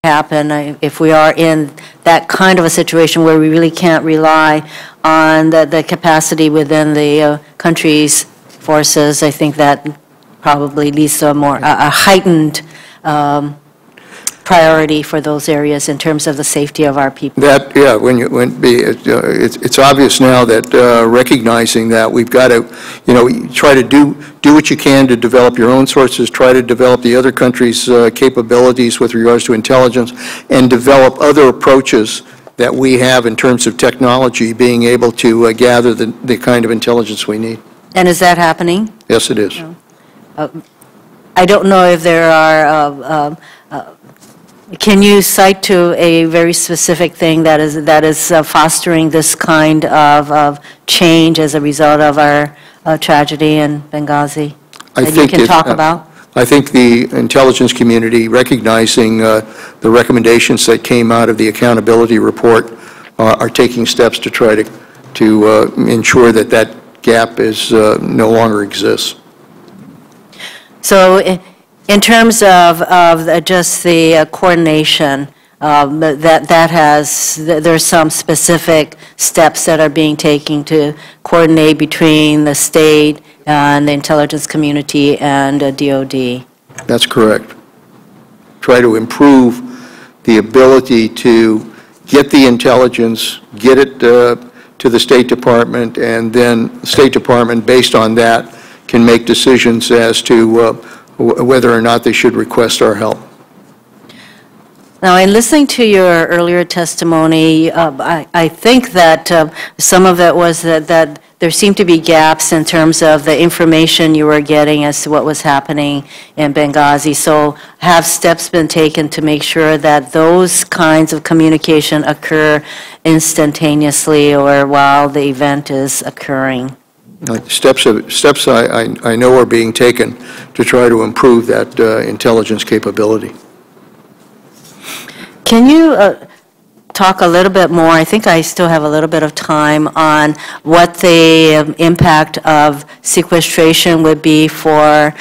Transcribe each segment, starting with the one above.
happen if we are in that kind of a situation where we really can't rely on the capacity within the country's forces. I think that probably leads to a heightened priority for those areas in terms of the safety of our people. That, yeah, it's obvious now that recognizing that we've got to, try to do what you can to develop your own sources, try to develop the other countries' capabilities with regards to intelligence, and develop other approaches that we have in terms of technology, being able to gather the kind of intelligence we need. And is that happening? Yes, it is. I don't know if there are. Can you cite to a very specific thing that is fostering this kind of change as a result of our tragedy in Benghazi that you can talk about? I think the intelligence community, recognizing the recommendations that came out of the accountability report, are taking steps to try to ensure that gap is no longer exists. So in terms of just the coordination, there's some specific steps that are being taken to coordinate between the state and the intelligence community and DOD. That's correct. Try to improve the ability to get the intelligence, get it to the State Department, and then the State Department, based on that, can make decisions as to whether or not they should request our help. Now, in listening to your earlier testimony, I think that some of it was that there seemed to be gaps in terms of the information you were getting as to what was happening in Benghazi. So have steps been taken to make sure that those kinds of communication occur instantaneously or while the event is occurring? Steps I know are being taken to try to improve that intelligence capability. Can you talk a little bit more, I think I still have a little bit of time, on what the impact of sequestration would be for,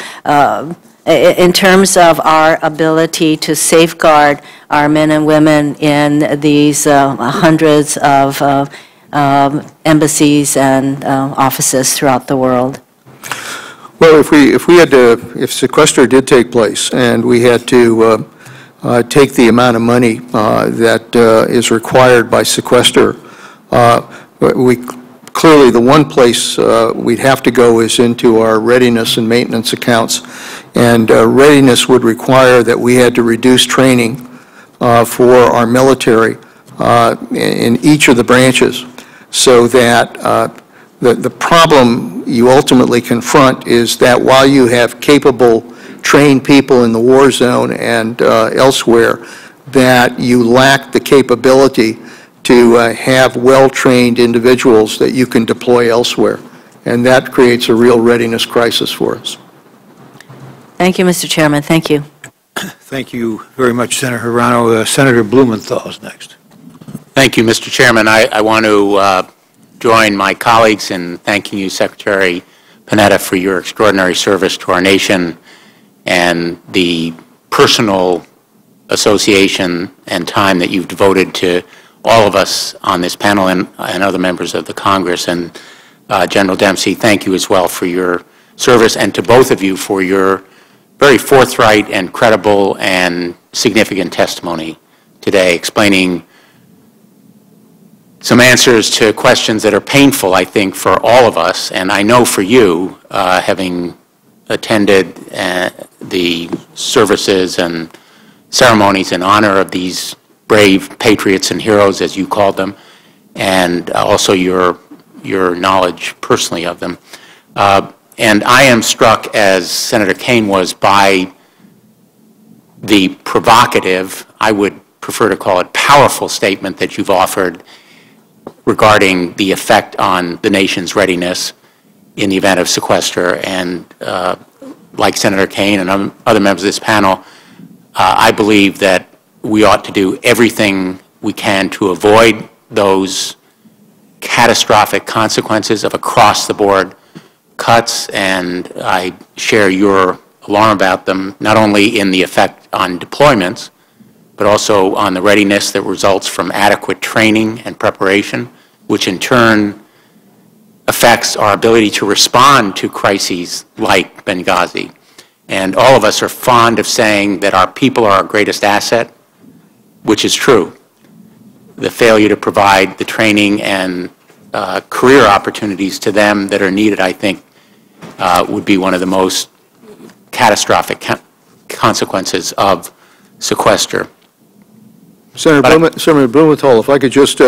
in terms of our ability to safeguard our men and women in these hundreds of embassies and offices throughout the world? Well, if sequester did take place and we had to take the amount of money that is required by sequester, clearly the one place we'd have to go is into our readiness and maintenance accounts, and readiness would require that we had to reduce training for our military in each of the branches, so that the problem you ultimately confront is that while you have capable, trained people in the war zone and elsewhere, that you lack the capability to have well-trained individuals that you can deploy elsewhere. And that creates a real readiness crisis for us. Thank you, Mr. Chairman. Thank you. Thank you very much, Senator Hirano. Senator Blumenthal is next. Thank you, Mr. Chairman. I want to join my colleagues in thanking you, Secretary Panetta, for your extraordinary service to our nation and the personal association and time that you've devoted to all of us on this panel and other members of the Congress. And General Dempsey, thank you as well for your service, and to both of you for your very forthright and credible and significant testimony today, explaining some answers to questions that are painful, I think, for all of us, and I know for you, having attended the services and ceremonies in honor of these brave patriots and heroes, as you called them, and also your knowledge personally of them. And I am struck, as Senator Kaine was, by the provocative, I would prefer to call it powerful statement that you've offered regarding the effect on the nation's readiness in the event of sequester. And like Senator Kaine and other members of this panel, I believe that we ought to do everything we can to avoid those catastrophic consequences of across-the-board cuts, and I share your alarm about them, not only in the effect on deployments, but also on the readiness that results from adequate training and preparation, which in turn affects our ability to respond to crises like Benghazi. And all of us are fond of saying that our people are our greatest asset, which is true. The failure to provide the training and career opportunities to them that are needed, I think, would be one of the most catastrophic consequences of sequester. Senator Blumenthal, if I could just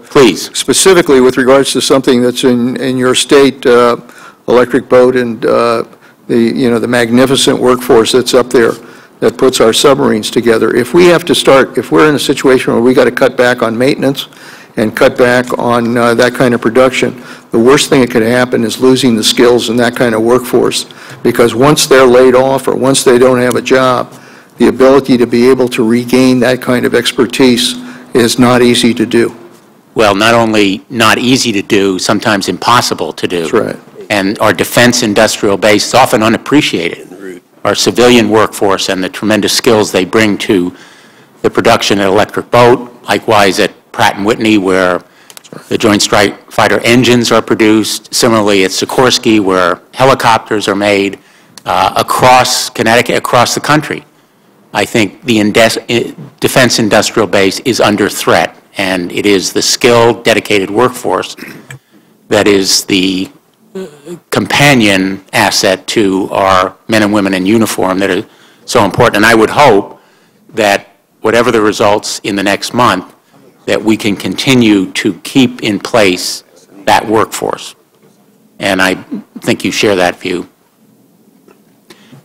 please, specifically with regards to something that's in your state, electric boat, and the magnificent workforce that's up there that puts our submarines together. If we have to start, if we're in a situation where we got to cut back on maintenance and cut back on that kind of production, the worst thing that could happen is losing the skills in that kind of workforce, because once they're laid off or once they don't have a job, the ability to be able to regain that kind of expertise is not easy to do. Well, not only not easy to do, sometimes impossible to do. That's right. And our defense industrial base is often unappreciated. Our civilian workforce and the tremendous skills they bring to the production at Electric Boat, likewise at Pratt & Whitney, where the Joint Strike Fighter engines are produced, similarly at Sikorsky, where helicopters are made across Connecticut, across the country. I think the defense industrial base is under threat, and it is the skilled, dedicated workforce that is the companion asset to our men and women in uniform that are so important. And I would hope that whatever the results in the next month, that we can continue to keep in place that workforce. And I think you share that view.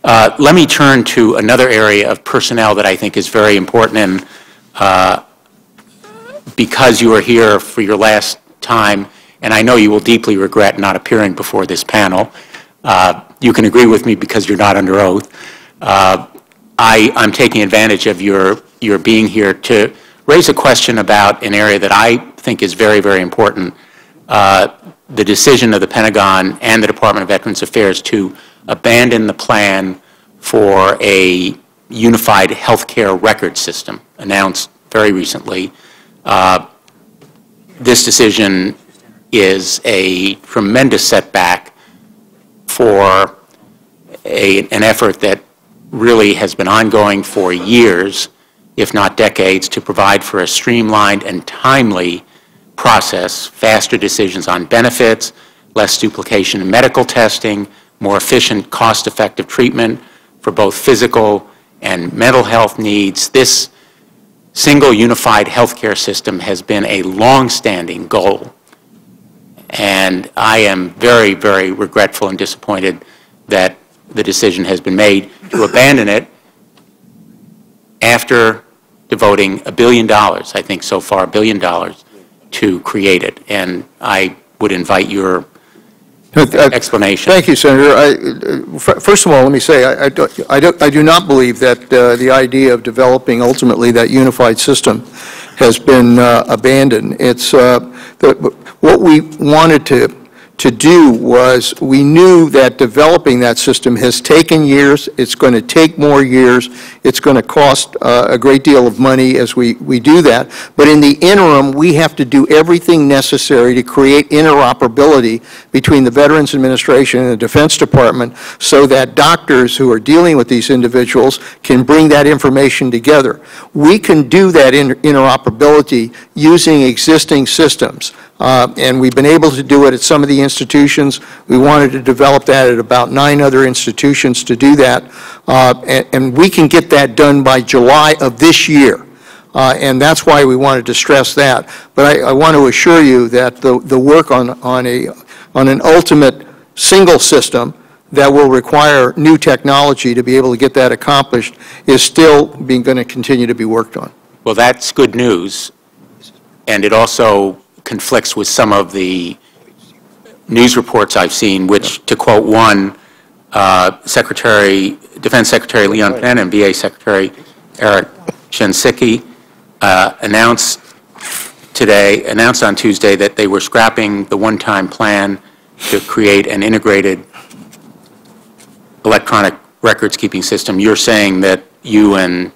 Let me turn to another area of personnel that I think is very important, and because you are here for your last time, and I know you will deeply regret not appearing before this panel. You can agree with me because you're not under oath. I'm taking advantage of your being here to raise a question about an area that I think is very, very important, the decision of the Pentagon and the Department of Veterans Affairs to abandon the plan for a unified healthcare record system announced very recently. This decision is a tremendous setback for an effort that really has been ongoing for years, if not decades, to provide for a streamlined and timely process, faster decisions on benefits, less duplication in medical testing, more efficient, cost-effective treatment for both physical and mental health needs. This single unified healthcare system has been a long-standing goal. And I am very, very regretful and disappointed that the decision has been made to abandon it after devoting $1 billion, I think so far $1 billion, to create it. And I would invite your explanation. Thank you, Senator. First of all, let me say I do not believe that the idea of developing ultimately that unified system has been abandoned. It's what we wanted to do was, we knew that developing that system has taken years. It's going to take more years. It's going to cost a great deal of money as we do that. But in the interim, we have to do everything necessary to create interoperability between the Veterans Administration and the Defense Department so that doctors who are dealing with these individuals can bring that information together. We can do that interoperability using existing systems. And we've been able to do it at some of the institutions. We wanted to develop that at about 9 other institutions to do that. And we can get that done by July of this year. And that's why we wanted to stress that. But I want to assure you that the work on an ultimate single system that will require new technology to be able to get that accomplished is still going to continue to be worked on. Well, that's good news. And it also conflicts with some of the news reports I've seen, which, to quote one, Defense Secretary Leon Brennan and VA Secretary Eric Shinseki announced on Tuesday that they were scrapping the one-time plan to create an integrated electronic records-keeping system. You're saying that you and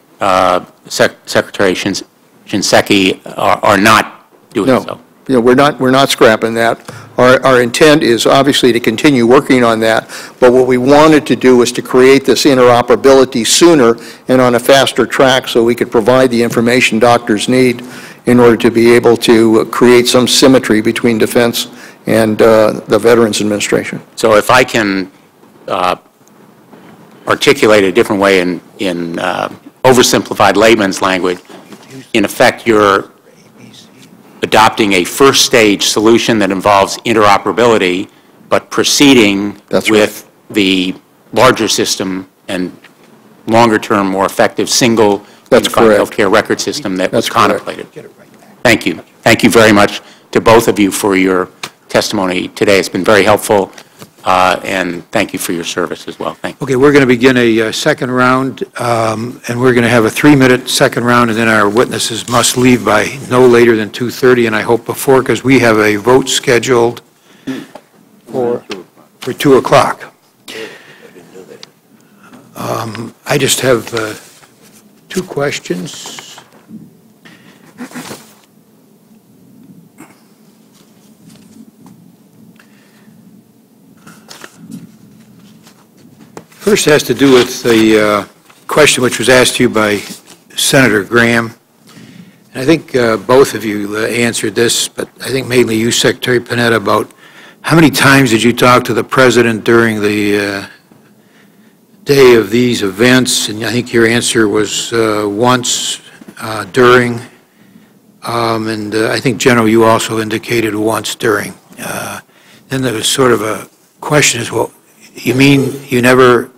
Secretary Shinseki are not doing No. so. Yeah, we're not scrapping that. Our intent is obviously to continue working on that, but what we wanted to do was to create this interoperability sooner and on a faster track so we could provide the information doctors need in order to be able to create some symmetry between defense and the Veterans Administration. So if I can articulate a different way in oversimplified layman's language, in effect you're adopting a first stage solution that involves interoperability, but proceeding with the larger system and longer term, more effective single unified healthcare record system that was contemplated. Thank you. Thank you very much to both of you for your testimony today. It's been very helpful, and thank you for your service as well. Thank you. Okay, we're going to begin a second round, and we're going to have a 3-minute second round, and then our witnesses must leave by no later than 2:30, and I hope before, because we have a vote scheduled for 2 o'clock. I just have 2 questions. First has to do with the question which was asked to you by Senator Graham. And I think both of you answered this, but I think mainly you, Secretary Panetta, about how many times did you talk to the President during the day of these events? And I think your answer was once during, and I think, General, you also indicated once during. Then there was sort of a question is, well, you mean he never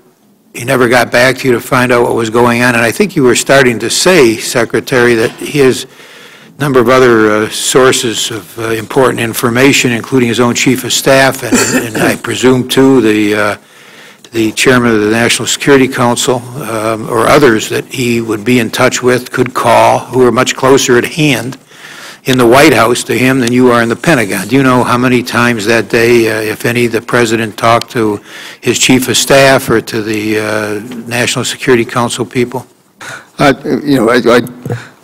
got back to you to find out what was going on? And I think you were starting to say, Secretary, that he has a number of other sources of important information, including his own Chief of Staff, and I presume, too, the Chairman of the National Security Council, or others that he would be in touch with, could call, who are much closer at hand in the White House to him than you are in the Pentagon. Do you know how many times that day, if any, the President talked to his Chief of Staff or to the National Security Council people? I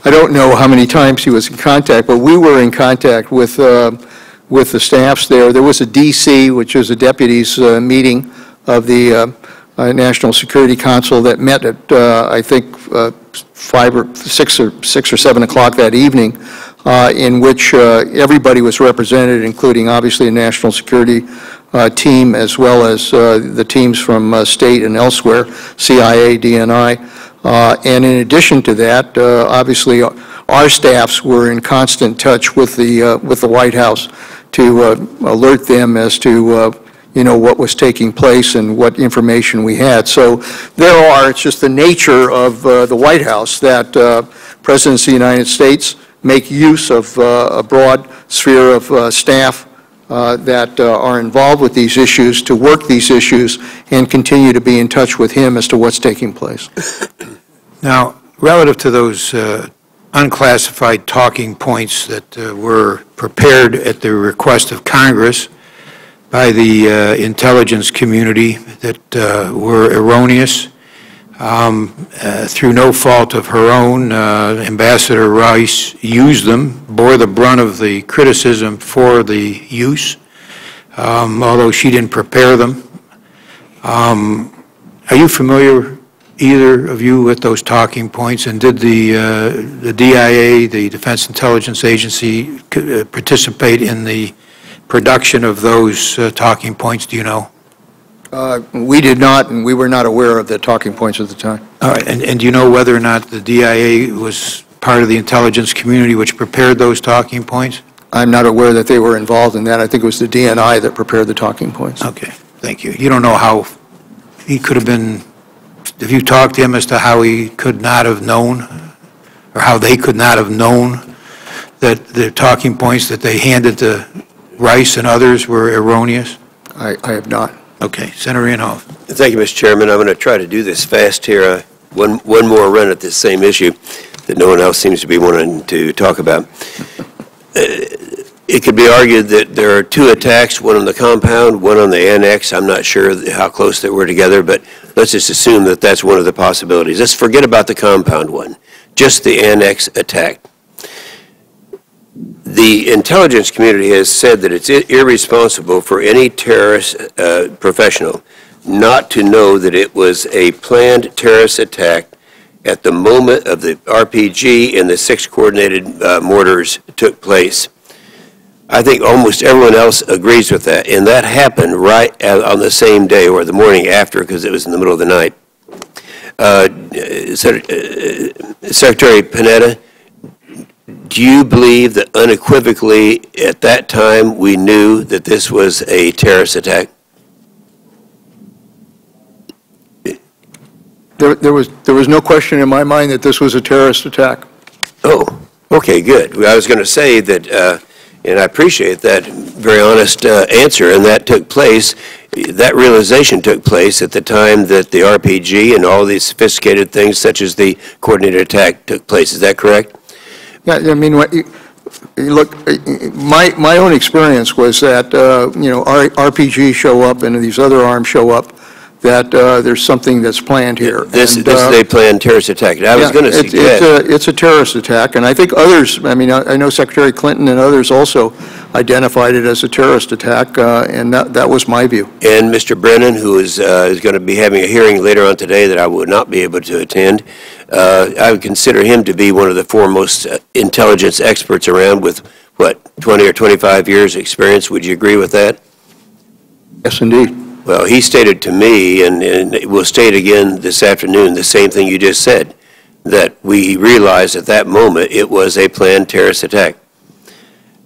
don't know how many times he was in contact, but we were in contact with the staffs there. There was a DC, which was a deputies meeting of the National Security Council that met at, I think, 6 or 7 o'clock that evening, in which everybody was represented, including obviously the National Security team, as well as the teams from state and elsewhere, CIA, DNI. And in addition to that, obviously our staffs were in constant touch with the White House to alert them as to what was taking place and what information we had. So it's just the nature of the White House that Presidents of the United States make use of a broad sphere of staff that are involved with these issues to work these issues and continue to be in touch with him as to what's taking place. Now, relative to those unclassified talking points that were prepared at the request of Congress by the intelligence community that were erroneous, through no fault of her own, Ambassador Rice used them, bore the brunt of the criticism for the use, although she didn't prepare them. Are you familiar, either of you, with those talking points? And did the DIA, the Defense Intelligence Agency, participate in the production of those talking points? Do you know? We did not, and we were not aware of the talking points at the time. All right, and do you know whether or not the DIA was part of the intelligence community which prepared those talking points? I'm not aware that they were involved in that. I think it was the DNI that prepared the talking points. Okay, thank you. You don't know how he could have been, have you talked to him as to how he could not have known, or how they could not have known that the talking points that they handed to Rice and others were erroneous? I have not. Okay, Senator Inhofe. Thank you, Mr. Chairman. I'm going to try to do this fast here. One more run at this same issue that no one else seems to be wanting to talk about. It could be argued that there are 2 attacks, one on the compound, one on the annex. I'm not sure how close they were together, but let's just assume that that's one of the possibilities. Let's forget about the compound one. just the annex attack. The intelligence community has said that it's irresponsible for any terrorist professional not to know that it was a planned terrorist attack at the moment of the RPG and the 6 coordinated mortars took place. I think almost everyone else agrees with that, and that happened right on the same day or the morning after, because it was in the middle of the night. Secretary Panetta, do you believe that unequivocally at that time we knew that this was a terrorist attack? There was no question in my mind that this was a terrorist attack. Oh, okay, good. I was going to say that, and I appreciate that very honest answer, and that took place, that realization took place at the time that the RPG and all these sophisticated things such as the coordinated attack took place. Is that correct? Yeah, I mean, look, my own experience was that, you know, RPG show up and these other arms show up, that there's something that's planned here. This is a planned terrorist attack. And I was going to suggest... It's a terrorist attack, and I think others, I mean, I know Secretary Clinton and others also identified it as a terrorist attack, and that was my view. And Mr. Brennan, who is going to be having a hearing later on today that I would not be able to attend, I would consider him to be one of the foremost intelligence experts around with, what, 20 or 25 years experience. Would you agree with that? Yes, indeed. Well, he stated to me, and will state again this afternoon, the same thing you just said, that we realized at that moment it was a planned terrorist attack.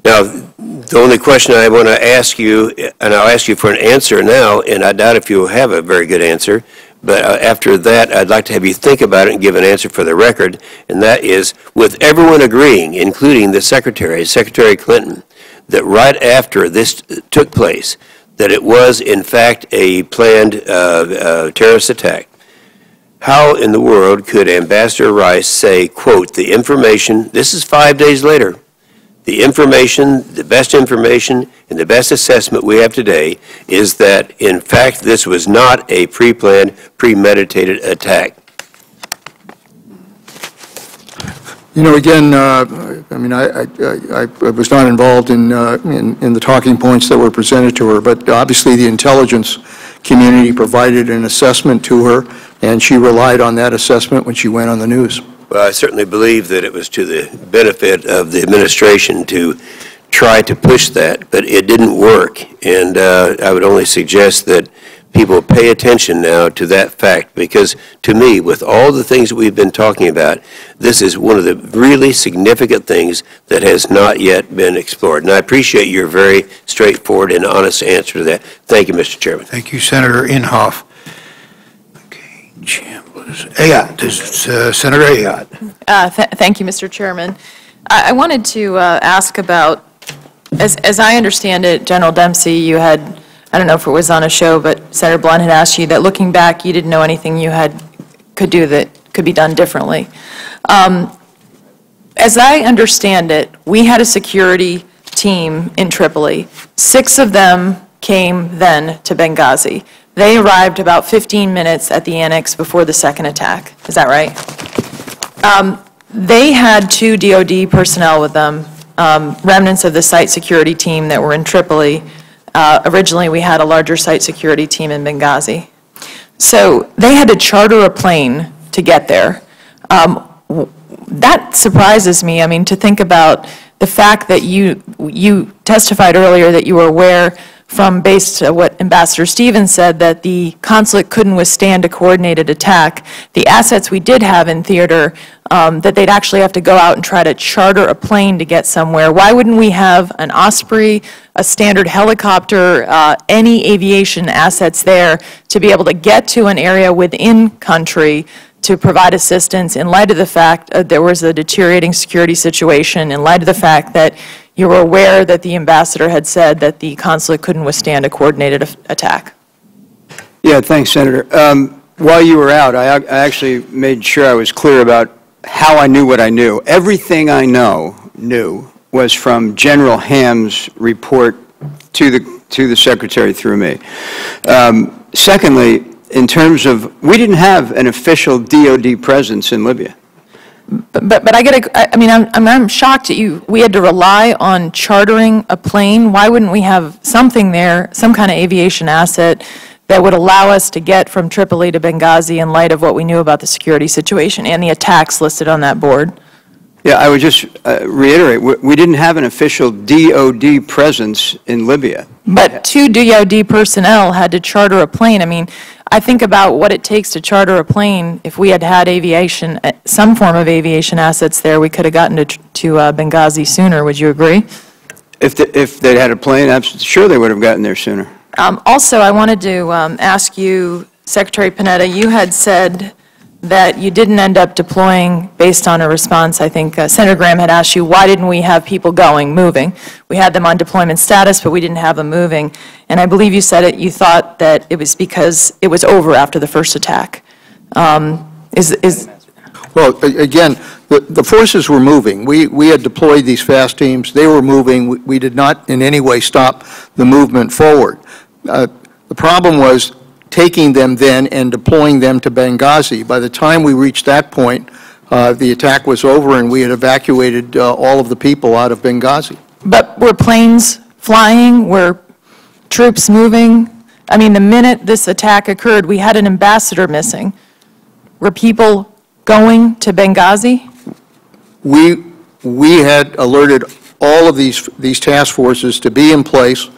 Now, the only question I want to ask you, and I'll ask you for an answer now, and I doubt if you'll have a very good answer, but after that, I'd like to have you think about it and give an answer for the record, and that is, with everyone agreeing, including the Secretary Clinton, that right after this took place, that it was, in fact, a planned terrorist attack, how in the world could Ambassador Rice say, quote, the information, this is 5 days later, the information, the best information, and the best assessment we have today is that, in fact, this was not a pre-planned, premeditated attack? You know, again, I mean, I was not involved in the talking points that were presented to her, but obviously the intelligence community provided an assessment to her, and she relied on that assessment when she went on the news. Well, I certainly believe that it was to the benefit of the administration to try to push that, but it didn't work, and I would only suggest that people pay attention now to that fact, because to me, with all the things that we've been talking about, this is one of the really significant things that has not yet been explored. And I appreciate your very straightforward and honest answer to that. Thank you, Mr. Chairman. Thank you, Senator Inhofe. Okay, Ayotte. This is Senator Ayotte. Thank you, Mr. Chairman. I wanted to ask about, as I understand it, General Dempsey, you had, I don't know if it was on a show, but Senator Blunt had asked you that looking back, you didn't know anything you could do that could be done differently. As I understand it, we had a security team in Tripoli. 6 of them came then to Benghazi. They arrived about 15 minutes at the annex before the second attack. Is that right? They had 2 DOD personnel with them, remnants of the site security team that were in Tripoli. Originally, we had a larger site security team in Benghazi. So they had to charter a plane to get there. That surprises me. I mean, to think about the fact that you testified earlier that you were aware from based on what Ambassador Stevens said, that the consulate couldn't withstand a coordinated attack. The assets we did have in theater, that they'd actually have to go out and try to charter a plane to get somewhere. Why wouldn't we have an Osprey, a standard helicopter, any aviation assets there to be able to get to an area within country to provide assistance in light of the fact there was a deteriorating security situation, in light of the fact that you were aware that the ambassador had said that the consulate couldn't withstand a coordinated attack? Yeah, thanks, Senator. While you were out, I actually made sure I was clear about how I knew what I knew. Everything I knew was from General Ham's report to the Secretary through me. Secondly, in terms of, we didn't have an official DOD presence in Libya. But I mean, I'm shocked at you. We had to rely on chartering a plane. Why wouldn't we have something there, some kind of aviation asset that would allow us to get from Tripoli to Benghazi in light of what we knew about the security situation and the attacks listed on that board? Yeah, I would just reiterate, we didn't have an official DOD presence in Libya. But 2 DOD personnel had to charter a plane. I mean, I think about what it takes to charter a plane. If we had had aviation, some form of aviation assets there, we could have gotten to Benghazi sooner. Would you agree? If they'd had a plane, I'm sure they would have gotten there sooner. Also, I wanted to ask you, Secretary Panetta, you had said that you didn't end up deploying based on a response. I think Senator Graham had asked you, why didn't we have people going, moving? We had them on deployment status, but we didn't have them moving. And I believe you said you thought that it was because it was over after the first attack. Well, again, the forces were moving. We had deployed these fast teams. They were moving. We did not in any way stop the movement forward. The problem was taking them then and deploying them to Benghazi. By the time we reached that point, the attack was over and we had evacuated all of the people out of Benghazi. But were planes flying? Were troops moving? I mean, the minute this attack occurred, we had an ambassador missing. Were people going to Benghazi? We had alerted all of these task forces to be in place,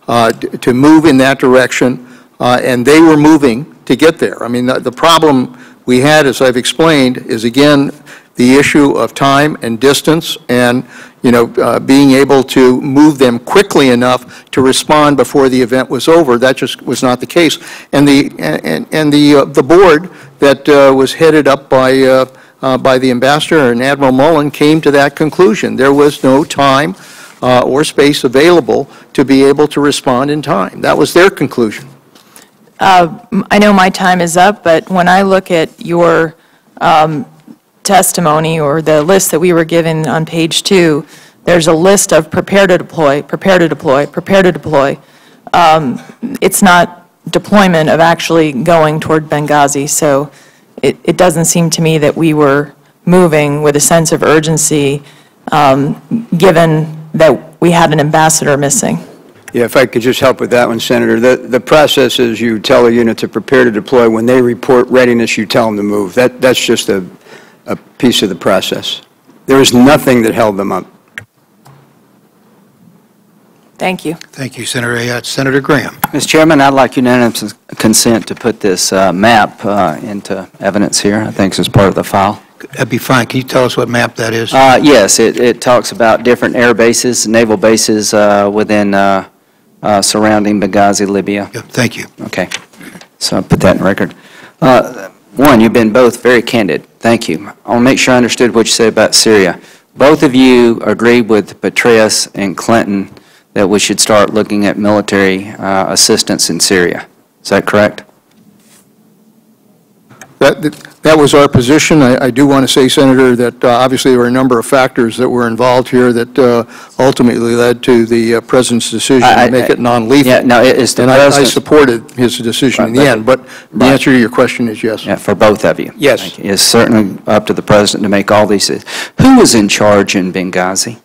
to move in that direction, and they were moving to get there. I mean, the problem we had, as I've explained, is again the issue of time and distance, and being able to move them quickly enough to respond before the event was over. That just was not the case. And the board that was headed up by the ambassador and Admiral Mullen came to that conclusion. There was no time or space available to be able to respond in time. That was their conclusion. I know my time is up, but when I look at your testimony or the list that we were given on page 2, there's a list of prepare to deploy, prepare to deploy, prepare to deploy. It's not deployment of actually going toward Benghazi, so it doesn't seem to me that we were moving with a sense of urgency given that we had an ambassador missing. Yeah, if I could just help with that one, Senator. The process is you tell a unit to prepare to deploy. When they report readiness, you tell them to move. That's just a piece of the process. There was nothing that held them up. Thank you. Thank you, Senator Ayotte. Senator Graham. Mr. Chairman, I'd like unanimous consent to put this map into evidence here. I think it's part of the file. That'd be fine. Can you tell us what map that is? Yes, it talks about different air bases, naval bases within surrounding Benghazi, Libya. Yep, thank you. Okay, so I'll put that in record. One, you've been both very candid. Thank you. I want to make sure I understood what you said about Syria. Both of you agreed with Petraeus and Clinton that we should start looking at military assistance in Syria. Is that correct? That was our position. I do want to say, Senator, that obviously there were a number of factors that were involved here that ultimately led to the President's decision to make it non-lethal. Yeah, no, it's the President. I supported his decision in the end, but the answer to your question is yes. Yeah, for both of you. Yes. It's certainly up to the President to make all these. Who was in charge in Benghazi?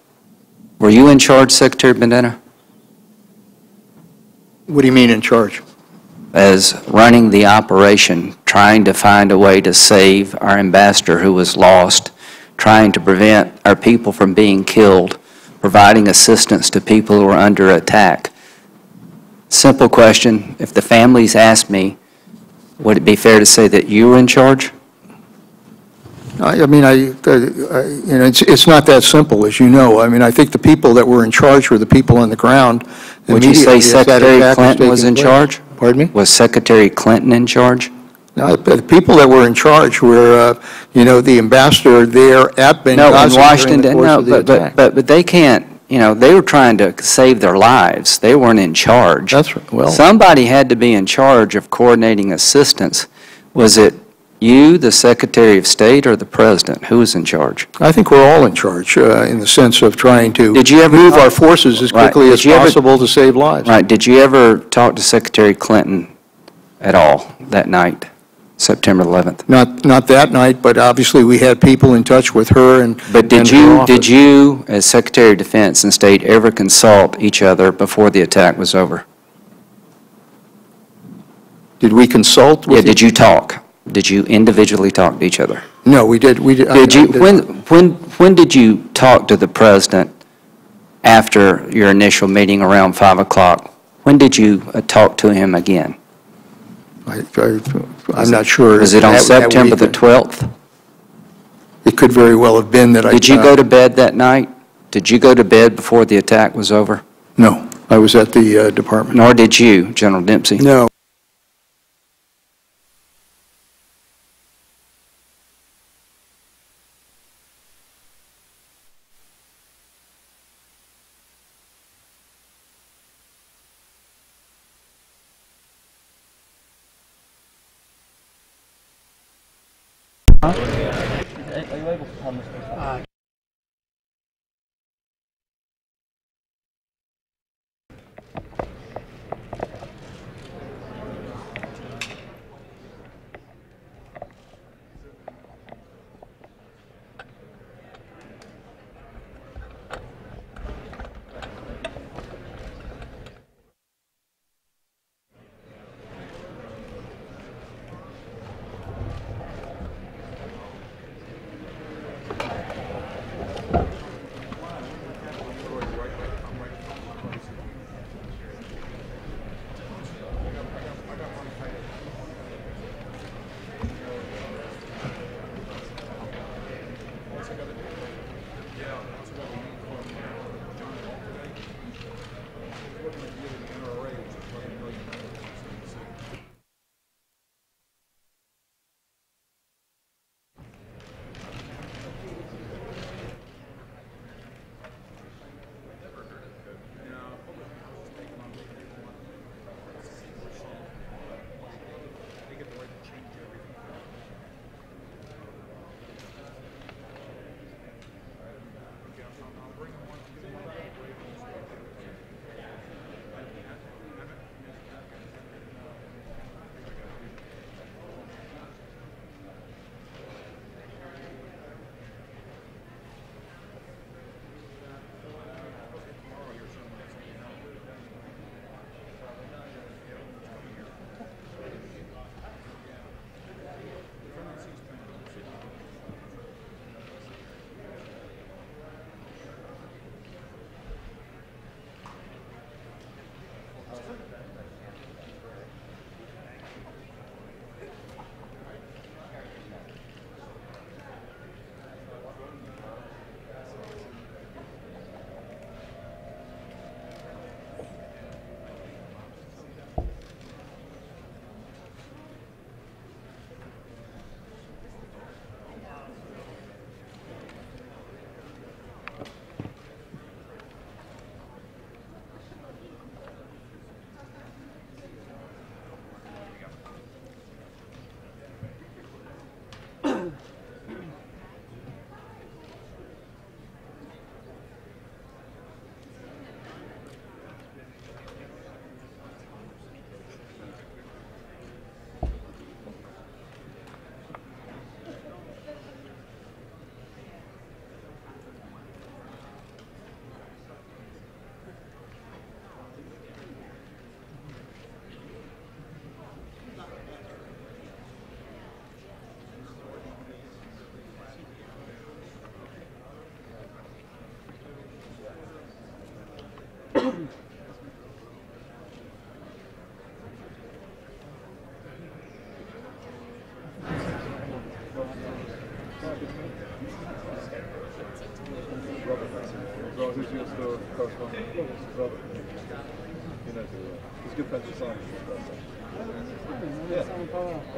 Were you in charge, Secretary Bennett? What do you mean in charge? As running the operation, trying to find a way to save our ambassador who was lost, trying to prevent our people from being killed, providing assistance to people who are under attack. Simple question, if the families asked me, would it be fair to say that you were in charge? I mean, it's not that simple, as you know. I mean, I think the people that were in charge were the people on the ground. Would you say Secretary Clinton was in charge? Pardon me? Was Secretary Clinton in charge? No, the people that were in charge were, the ambassador there at Benghazi. No, in Washington. During the course of the attack. But they can't. They were trying to save their lives. They weren't in charge. That's right. Well, somebody had to be in charge of coordinating assistance. Was it you, the Secretary of State, or the President? Who was in charge? I think we're all in charge in the sense of trying to move our forces as quickly as possible to save lives. Right. Did you ever talk to Secretary Clinton at all that night? September 11th? Not that night, but obviously we had people in touch with her and. But and her did office. you, as Secretary of Defense and State, ever consult each other before the attack was over? Did we consult with? Yeah, did you talk? Did you individually talk to each other? No, we did. Did you, when did you talk to the President after your initial meeting around 5 o'clock? When did you talk to him again? I'm not sure. Was it on That September week. the 12th? It could very well have been that I. Did you go to bed that night? Did you go to bed before the attack was over? No, I was at the department. Nor did you, General Dempsey. No.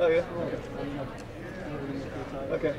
Oh, yeah? Okay.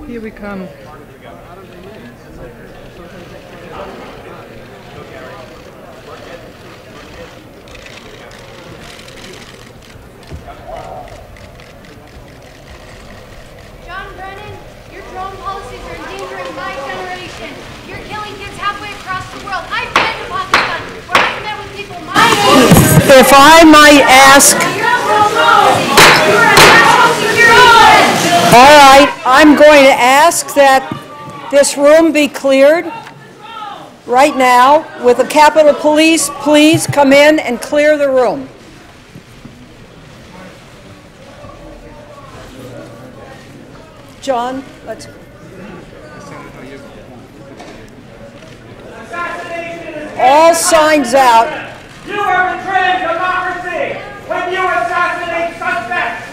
Here we come. John Brennan, your drone policies are endangering my generation. You're killing kids halfway across the world. I've been to Pakistan, where I've met with people my age. If I might ask, all right, I'm going to ask that this room be cleared right now. With the Capitol Police, please come in and clear the room. John, let's. All signs out. You are betraying democracy when you assassinate suspects.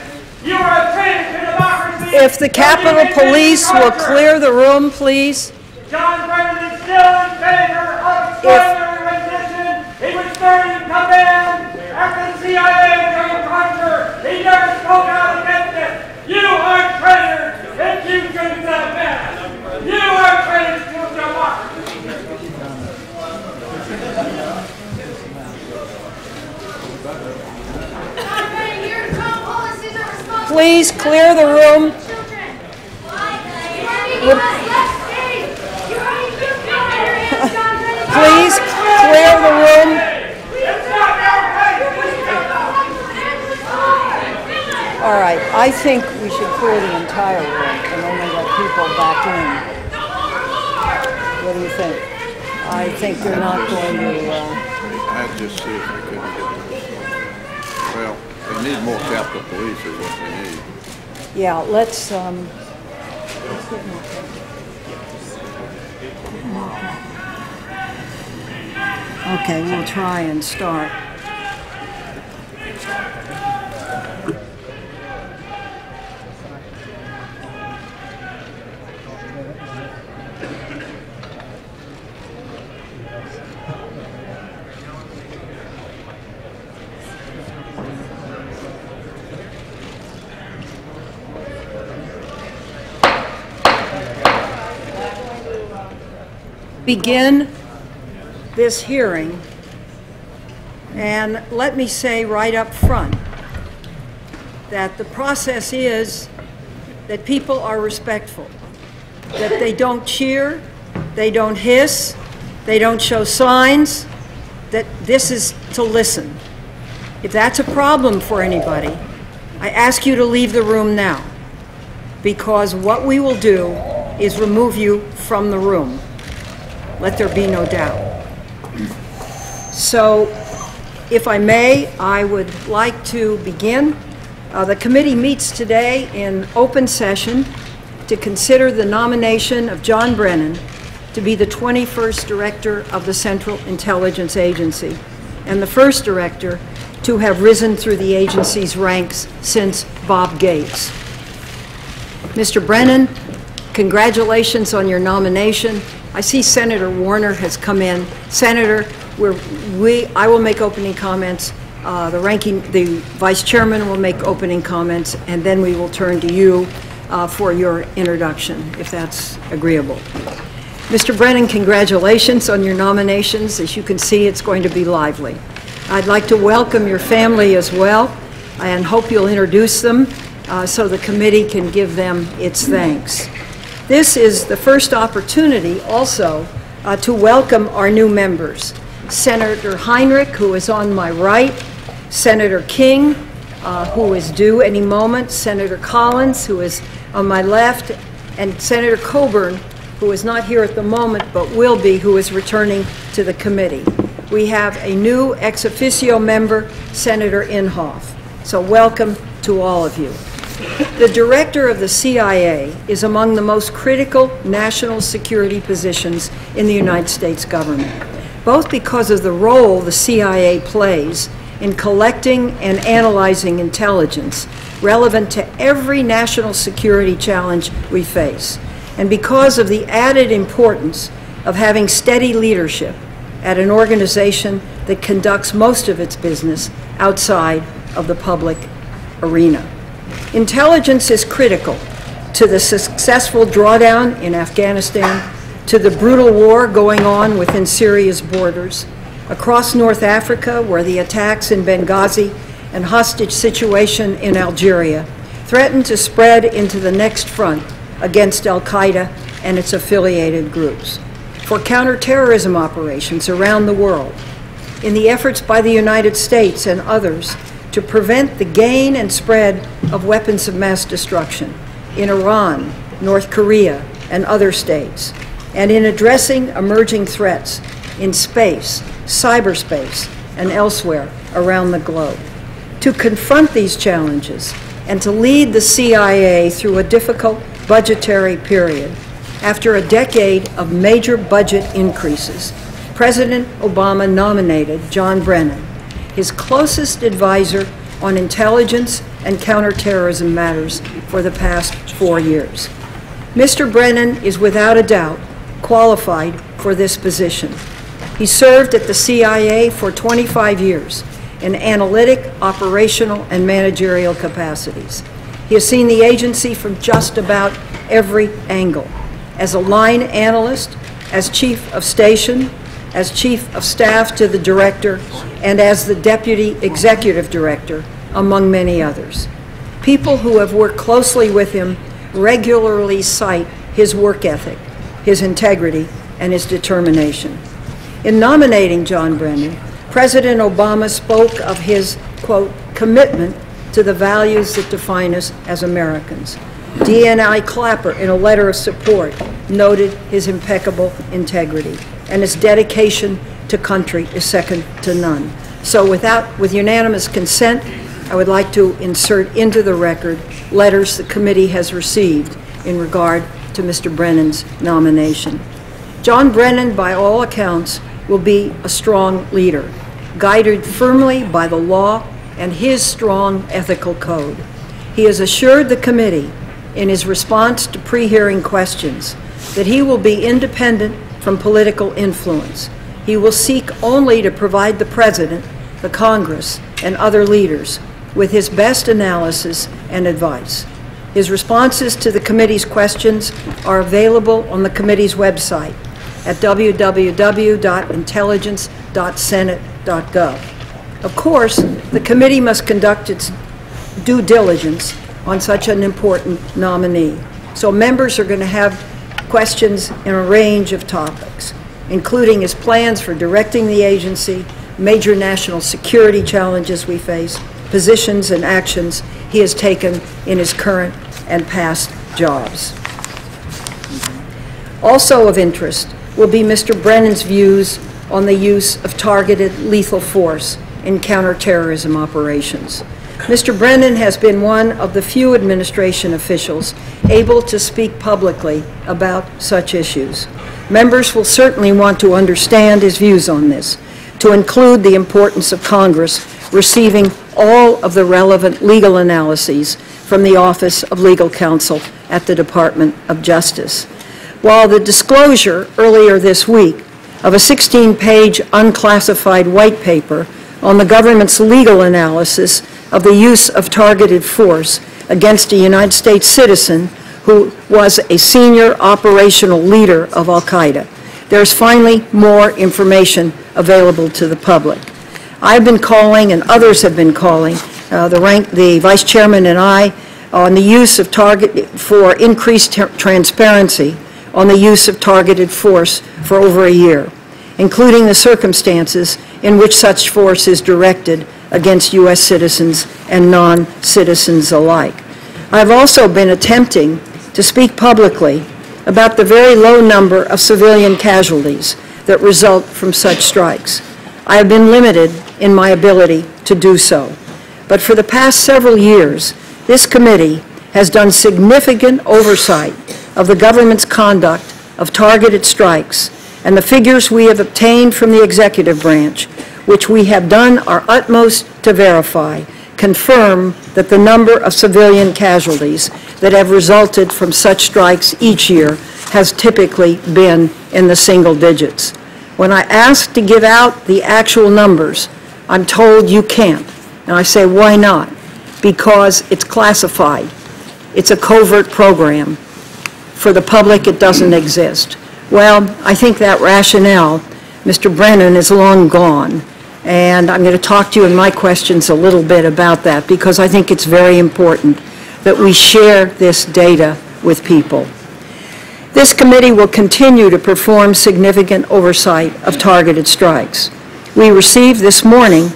You are a traitor to democracy. If the Capitol Police will clear the room, please. John Brennan is still in favor of extraordinary rendition. He was third in command after the CIA came under. He never spoke out against it. You are traitors if you can step back. You are traitors to democracy. Please clear the room. Please clear the room. All right, I think we should clear the entire room and only let people back in. What do you think? I think they're not going to... I'd just see if we couldn't get this. Well, they need more Capitol Police is what they need. Yeah, let's get more. Okay, we'll try and start. Begin this hearing, and let me say right up front that the process is that people are respectful, that they don't cheer, they don't hiss, they don't show signs, that this is to listen. If that's a problem for anybody, I ask you to leave the room now, because what we will do is remove you from the room. Let there be no doubt. So, if I may, I would like to begin. The committee meets today in open session to consider the nomination of John Brennan to be the 21st Director of the Central Intelligence Agency and the first director to have risen through the agency's ranks since Bob Gates. Mr. Brennan, congratulations on your nomination. I see Senator Warner has come in. Senator, I will make opening comments. The Vice Chairman will make opening comments, and then we will turn to you for your introduction, if that's agreeable. Mr. Brennan, congratulations on your nominations. As you can see, it's going to be lively. I'd like to welcome your family as well, and hope you'll introduce them so the committee can give them its thanks. This is the first opportunity also to welcome our new members. Senator Heinrich, who is on my right, Senator King, who is due any moment, Senator Collins, who is on my left, and Senator Coburn, who is not here at the moment but will be, who is returning to the committee. We have a new ex officio member, Senator Inhofe. So welcome to all of you. The director of the CIA is among the most critical national security positions in the United States government, both because of the role the CIA plays in collecting and analyzing intelligence relevant to every national security challenge we face, and because of the added importance of having steady leadership at an organization that conducts most of its business outside of the public arena. Intelligence is critical to the successful drawdown in Afghanistan, to the brutal war going on within Syria's borders, across North Africa, where the attacks in Benghazi and hostage situation in Algeria threaten to spread into the next front against al-Qaeda and its affiliated groups, for counterterrorism operations around the world, in the efforts by the United States and others to prevent the gain and spread of weapons of mass destruction in Iran, North Korea, and other states, and in addressing emerging threats in space, cyberspace, and elsewhere around the globe. To confront these challenges and to lead the CIA through a difficult budgetary period, after a decade of major budget increases, President Obama nominated John Brennan, his closest advisor on intelligence and counterterrorism matters for the past 4 years. Mr. Brennan is without a doubt qualified for this position. He served at the CIA for 25 years in analytic, operational, and managerial capacities. He has seen the agency from just about every angle, as a line analyst, as chief of station, as chief of staff to the director, and as the deputy executive director, among many others. People who have worked closely with him regularly cite his work ethic, his integrity, and his determination. In nominating John Brennan, President Obama spoke of his, quote, commitment to the values that define us as Americans. DNI Clapper, in a letter of support, noted his impeccable integrity, and his dedication to country is second to none. So with unanimous consent, I would like to insert into the record letters the committee has received in regard to Mr. Brennan's nomination. John Brennan, by all accounts, will be a strong leader, guided firmly by the law and his strong ethical code. He has assured the committee in his response to pre-hearing questions that he will be independent from political influence. He will seek only to provide the President, the Congress, and other leaders with his best analysis and advice. His responses to the committee's questions are available on the committee's website at www.intelligence.senate.gov. Of course, the committee must conduct its due diligence on such an important nominee. So members are going to have questions in a range of topics, including his plans for directing the agency, major national security challenges we face, positions and actions he has taken in his current and past jobs. Also of interest will be Mr. Brennan's views on the use of targeted lethal force in counterterrorism operations. Mr. Brennan has been one of the few administration officials able to speak publicly about such issues. Members will certainly want to understand his views on this, to include the importance of Congress receiving all of the relevant legal analyses from the Office of Legal Counsel at the Department of Justice. While the disclosure earlier this week of a 16-page unclassified white paper on the government's legal analysis of the use of targeted force against a United States citizen who was a senior operational leader of al-Qaeda, there's finally more information available to the public. I've been calling, and others have been calling, the Vice Chairman and I, on the use of for increased transparency on the use of targeted force for over a year, including the circumstances in which such force is directed against U.S. citizens and non-citizens alike. I've also been attempting to speak publicly about the very low number of civilian casualties that result from such strikes. I have been limited in my ability to do so. But for the past several years, this committee has done significant oversight of the government's conduct of targeted strikes, and the figures we have obtained from the executive branch which we have done our utmost to verify, confirm that the number of civilian casualties that have resulted from such strikes each year has typically been in the single digits. When I ask to give out the actual numbers, I'm told you can't. And I say, why not? Because it's classified. It's a covert program. For the public, it doesn't exist. Well, I think that rationale, Mr. Brennan, is long gone. And I'm going to talk to you in my questions a little bit about that, because I think it's very important that we share this data with people. This committee will continue to perform significant oversight of targeted strikes. We received this morning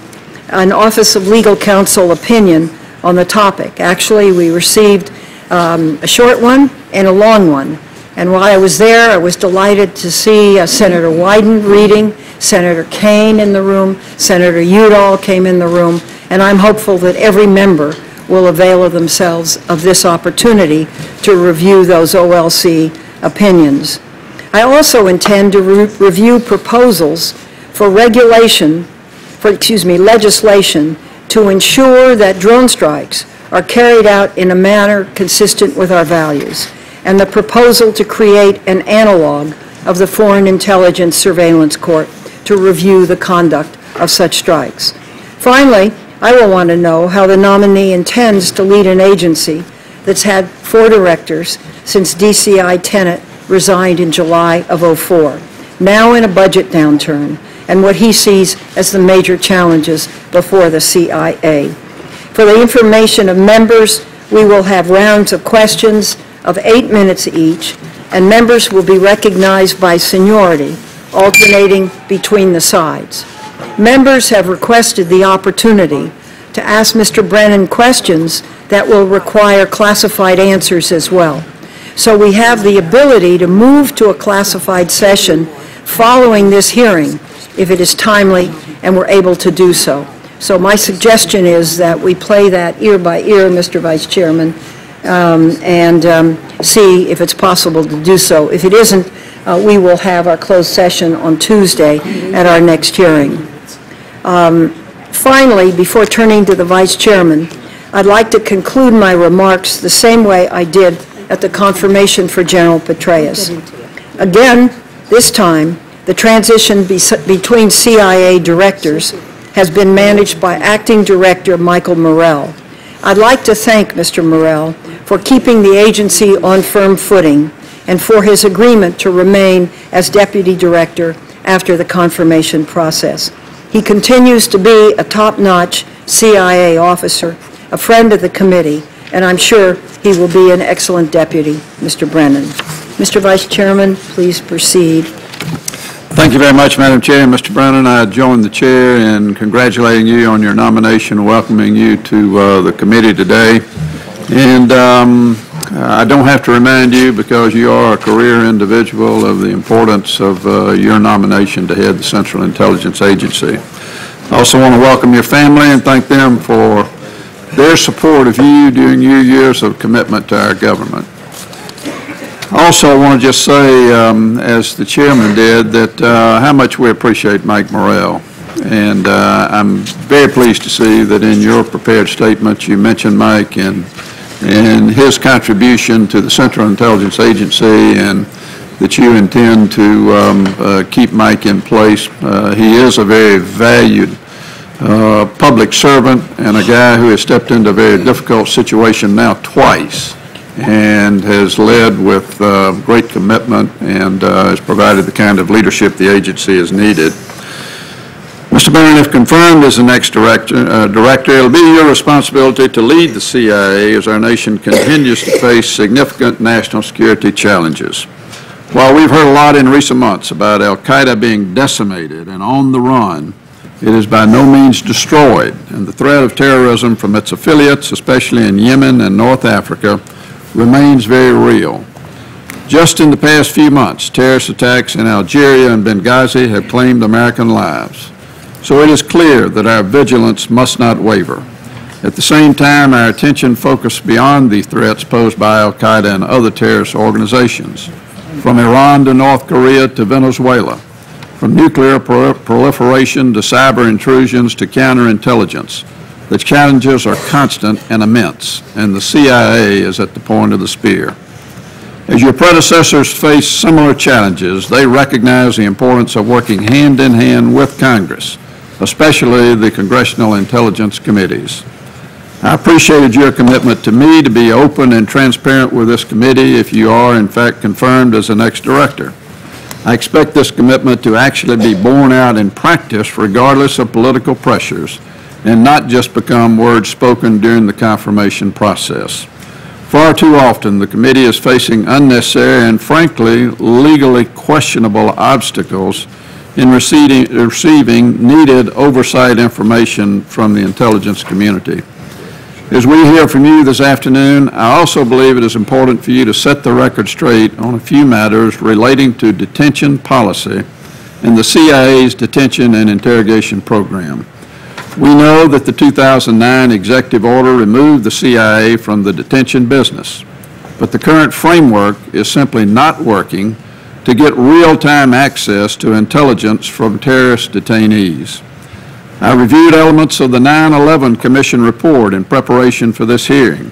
an Office of Legal Counsel opinion on the topic. Actually, we received a short one and a long one. And while I was there, I was delighted to see Senator Wyden reading, Senator Kaine in the room, Senator Udall came in the room, and I'm hopeful that every member will avail themselves of this opportunity to review those OLC opinions. I also intend to review proposals for legislation to ensure that drone strikes are carried out in a manner consistent with our values, and the proposal to create an analog of the Foreign Intelligence Surveillance Court to review the conduct of such strikes. Finally, I will want to know how the nominee intends to lead an agency that's had 4 directors since DCI Tenet resigned in July of '04, now in a budget downturn, and what he sees as the major challenges before the CIA. For the information of members, we will have rounds of questions of 8 minutes each, and members will be recognized by seniority, alternating between the sides. Members have requested the opportunity to ask Mr. Brennan questions that will require classified answers as well. So we have the ability to move to a classified session following this hearing if it is timely and we're able to do so. So my suggestion is that we play that ear by ear, Mr. Vice Chairman, and see if it's possible to do so. If it isn't, we will have our closed session on Tuesday at our next hearing. Finally, before turning to the Vice Chairman, I'd like to conclude my remarks the same way I did at the confirmation for General Petraeus. Again, this time, the transition between CIA directors has been managed by Acting Director Michael Morrell. I'd like to thank Mr. Morrell for keeping the agency on firm footing and for his agreement to remain as Deputy Director after the confirmation process. He continues to be a top-notch CIA officer, a friend of the committee, and I'm sure he will be an excellent deputy, Mr. Brennan. Mr. Vice Chairman, please proceed. Thank you very much, Madam Chair. Mr. Brennan, I join the chair in congratulating you on your nomination and welcoming you to the committee today. And I don't have to remind you, because you are a career individual, of the importance of your nomination to head the Central Intelligence Agency. I also want to welcome your family and thank them for their support of you during your years of commitment to our government. Also, I want to just say, as the chairman did, that how much we appreciate Mike Morrell. And I'm very pleased to see that in your prepared statement you mentioned Mike and his contribution to the Central Intelligence Agency, and that you intend to keep Mike in place. He is a very valued public servant and a guy who has stepped into a very difficult situation now twice, and has led with great commitment and has provided the kind of leadership the agency has needed. Mr. Brennan, if confirmed as the next director, it will be your responsibility to lead the CIA as our nation continues to face significant national security challenges. While we've heard a lot in recent months about al-Qaeda being decimated and on the run, it is by no means destroyed, and the threat of terrorism from its affiliates, especially in Yemen and North Africa, remains very real. Just in the past few months, terrorist attacks in Algeria and Benghazi have claimed American lives. So it is clear that our vigilance must not waver. At the same time, our attention focused beyond the threats posed by al-Qaeda and other terrorist organizations, from Iran to North Korea to Venezuela. from nuclear proliferation to cyber intrusions to counterintelligence. The challenges are constant and immense, and the CIA is at the point of the spear. As your predecessors faced similar challenges, they recognize the importance of working hand in hand with Congress, especially the Congressional Intelligence Committees. I appreciated your commitment to me to be open and transparent with this committee if you are, in fact, confirmed as the next director. I expect this commitment to actually be borne out in practice regardless of political pressures and not just become words spoken during the confirmation process. Far too often, the committee is facing unnecessary and, frankly, legally questionable obstacles in receiving needed oversight information from the intelligence community. As we hear from you this afternoon, I also believe it is important for you to set the record straight on a few matters relating to detention policy and the CIA's detention and interrogation program. We know that the 2009 executive order removed the CIA from the detention business, but the current framework is simply not working to get real-time access to intelligence from terrorist detainees. I reviewed elements of the 9/11 Commission report in preparation for this hearing,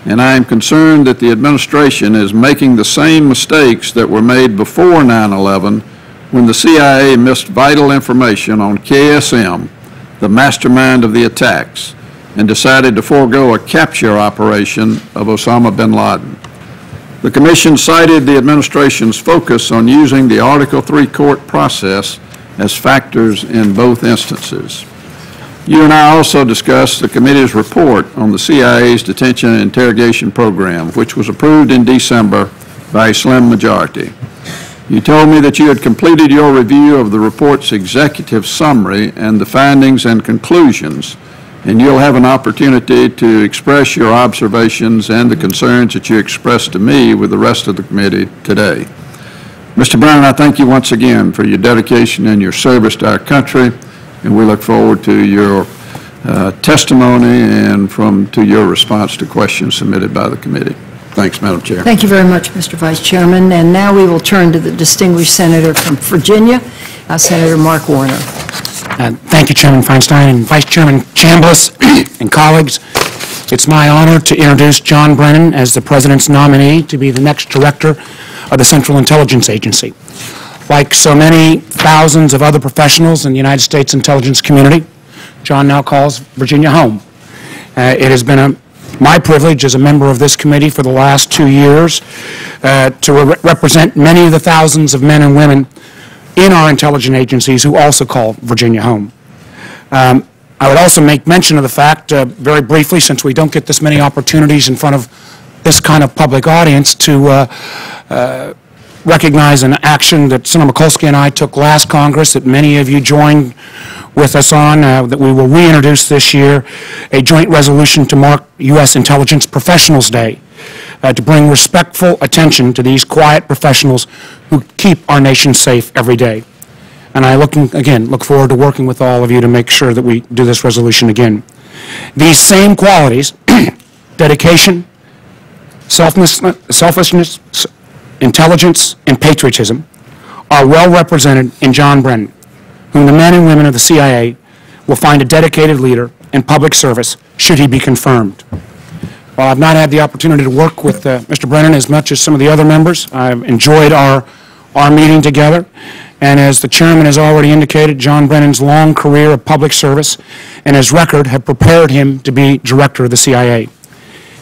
and I am concerned that the administration is making the same mistakes that were made before 9/11 when the CIA missed vital information on KSM, the mastermind of the attacks, and decided to forego a capture operation of Osama bin Laden. The Commission cited the administration's focus on using the Article III court process as factors in both instances. You and I also discussed the committee's report on the CIA's detention and interrogation program, which was approved in December by a slim majority. You told me that you had completed your review of the report's executive summary and the findings and conclusions, and you'll have an opportunity to express your observations and the concerns that you expressed to me with the rest of the committee today. Mr. Brennan, I thank you once again for your dedication and your service to our country, and we look forward to your testimony and to your response to questions submitted by the committee. Thanks, Madam Chair. Thank you very much, Mr. Vice Chairman. And now we will turn to the distinguished senator from Virginia, Senator Mark Warner. Thank you, Chairman Feinstein and Vice Chairman Chambliss and colleagues. It's my honor to introduce John Brennan as the President's nominee to be the next director of the Central Intelligence Agency. Like so many thousands of other professionals in the United States intelligence community, John now calls Virginia home. It has been my privilege as a member of this committee for the last 2 years to represent many of the thousands of men and women in our intelligence agencies who also call Virginia home. I would also make mention of the fact, very briefly, since we don't get this many opportunities in front of this kind of public audience, to recognize an action that Senator Mikulski and I took last Congress that many of you joined with us on, that we will reintroduce this year, a joint resolution to mark U.S. Intelligence Professionals Day, to bring respectful attention to these quiet professionals who keep our nation safe every day. And I look forward to working with all of you to make sure that we do this resolution again. These same qualities, dedication, selflessness, intelligence, and patriotism, are well represented in John Brennan, whom the men and women of the CIA will find a dedicated leader in public service should he be confirmed. While I've not had the opportunity to work with Mr. Brennan as much as some of the other members, I've enjoyed our meeting together. And as the chairman has already indicated, John Brennan's long career of public service and his record have prepared him to be director of the CIA.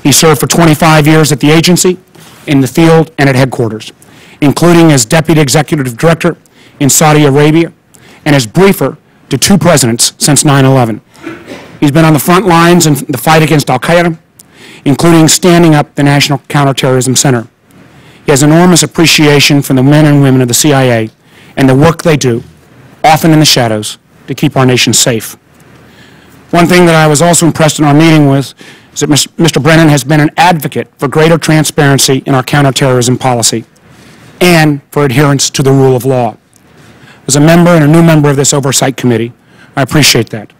He served for 25 years at the agency, in the field, and at headquarters, including as deputy executive director in Saudi Arabia and as briefer to 2 presidents since 9/11. He's been on the front lines in the fight against al-Qaeda, including standing up the National Counterterrorism Center. He has enormous appreciation for the men and women of the CIA and the work they do, often in the shadows, to keep our nation safe. One thing that I was also impressed in our meeting with is that Mr. Brennan has been an advocate for greater transparency in our counterterrorism policy and for adherence to the rule of law. As a member and a new member of this Oversight Committee, I appreciate that.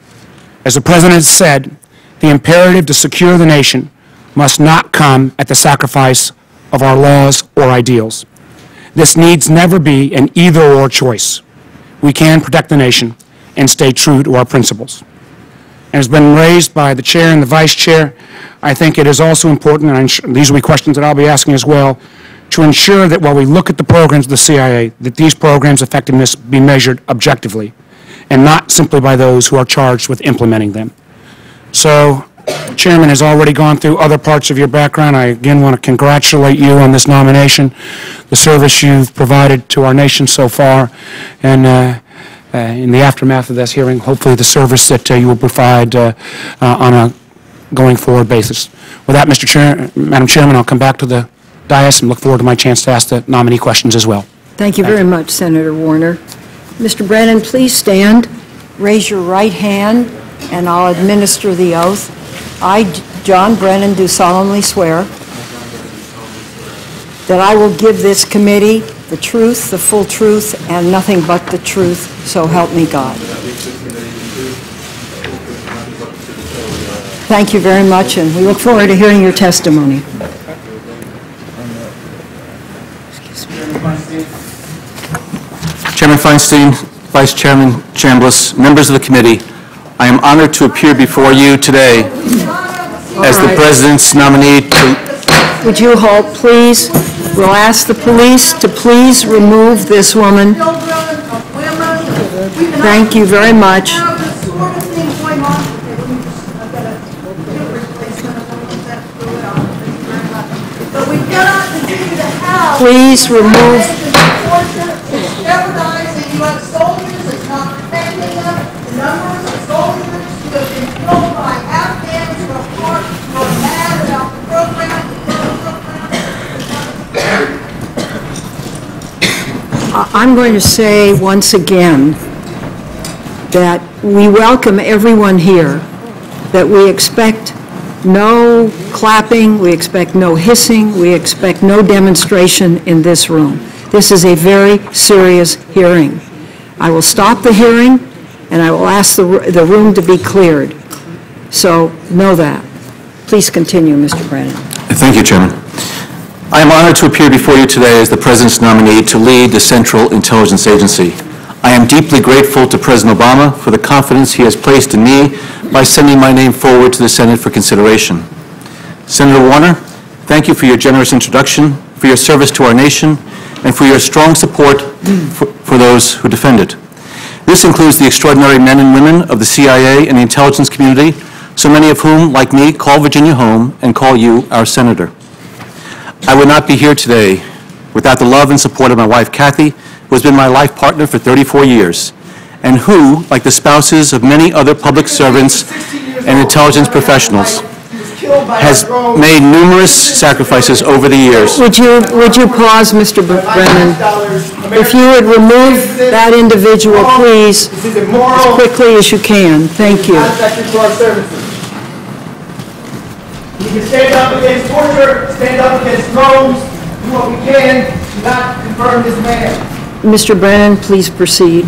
As the President has said, the imperative to secure the nation must not come at the sacrifice of our laws or ideals. This needs never be an either-or choice. we can protect the nation and stay true to our principles. As has been raised by the chair and the vice chair, I think it is also important, and these will be questions that I'll be asking as well, to ensure that while we look at the programs of the CIA, that these programs' effectiveness be measured objectively and not simply by those who are charged with implementing them. So, the Chairman has already gone through other parts of your background. I again want to congratulate you on this nomination, the service you've provided to our nation so far, and in the aftermath of this hearing, hopefully the service that you will provide on a going forward basis. With that, Madam Chairman, I'll come back to the dais and look forward to my chance to ask the nominee questions as well. Thank you very much, Senator Warner. Mr. Brennan, please stand, raise your right hand, and I'll administer the oath. I, John Brennan, do solemnly swear that I will give this committee the truth, the full truth, and nothing but the truth, so help me God. Thank you very much, and we look forward to hearing your testimony. Chairman Feinstein, Vice Chairman Chambliss, members of the committee, I am honored to appear before you today as the President's nominee to... Would you halt, please? We'll ask the police to please remove this woman. Thank you very much. Please remove. Jeopardizing U.S. soldiers, it's not protecting them. The numbers of soldiers who have been killed by Afghans who are mad about the program. I'm going to say once again that we welcome everyone here, that we expect no clapping, we expect no hissing, we expect no demonstration in this room. This is a very serious hearing. I will stop the hearing, and I will ask the room to be cleared. So know that. Please continue, Mr. Brennan. Thank you, Chairman. I am honored to appear before you today as the President's nominee to lead the Central Intelligence Agency. I am deeply grateful to President Obama for the confidence he has placed in me by sending my name forward to the Senate for consideration. Senator Warner, thank you for your generous introduction, for your service to our nation, and for your strong support for those who defend it. This includes the extraordinary men and women of the CIA and the intelligence community, so many of whom, like me, call Virginia home and call you our senator. I would not be here today without the love and support of my wife, Kathy, who has been my life partner for 34 years, and who, like the spouses of many other public servants and intelligence professionals, has made numerous sacrifices over the years. Would you pause, Mr. Brennan? If you would remove that individual, please, as quickly as you can. Thank you. We can stand up against torture, stand up against drones, do what we can to not confirm this man. Mr. Brennan, please proceed.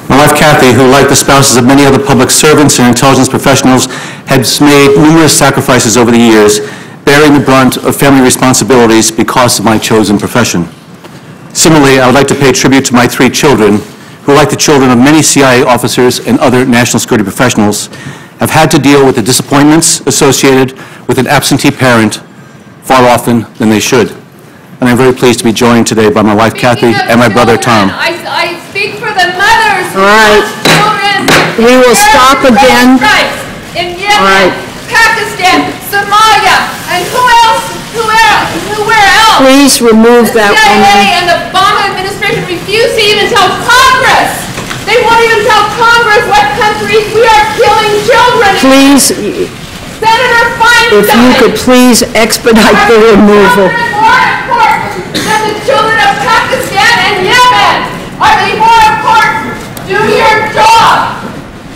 My wife, Kathy, who, like the spouses of many other public servants and intelligence professionals, has made numerous sacrifices over the years, bearing the brunt of family responsibilities because of my chosen profession. Similarly, I would like to pay tribute to my 3 children, who, like the children of many CIA officers and other national security professionals, have had to deal with the disappointments associated with an absentee parent far often than they should. And I'm very pleased to be joined today by my wife, Kathy, and my brother, Tom. I speak for the mothers who right. children. We will stop again. In Yemen, Pakistan, Somalia, and where else? Please remove that CIA woman. And the Obama administration refuse to even tell Congress. They won't even tell Congress what countries we are killing children in. Please, Senator Feinstein, if you could please expedite the removal. More important than the children of Pakistan and Yemen. Are they more important? Do your job.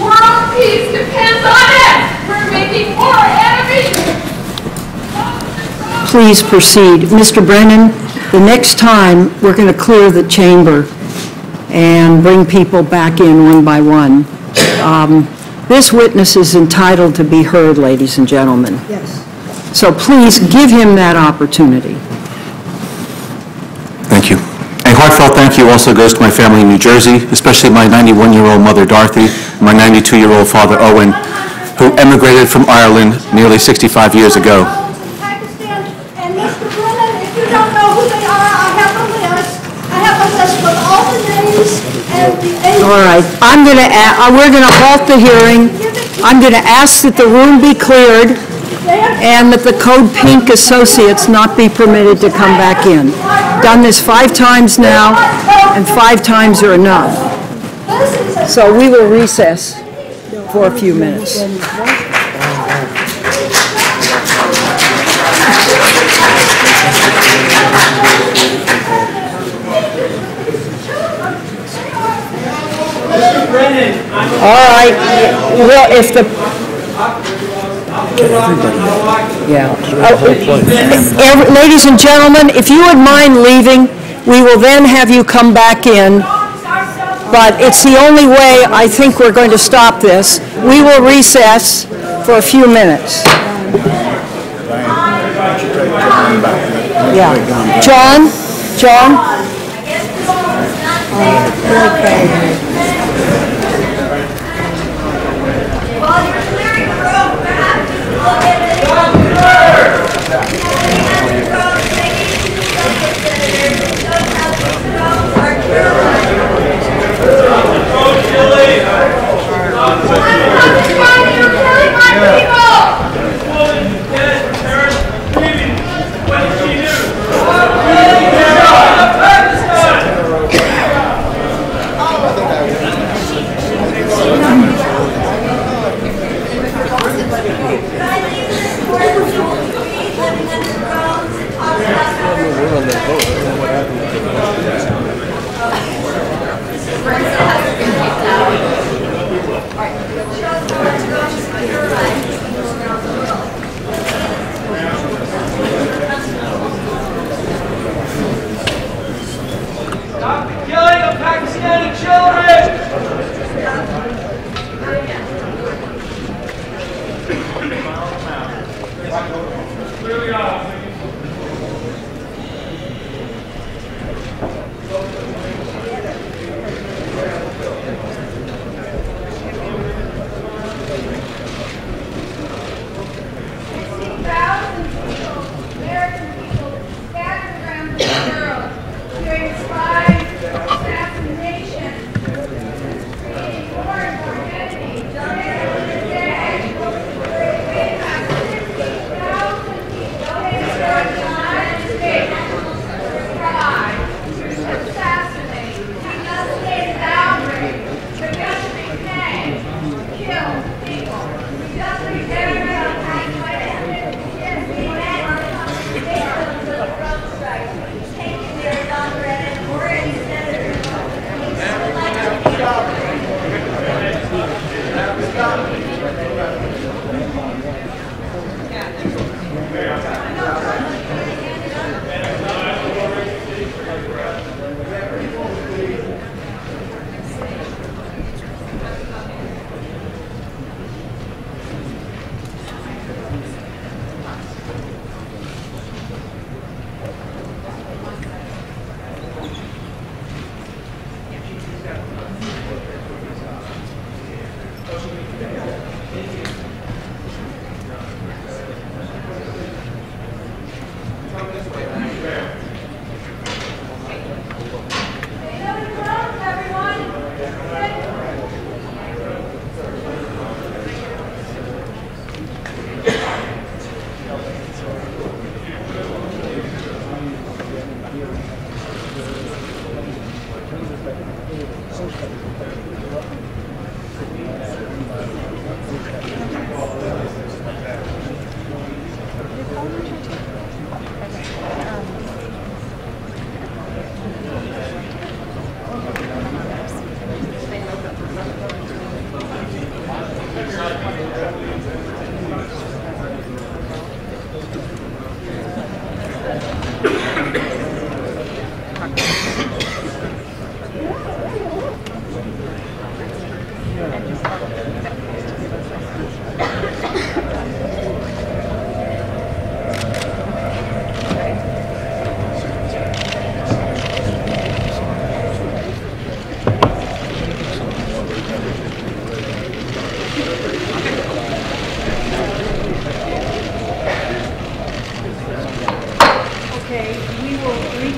World peace depends on it. We're making more enemies. Please proceed. Mr. Brennan, the next time we're going to clear the chamber and bring people back in one by one. This witness is entitled to be heard, ladies and gentlemen. Yes. So please give him that opportunity. Thank you. And heartfelt thank you also goes to my family in New Jersey, especially my 91-year-old mother, Dorothy, and my 92-year-old father, Owen, who emigrated from Ireland nearly 65 years ago. And Mr. Brennan, if you don't know who they are, I have a list. I have a list with all the names and the ages. All right, we're going to halt the hearing. I'm going to ask that the room be cleared and that the Code Pink associates not be permitted to come back in. Done this 5 times now, and 5 times are enough. So we will recess for a few minutes. All right, well, if the... Yeah. Ladies and gentlemen, if you would mind leaving, we will then have you come back in. But it's the only way I think we're going to stop this. We will recess for a few minutes. Yeah. John? Okay.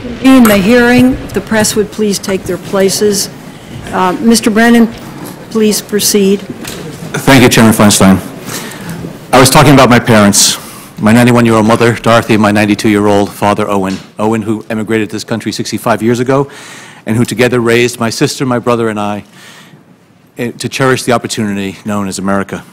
convene the hearing. If the press would please take their places. Mr. Brennan, please proceed. Thank you, Chairman Feinstein. I was talking about my parents, my 91-year-old mother, Dorothy, and my 92-year-old father, Owen. Owen, who emigrated to this country 65 years ago, and who together raised my sister, my brother, and I to cherish the opportunity known as America.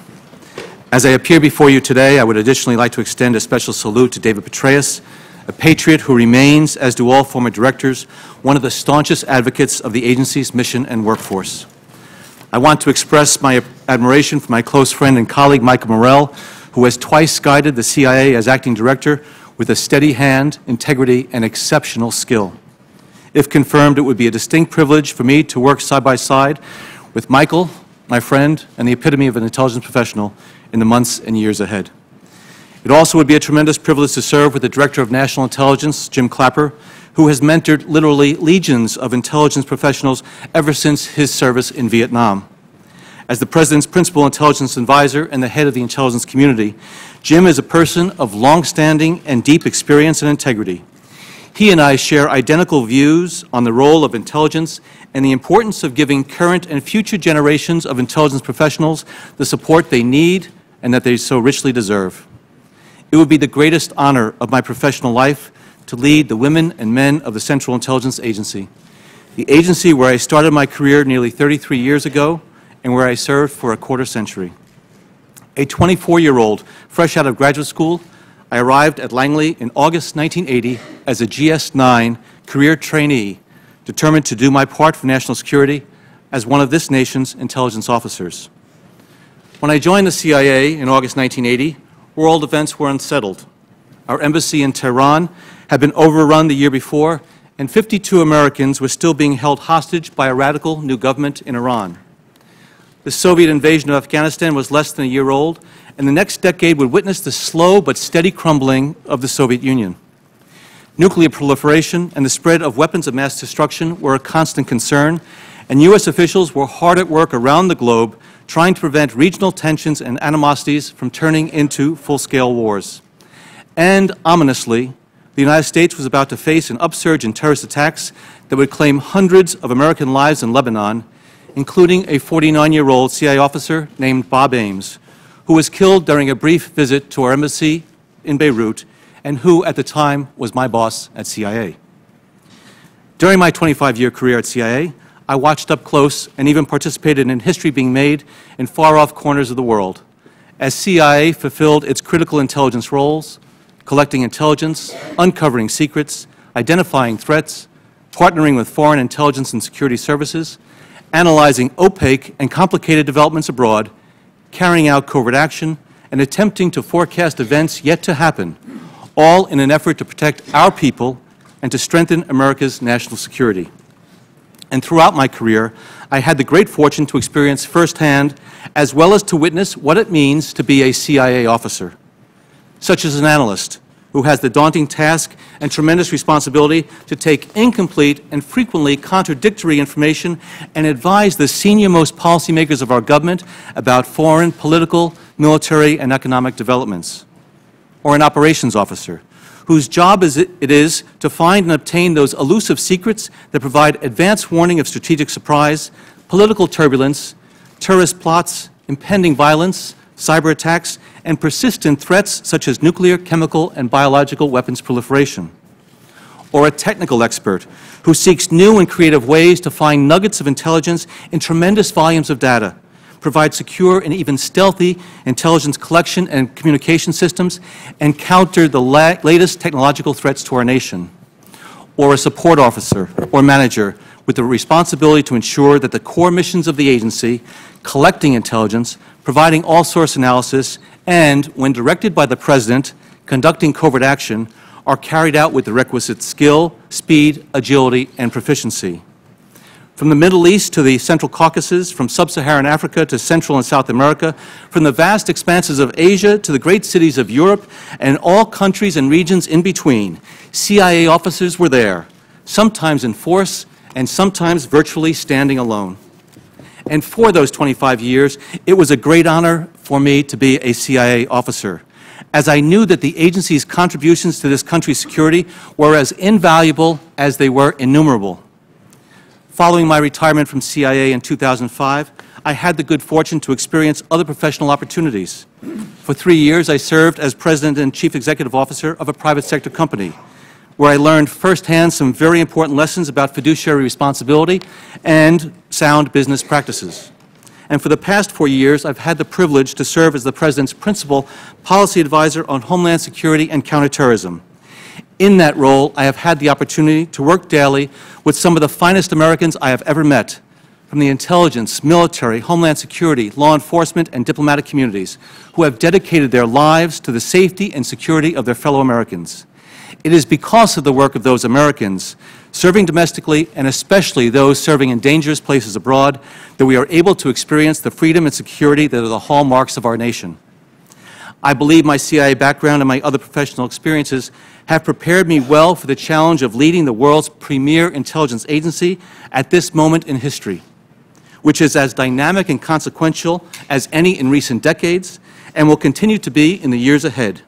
As I appear before you today, I would additionally like to extend a special salute to David Petraeus, a patriot who remains, as do all former directors, one of the staunchest advocates of the agency's mission and workforce. I want to express my admiration for my close friend and colleague, Michael Morrell, who has twice guided the CIA as acting director with a steady hand, integrity, and exceptional skill. If confirmed, it would be a distinct privilege for me to work side by side with Michael, my friend, and the epitome of an intelligence professional in the months and years ahead. It also would be a tremendous privilege to serve with the Director of National Intelligence, Jim Clapper, who has mentored literally legions of intelligence professionals ever since his service in Vietnam. As the President's principal intelligence advisor and the head of the intelligence community, Jim is a person of long-standing and deep experience and integrity. He and I share identical views on the role of intelligence and the importance of giving current and future generations of intelligence professionals the support they need and that they so richly deserve. It would be the greatest honor of my professional life to lead the women and men of the Central Intelligence Agency, the agency where I started my career nearly 33 years ago and where I served for a quarter century. A 24-year-old, fresh out of graduate school, I arrived at Langley in August 1980 as a GS-9 career trainee, determined to do my part for national security as one of this nation's intelligence officers. When I joined the CIA in August 1980, world events were unsettled. Our embassy in Tehran had been overrun the year before, and 52 Americans were still being held hostage by a radical new government in Iran. The Soviet invasion of Afghanistan was less than a year old, and the next decade would witness the slow but steady crumbling of the Soviet Union. Nuclear proliferation and the spread of weapons of mass destruction were a constant concern, and U.S. officials were hard at work around the globe trying to prevent regional tensions and animosities from turning into full-scale wars. And, ominously, the United States was about to face an upsurge in terrorist attacks that would claim hundreds of American lives in Lebanon, including a 49-year-old CIA officer named Bob Ames, who was killed during a brief visit to our embassy in Beirut, and who, at the time, was my boss at CIA. During my 25-year career at CIA, I watched up close and even participated in history being made in far-off corners of the world, as CIA fulfilled its critical intelligence roles, collecting intelligence, uncovering secrets, identifying threats, partnering with foreign intelligence and security services, analyzing opaque and complicated developments abroad, carrying out covert action, and attempting to forecast events yet to happen, all in an effort to protect our people and to strengthen America's national security. And throughout my career, I had the great fortune to experience firsthand, as well as to witness what it means to be a CIA officer, such as an analyst who has the daunting task and tremendous responsibility to take incomplete and frequently contradictory information and advise the senior-most policymakers of our government about foreign, political, military, and economic developments. Or an operations officer whose job it is to find and obtain those elusive secrets that provide advance warning of strategic surprise, political turbulence, terrorist plots, impending violence, cyber attacks, and persistent threats such as nuclear, chemical, and biological weapons proliferation. Or a technical expert who seeks new and creative ways to find nuggets of intelligence in tremendous volumes of data, provide secure and even stealthy intelligence collection and communication systems, and counter the latest technological threats to our nation. Or a support officer or manager with the responsibility to ensure that the core missions of the agency, collecting intelligence, providing all-source analysis, and, when directed by the President, conducting covert action, are carried out with the requisite skill, speed, agility, and proficiency. From the Middle East to the Central Caucasus, from Sub-Saharan Africa to Central and South America, from the vast expanses of Asia to the great cities of Europe, and all countries and regions in between, CIA officers were there, sometimes in force and sometimes virtually standing alone. And for those 25 years, it was a great honor for me to be a CIA officer, as I knew that the agency's contributions to this country's security were as invaluable as they were innumerable. Following my retirement from CIA in 2005, I had the good fortune to experience other professional opportunities. For 3 years, I served as President and Chief Executive Officer of a private sector company, where I learned firsthand some very important lessons about fiduciary responsibility and sound business practices. And for the past 4 years, I've had the privilege to serve as the President's principal policy advisor on Homeland Security and Counterterrorism. In that role, I have had the opportunity to work daily with some of the finest Americans I have ever met, from the intelligence, military, Homeland Security, law enforcement, and diplomatic communities, who have dedicated their lives to the safety and security of their fellow Americans. It is because of the work of those Americans, serving domestically and especially those serving in dangerous places abroad, that we are able to experience the freedom and security that are the hallmarks of our nation. I believe my CIA background and my other professional experiences have prepared me well for the challenge of leading the world's premier intelligence agency at this moment in history, which is as dynamic and consequential as any in recent decades and will continue to be in the years ahead.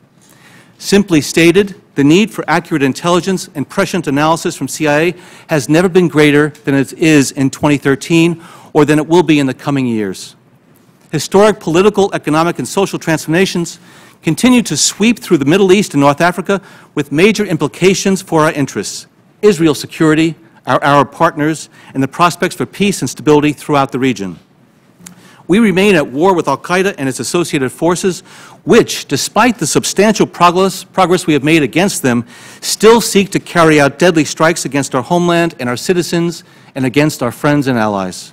Simply stated, the need for accurate intelligence and prescient analysis from CIA has never been greater than it is in 2013 or than it will be in the coming years. Historic political, economic, and social transformations continue to sweep through the Middle East and North Africa with major implications for our interests, Israel's security, our Arab partners, and the prospects for peace and stability throughout the region. We remain at war with al-Qaeda and its associated forces, which, despite the substantial progress we have made against them, still seek to carry out deadly strikes against our homeland and our citizens and against our friends and allies.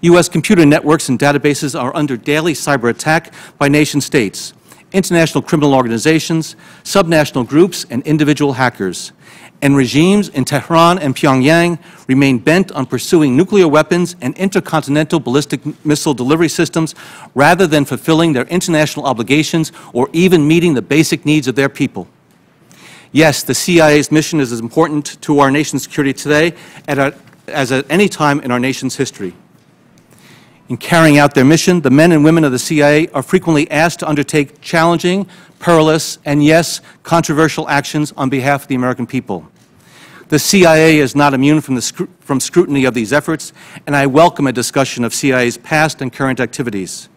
U.S. computer networks and databases are under daily cyber attack by nation-states, international criminal organizations, subnational groups, and individual hackers. And regimes in Tehran and Pyongyang remain bent on pursuing nuclear weapons and intercontinental ballistic missile delivery systems rather than fulfilling their international obligations or even meeting the basic needs of their people. Yes, the CIA's mission is as important to our nation's security today as at any time in our nation's history. In carrying out their mission, the men and women of the CIA are frequently asked to undertake challenging, perilous, and yes, controversial actions on behalf of the American people. The CIA is not immune from scrutiny of these efforts, and I welcome a discussion of CIA's past and current activities.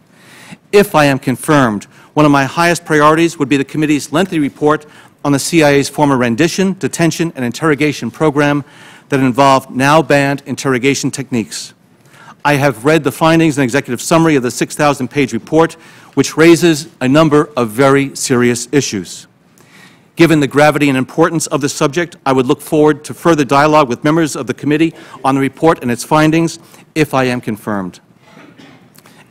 If I am confirmed, one of my highest priorities would be the committee's lengthy report on the CIA's former rendition, detention, and interrogation program that involved now-banned interrogation techniques. I have read the findings and executive summary of the 6,000-page report, which raises a number of very serious issues. Given the gravity and importance of the subject, I would look forward to further dialogue with members of the committee on the report and its findings, if I am confirmed.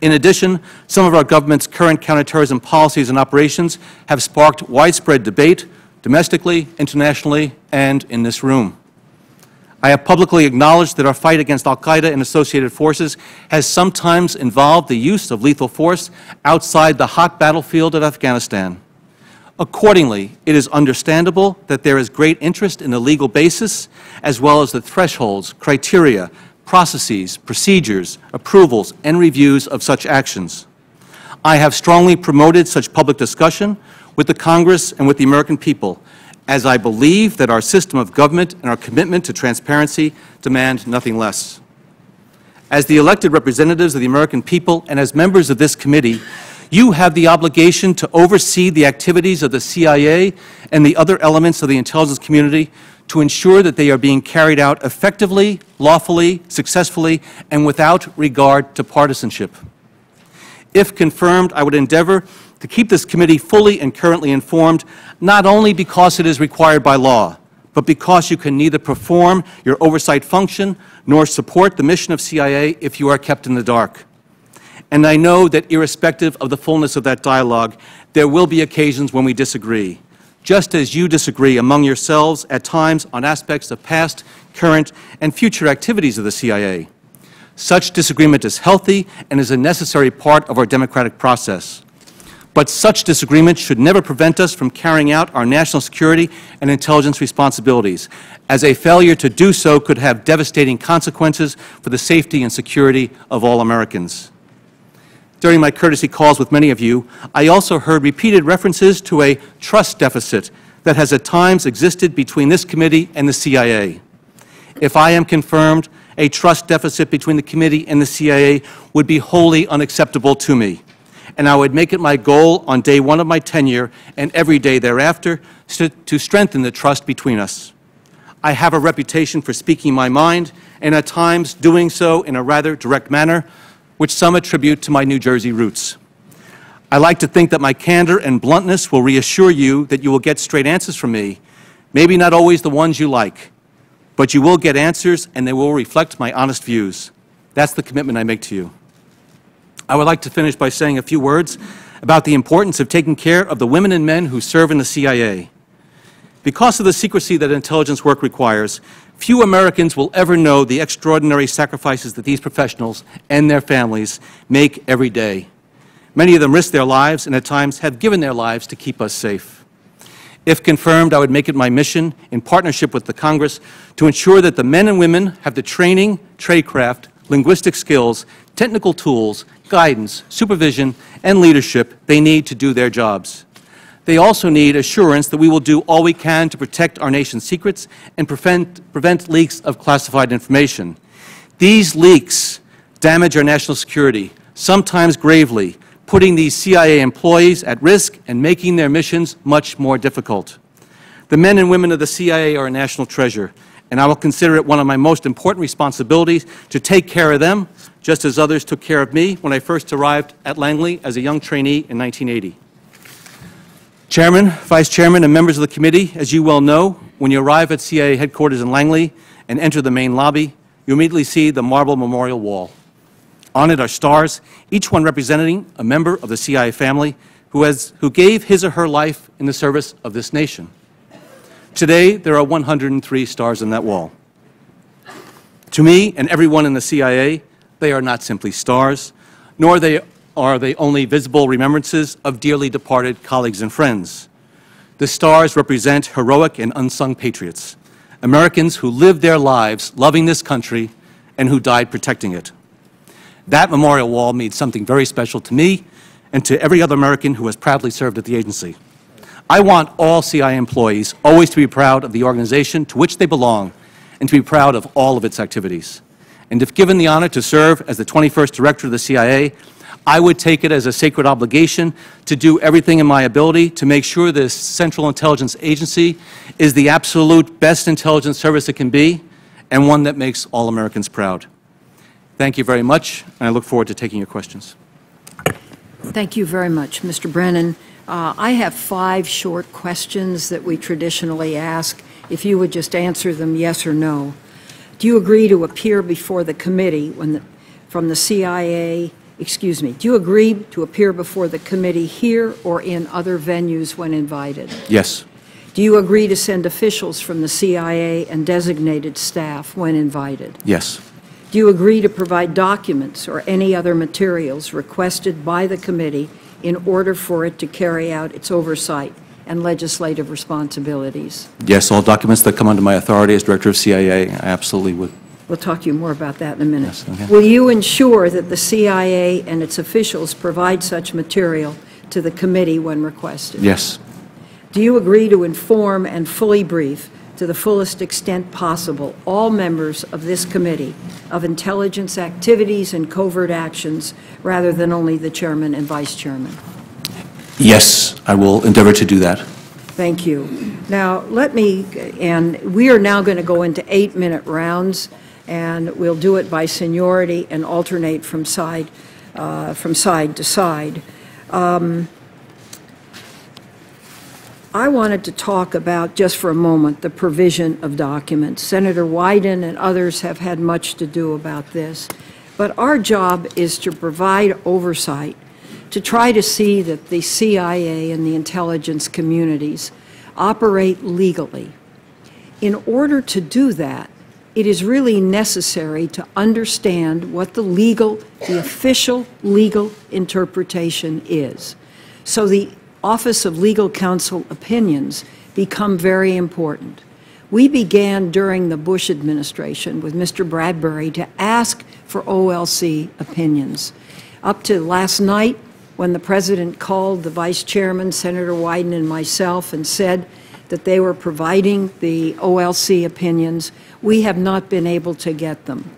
In addition, some of our government's current counterterrorism policies and operations have sparked widespread debate domestically, internationally, and in this room. I have publicly acknowledged that our fight against al-Qaeda and associated forces has sometimes involved the use of lethal force outside the hot battlefield of Afghanistan. Accordingly, it is understandable that there is great interest in the legal basis, as well as the thresholds, criteria, processes, procedures, approvals, and reviews of such actions. I have strongly promoted such public discussion with the Congress and with the American people, as I believe that our system of government and our commitment to transparency demand nothing less. As the elected representatives of the American people and as members of this committee, you have the obligation to oversee the activities of the CIA and the other elements of the intelligence community to ensure that they are being carried out effectively, lawfully, successfully, and without regard to partisanship. If confirmed, I would endeavor to keep this committee fully and currently informed, not only because it is required by law, but because you can neither perform your oversight function nor support the mission of CIA if you are kept in the dark. And I know that irrespective of the fullness of that dialogue, there will be occasions when we disagree, just as you disagree among yourselves at times on aspects of past, current, and future activities of the CIA. Such disagreement is healthy and is a necessary part of our democratic process. But such disagreement should never prevent us from carrying out our national security and intelligence responsibilities, as a failure to do so could have devastating consequences for the safety and security of all Americans. during my courtesy calls with many of you, I also heard repeated references to a trust deficit that has at times existed between this committee and the CIA. If I am confirmed, a trust deficit between the committee and the CIA would be wholly unacceptable to me, and I would make it my goal on day one of my tenure and every day thereafter to strengthen the trust between us. I have a reputation for speaking my mind, and at times doing so in a rather direct manner, which some attribute to my New Jersey roots. I like to think that my candor and bluntness will reassure you that you will get straight answers from me, maybe not always the ones you like, but you will get answers and they will reflect my honest views. That's the commitment I make to you. I would like to finish by saying a few words about the importance of taking care of the women and men who serve in the CIA. Because of the secrecy that intelligence work requires, few Americans will ever know the extraordinary sacrifices that these professionals and their families make every day. Many of them risk their lives and at times have given their lives to keep us safe. If confirmed, I would make it my mission, in partnership with the Congress, to ensure that the men and women have the training, tradecraft, linguistic skills, technical tools, guidance, supervision, and leadership they need to do their jobs. They also need assurance that we will do all we can to protect our nation's secrets and prevent leaks of classified information. These leaks damage our national security, sometimes gravely, putting these CIA employees at risk and making their missions much more difficult. The men and women of the CIA are a national treasure, and I will consider it one of my most important responsibilities to take care of them, just as others took care of me when I first arrived at Langley as a young trainee in 1980. Chairman, Vice Chairman, and members of the committee, as you well know, when you arrive at CIA headquarters in Langley and enter the main lobby, you immediately see the marble memorial wall. On it are stars, each one representing a member of the CIA family who gave his or her life in the service of this nation. Today, there are 103 stars on that wall. To me and everyone in the CIA, they are not simply stars, nor are they only visible remembrances of dearly departed colleagues and friends. The stars represent heroic and unsung patriots, Americans who lived their lives loving this country and who died protecting it. That memorial wall means something very special to me and to every other American who has proudly served at the agency. I want all CIA employees always to be proud of the organization to which they belong and to be proud of all of its activities. And if given the honor to serve as the 21st Director of the CIA, I would take it as a sacred obligation to do everything in my ability to make sure this Central Intelligence Agency is the absolute best intelligence service it can be and one that makes all Americans proud. Thank you very much, and I look forward to taking your questions. Thank you very much, Mr. Brennan. I have 5 short questions that we traditionally ask. If you would just answer them yes or no. Do you agree to appear before the committee from the CIA? Excuse me. Do you agree to appear before the committee here or in other venues when invited? Yes. Do you agree to send officials from the CIA and designated staff when invited? Yes. Do you agree to provide documents or any other materials requested by the committee in order for it to carry out its oversight and legislative responsibilities? Yes, all documents that come under my authority as Director of CIA, I absolutely would. We'll talk to you more about that in a minute. Yes, okay. Will you ensure that the CIA and its officials provide such material to the committee when requested? Yes. Do you agree to inform and fully brief, to the fullest extent possible, all members of this committee of intelligence activities and covert actions rather than only the chairman and vice chairman? Yes, I will endeavor to do that. Thank you. Now, we are now going to go into 8-minute rounds, and we'll do it by seniority and alternate from side to side. I wanted to talk about, just for a moment, the provision of documents. Senator Wyden and others have had much to do about this, but our job is to provide oversight, to try to see that the CIA and the intelligence communities operate legally. In order to do that, it is really necessary to understand what the official legal interpretation is. So the Office of Legal Counsel opinions become very important. We began during the Bush administration with Mr. Bradbury to ask for OLC opinions. Up to last night, when the President called the Vice Chairman, Senator Wyden, and myself and said that they were providing the OLC opinions, we have not been able to get them.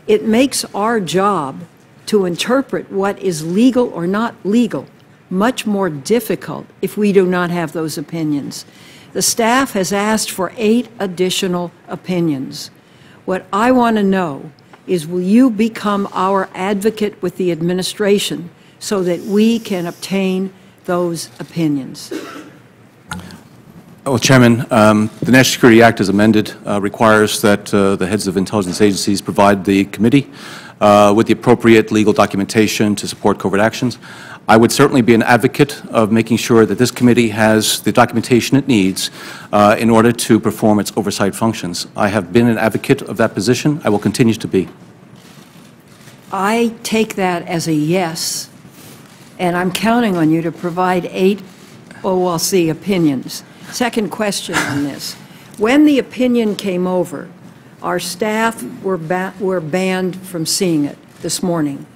It makes our job to interpret what is legal or not legal much more difficult if we do not have those opinions. The staff has asked for 8 additional opinions. What I want to know is, will you become our advocate with the administration so that we can obtain those opinions? Well, Chairman, the National Security Act as amended requires that the heads of intelligence agencies provide the committee with the appropriate legal documentation to support covert actions. I would certainly be an advocate of making sure that this committee has the documentation it needs in order to perform its oversight functions. I have been an advocate of that position. I will continue to be. I take that as a yes, and I'm counting on you to provide 8 OLC opinions. Second question on this. When the opinion came over, our staff were banned from seeing it this morning.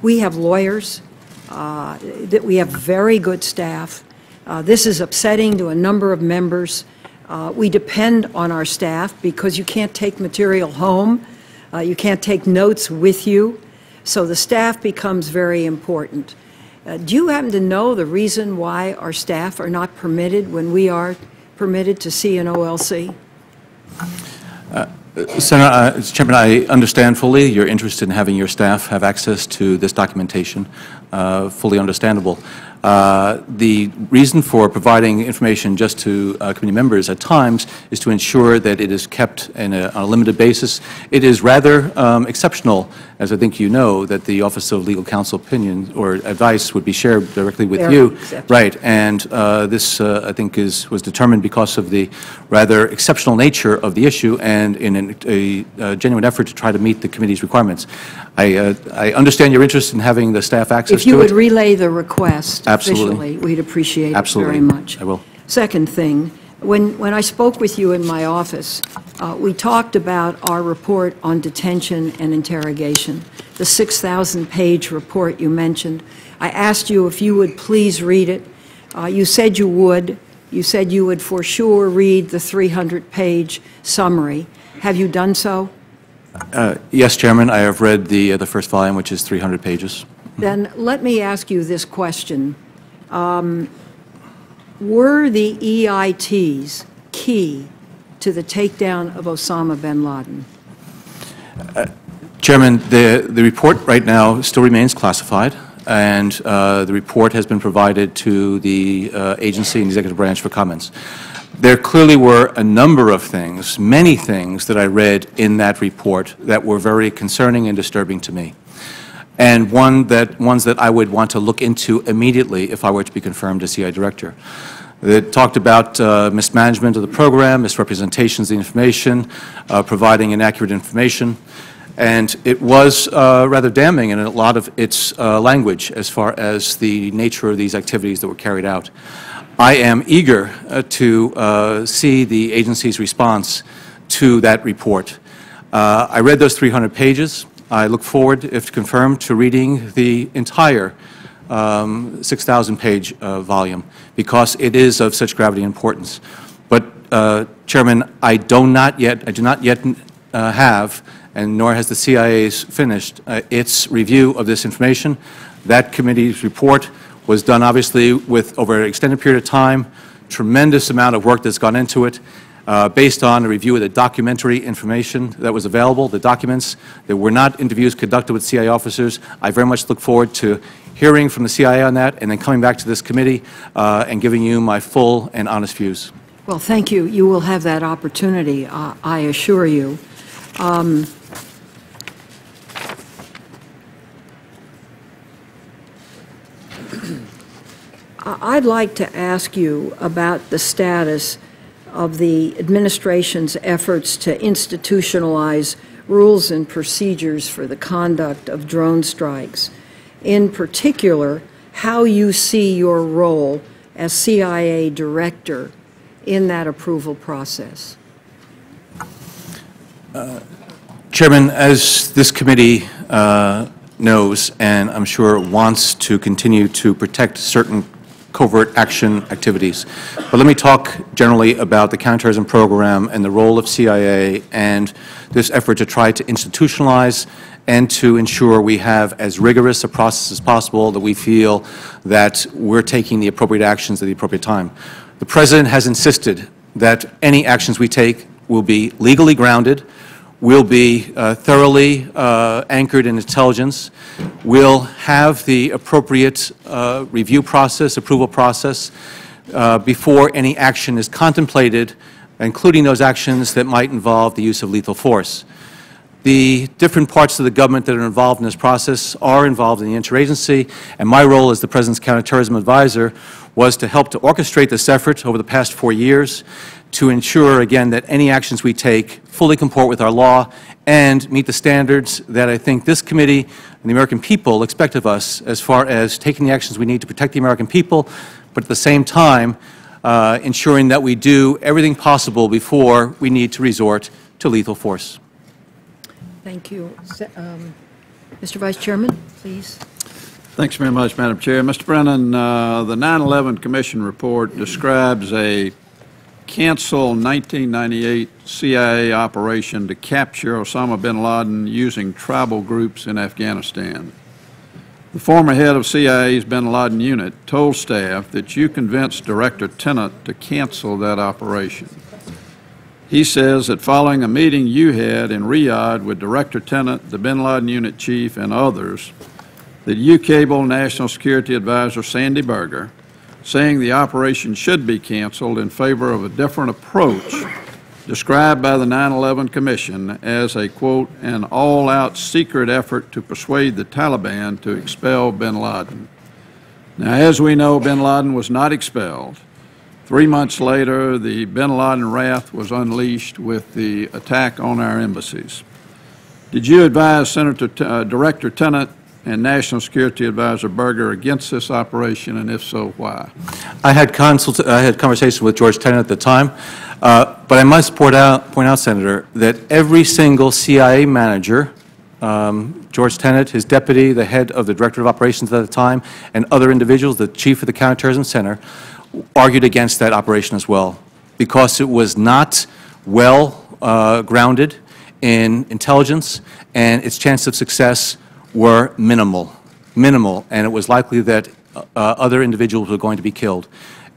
We have lawyers. We have very good staff. This is upsetting to a number of members. We depend on our staff because you can't take material home. You can't take notes with you. So the staff becomes very important. Do you happen to know the reason why our staff are not permitted when we are permitted to see an OLC? Senator, Chairman, I understand fully your interest in having your staff have access to this documentation. Fully understandable. The reason for providing information just to committee members at times is to ensure that it is kept on a limited basis. It is rather exceptional, as I think you know, that the Office of Legal Counsel opinion or advice would be shared directly with you. Right, and this, I think, was determined because of the rather exceptional nature of the issue and in a genuine effort to try to meet the committee's requirements. I understand your interest in having the staff access to it. If you would relay the request Absolutely. officially, we'd appreciate Absolutely. it very much. I will. Second thing, when I spoke with you in my office, we talked about our report on detention and interrogation, the 6,000-page report you mentioned. I asked you if you would please read it. You said you would. You said you would for sure read the 300-page summary. Have you done so? Yes, Chairman. I have read the first volume, which is 300 pages. Then let me ask you this question. Were the EITs key to the takedown of Osama bin Laden? Chairman, the report right now still remains classified, and the report has been provided to the agency and executive branch for comments. There clearly were a number of things, many things that I read in that report that were very concerning and disturbing to me, and ones that I would want to look into immediately if I were to be confirmed as CI Director. It talked about mismanagement of the program, misrepresentations of the information, providing inaccurate information, and it was rather damning in a lot of its language as far as the nature of these activities that were carried out. I am eager to see the agency's response to that report. I read those 300 pages. I look forward, if confirmed, to reading the entire 6,000-page volume because it is of such gravity and importance. But, Chairman, I do not yet have, and nor has the CIA finished its review of this information. That committee's report was done obviously with over an extended period of time, tremendous amount of work that's gone into it, based on a review of the documentary information that was available, the documents. There were not interviews conducted with CIA officers. I very much look forward to hearing from the CIA on that and then coming back to this committee and giving you my full and honest views. Well, thank you. You will have that opportunity, I assure you. I'd like to ask you about the status of the administration's efforts to institutionalize rules and procedures for the conduct of drone strikes. In particular, how you see your role as CIA director in that approval process. Chairman, as this committee knows and I'm sure wants to continue to protect certain covert action activities. But let me talk generally about the counterterrorism program and the role of CIA and this effort to try to institutionalize and to ensure we have as rigorous a process as possible, that we feel that we're taking the appropriate actions at the appropriate time. The President has insisted that any actions we take will be legally grounded, will be thoroughly anchored in intelligence, will have the appropriate review process, approval process, before any action is contemplated, including those actions that might involve the use of lethal force. The different parts of the government that are involved in this process are involved in the interagency, and my role as the President's counterterrorism advisor was to help to orchestrate this effort over the past 4 years to ensure, again, that any actions we take fully comport with our law and meet the standards that I think this committee and the American people expect of us as far as taking the actions we need to protect the American people, but at the same time ensuring that we do everything possible before we need to resort to lethal force. Thank you. Mr. Vice Chairman, please. Thanks very much, Madam Chair. Mr. Brennan, the 9/11 Commission report describes a canceled 1998 CIA operation to capture Osama bin Laden using tribal groups in Afghanistan. The former head of CIA's bin Laden unit told staff that you convinced Director Tenet to cancel that operation. He says that following a meeting you had in Riyadh with Director Tenet, the bin Laden unit chief, and others, that you cabled National Security Advisor Sandy Berger, saying the operation should be canceled in favor of a different approach described by the 9/11 Commission as a, quote, an all-out secret effort to persuade the Taliban to expel bin Laden. Now, as we know, bin Laden was not expelled. 3 months later, the bin Laden wrath was unleashed with the attack on our embassies. Did you advise Director Tenet and National Security Advisor Berger against this operation, and if so, why? I had conversation with George Tenet at the time, but I must point out, Senator, that every single CIA manager, George Tenet, his deputy, the head of the Director of Operations at the time, and other individuals, the chief of the Counterterrorism Center, argued against that operation as well, because it was not well grounded in intelligence, and its chance of success were minimal, and it was likely that other individuals were going to be killed.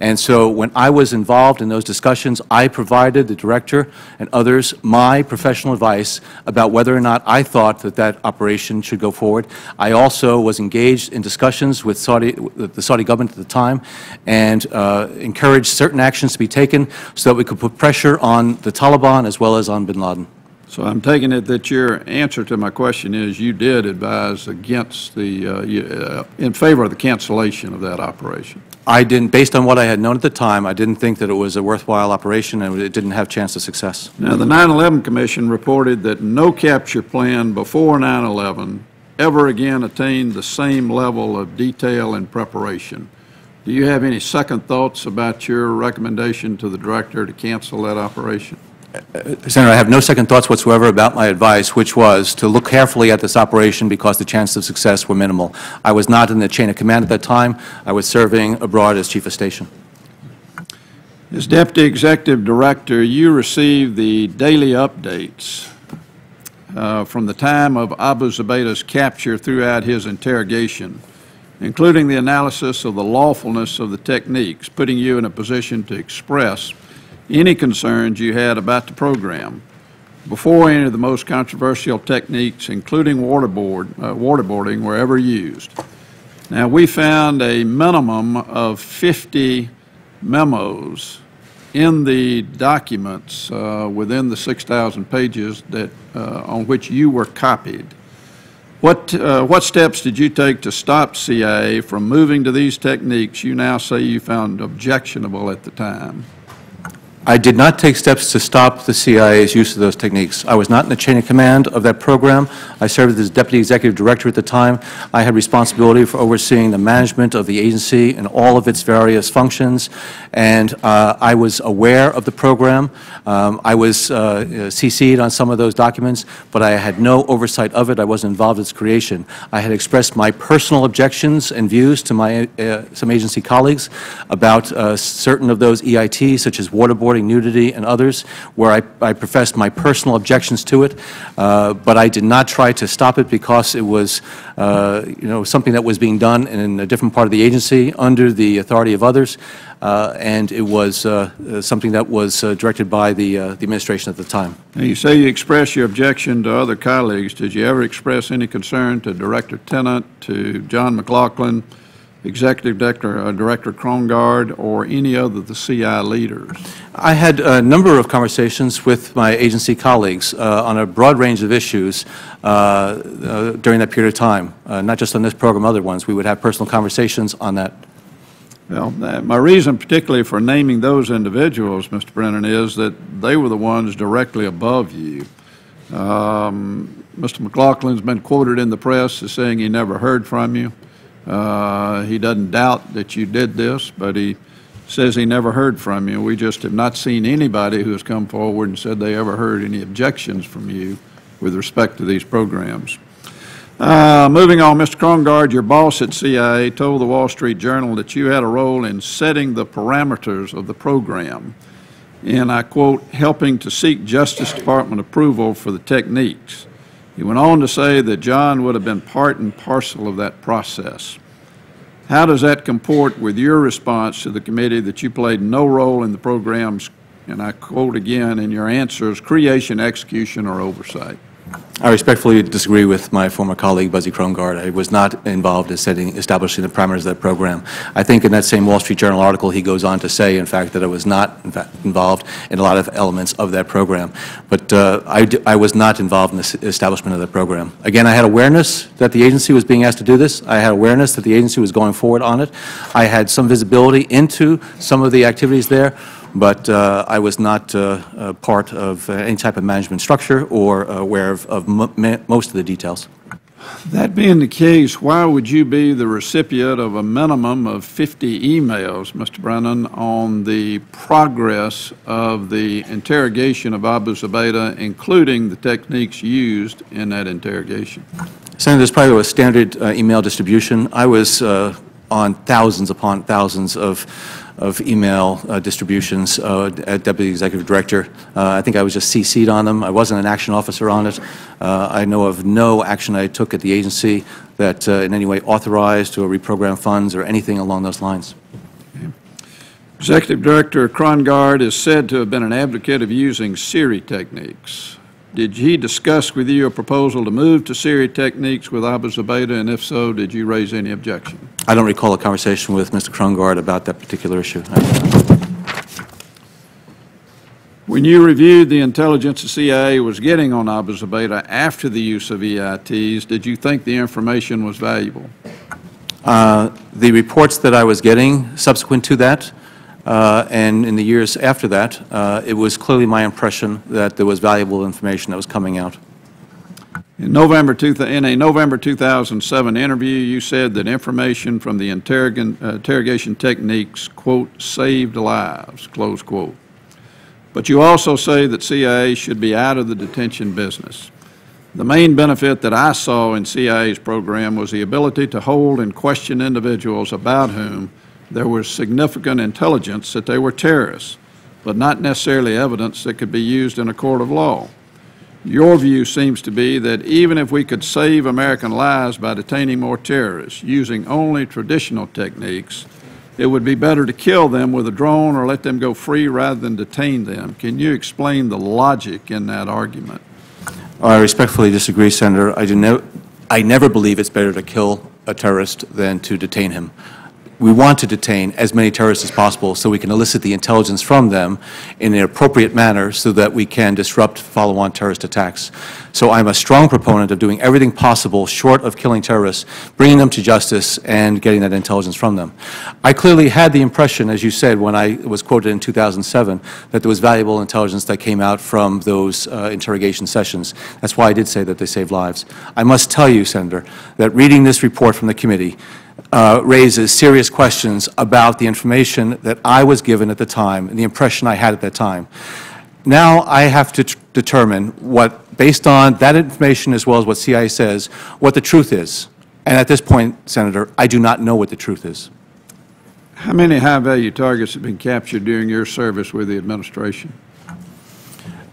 And so when I was involved in those discussions, I provided the Director and others my professional advice about whether or not I thought that that operation should go forward. I also was engaged in discussions with the Saudi government at the time and encouraged certain actions to be taken so that we could put pressure on the Taliban as well as on bin Laden. So I'm taking it that your answer to my question is you did advise against in favor of the cancellation of that operation. I didn't, based on what I had known at the time, I didn't think that it was a worthwhile operation and it didn't have a chance of success. Now, the 9/11 Commission reported that no capture plan before 9/11 ever again attained the same level of detail and preparation. Do you have any second thoughts about your recommendation to the Director to cancel that operation? Senator, I have no second thoughts whatsoever about my advice, which was to look carefully at this operation because the chances of success were minimal. I was not in the chain of command at that time. I was serving abroad as Chief of Station. As Deputy Executive Director, you received the daily updates from the time of Abu Zubaydah's capture throughout his interrogation, including the analysis of the lawfulness of the techniques, putting you in a position to express any concerns you had about the program before any of the most controversial techniques, including waterboarding, were ever used. Now, we found a minimum of 50 memos in the documents within the 6,000 pages that on which you were copied. What steps did you take to stop CIA from moving to these techniques you now say you found objectionable at the time? I did not take steps to stop the CIA's use of those techniques. I was not in the chain of command of that program. I served as Deputy Executive Director at the time. I had responsibility for overseeing the management of the agency and all of its various functions, and I was aware of the program. I was CC'd on some of those documents, but I had no oversight of it. I wasn't involved in its creation. I had expressed my personal objections and views to my some agency colleagues about certain of those EITs, such as waterboarding, nudity, and others, where I professed my personal objections to it, but I did not try to stop it because it was, something that was being done in a different part of the agency under the authority of others, and it was something that was directed by the administration at the time. Now, you say you expressed your objection to other colleagues. Did you ever express any concern to Director Tennant, to John McLaughlin, Executive Director Krongard, or any other of the CI leaders? I had a number of conversations with my agency colleagues on a broad range of issues during that period of time, not just on this program, other ones. We would have personal conversations on that. Well, my reason particularly for naming those individuals, Mr. Brennan, is that they were the ones directly above you. Mr. McLaughlin's been quoted in the press as saying he never heard from you. He doesn't doubt that you did this, but he says he never heard from you. We just have not seen anybody who has come forward and said they ever heard any objections from you with respect to these programs. Moving on, Mr. Krongard, your boss at CIA told the Wall Street Journal that you had a role in setting the parameters of the program, and I quote, helping to seek Justice Department approval for the techniques. He went on to say that John would have been part and parcel of that process. How does that comport with your response to the committee that you played no role in the program's, and I quote again in your answers, creation, execution, or oversight? I respectfully disagree with my former colleague, Buzzy Krongard. I was not involved in establishing the parameters of that program. I think in that same Wall Street Journal article, he goes on to say, in fact, that I was not, in fact, involved in a lot of elements of that program. But I was not involved in the establishment of the program. Again, I had awareness that the agency was being asked to do this. I had awareness that the agency was going forward on it. I had some visibility into some of the activities there, but I was not part of any type of management structure or aware of most of the details. That being the case, why would you be the recipient of a minimum of 50 emails, Mr. Brennan, on the progress of the interrogation of Abu Zubaydah, including the techniques used in that interrogation? Senator, there's probably a standard email distribution. I was on thousands upon thousands of email distributions at Deputy Executive Director. I think I was just CC'd on them. I wasn't an action officer on it. I know of no action I took at the agency that in any way authorized or reprogrammed funds or anything along those lines. Okay. Executive Director Krongard is said to have been an advocate of using Siri techniques. Did he discuss with you a proposal to move to Siri techniques with Abu Zubaydah, and if so, did you raise any objection? I don't recall a conversation with Mr. Krongard about that particular issue. When you reviewed the intelligence the CIA was getting on Abu Zubaydah after the use of EITs, did you think the information was valuable? The reports that I was getting subsequent to that, and in the years after that, it was clearly my impression that there was valuable information that was coming out. In a November 2007 interview, you said that information from the interrogation techniques, quote, saved lives, close quote. But you also say that CIA should be out of the detention business. The main benefit that I saw in CIA's program was the ability to hold and question individuals about whom there was significant intelligence that they were terrorists, but not necessarily evidence that could be used in a court of law. Your view seems to be that even if we could save American lives by detaining more terrorists using only traditional techniques, it would be better to kill them with a drone or let them go free rather than detain them. Can you explain the logic in that argument? I respectfully disagree, Senator. I never believe it's better to kill a terrorist than to detain him. we want to detain as many terrorists as possible so we can elicit the intelligence from them in an appropriate manner so that we can disrupt follow-on terrorist attacks. So I'm a strong proponent of doing everything possible short of killing terrorists, bringing them to justice and getting that intelligence from them. I clearly had the impression, as you said, when I was quoted in 2007, that there was valuable intelligence that came out from those interrogation sessions. That's why I did say that they saved lives. I must tell you, Senator, that reading this report from the committee raises serious questions about the information that I was given at the time and the impression I had at that time. Now I have to determine what, based on that information as well as what CIA says, what the truth is. And at this point, Senator, I do not know what the truth is. How many high-value targets have been captured during your service with the administration?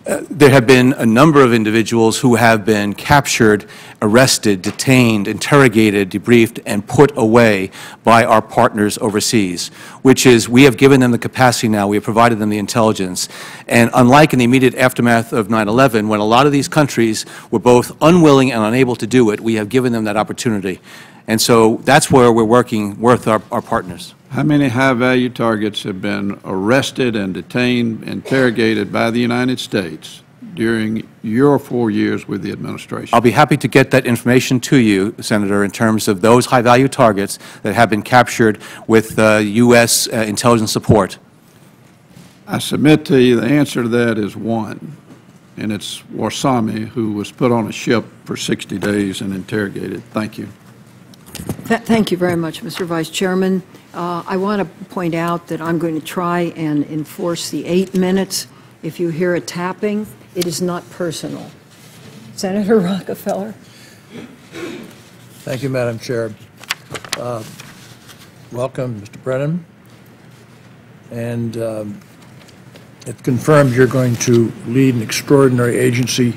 There have been a number of individuals who have been captured, arrested, detained, interrogated, debriefed, and put away by our partners overseas, which is we have given them the capacity now, we have provided them the intelligence. And unlike in the immediate aftermath of 9/11, when a lot of these countries were both unwilling and unable to do it, we have given them that opportunity. And so that's where we're working with our partners. How many high-value targets have been arrested and detained, interrogated by the United States during your 4 years with the administration? I'll be happy to get that information to you, Senator, in terms of those high-value targets that have been captured with U.S. intelligence support. I submit to you the answer to that is one, and it's Warsame, who was put on a ship for 60 days and interrogated. Thank you. Thank you very much, Mr. Vice Chairman. I want to point out that I'm going to try and enforce the 8 minutes. If you hear a tapping, it is not personal. Senator Rockefeller. Thank you, Madam Chair. Welcome, Mr. Brennan. And it confirms you're going to lead an extraordinary agency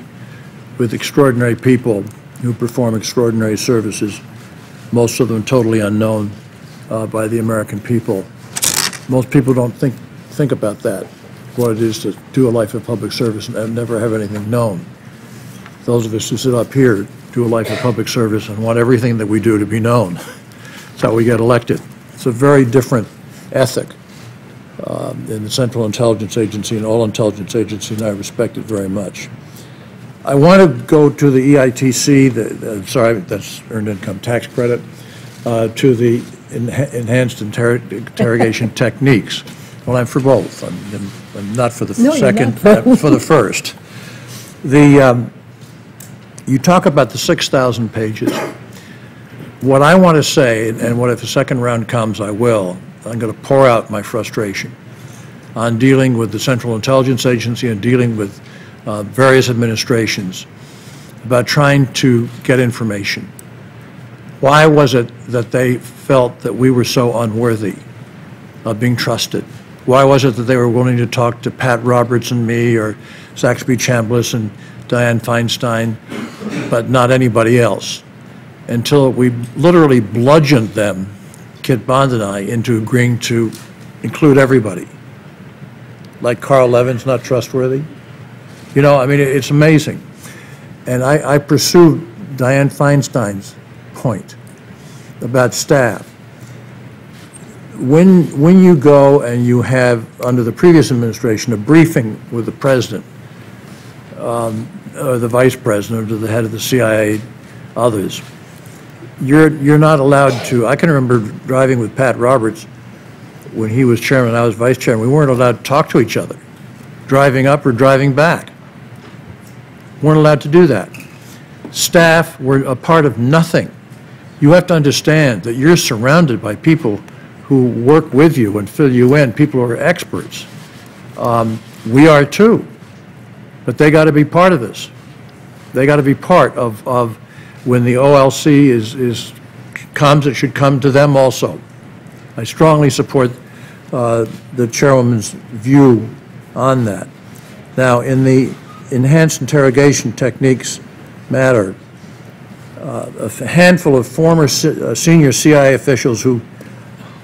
with extraordinary people who perform extraordinary services, most of them totally unknown by the American people. Most people don't think about that, what it is to do a life of public service and never have anything known. Those of us who sit up here do a life of public service and want everything that we do to be known. That's how we get elected. It's a very different ethic in the Central Intelligence Agency and all intelligence agencies, and I respect it very much. I want to go to the EITC, sorry, that's Earned Income Tax Credit, to the enhanced interrogation techniques. Well, I'm for both. I'm not for the second, for the first. You talk about the 6,000 pages. What I want to say, and what if the second round comes, I will, I'm going to pour out my frustration on dealing with the Central Intelligence Agency and dealing with various administrations about trying to get information. Why was it that they felt that we were so unworthy of being trusted? Why was it that they were willing to talk to Pat Roberts and me or Saxby Chambliss and Dianne Feinstein, but not anybody else? Until we literally bludgeoned them, Kit Bond and I, into agreeing to include everybody. Like Carl Levin's not trustworthy. You know, I mean, it's amazing. And I pursued Dianne Feinstein's point about staff. When you go and you have, under the previous administration, a briefing with the president, or the vice president, or the head of the CIA, others, you're not allowed to. I can remember driving with Pat Roberts when he was chairman and I was vice chairman. We weren't allowed to talk to each other, driving up or driving back. Weren't allowed to do that. Staff were a part of nothing. You have to understand that you're surrounded by people who work with you and fill you in, people who are experts. We are too, but they got to be part of this. They got to be part of when the OLC comes, it should come to them also. I strongly support the chairwoman's view on that. Now, in the enhanced interrogation techniques matter, a handful of former senior CIA officials who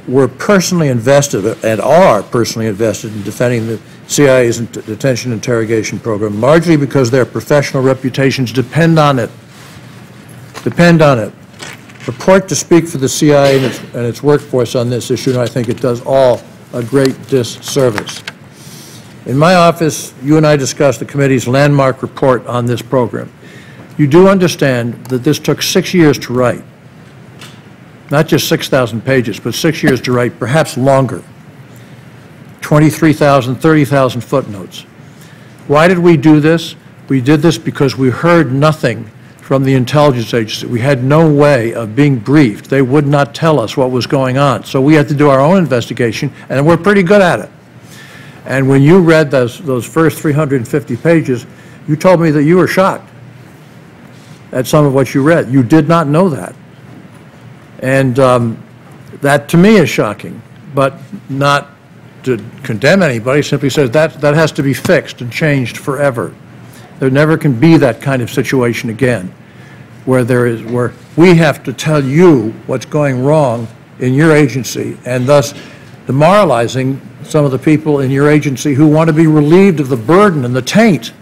were personally invested and are personally invested in defending the CIA's detention interrogation program, largely because their professional reputations depend on it. purport to speak for the CIA and its workforce on this issue, and I think it does all a great disservice. In my office, you and I discussed the committee's landmark report on this program. You do understand that this took 6 years to write. Not just 6,000 pages, but 6 years to write, perhaps longer. 23,000, 30,000 footnotes. Why did we do this? We did this because we heard nothing from the intelligence agency. We had no way of being briefed. They would not tell us what was going on. So we had to do our own investigation, and we're pretty good at it. And when you read those first 350 pages, you told me that you were shocked at some of what you read. You did not know that. And that to me is shocking, but not to condemn anybody, simply says that has to be fixed and changed forever. There never can be that kind of situation again, where we have to tell you what's going wrong in your agency, and thus demoralizing some of the people in your agency who want to be relieved of the burden and the taint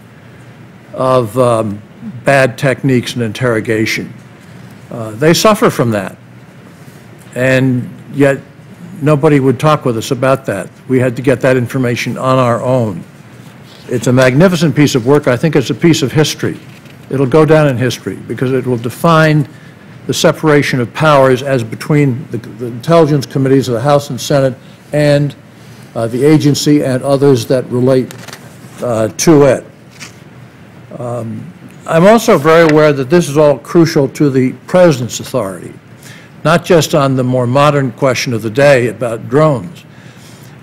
of bad techniques and interrogation. They suffer from that, and yet nobody would talk with us about that. We had to get that information on our own. It's a magnificent piece of work. I think it's a piece of history. It'll go down in history because it will define the separation of powers as between the intelligence committees of the House and Senate and the agency and others that relate to it. I'm also very aware that this is all crucial to the President's authority, not just on the more modern question of the day about drones,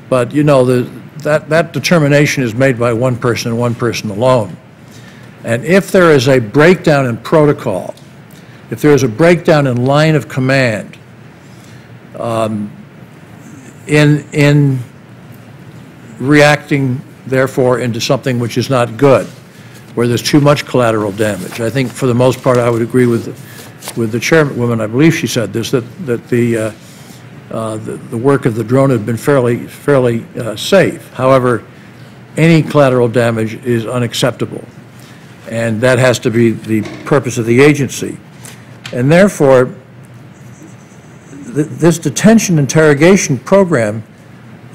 but you know, that determination is made by one person and one person alone. And if there is a breakdown in protocol, if there is a breakdown in line of command, in reacting, therefore, into something which is not good, where there's too much collateral damage. I think, for the most part, I would agree with the chairwoman. I believe she said this, that the work of the drone had been fairly safe. However, any collateral damage is unacceptable, and that has to be the purpose of the agency. And therefore, this detention interrogation program,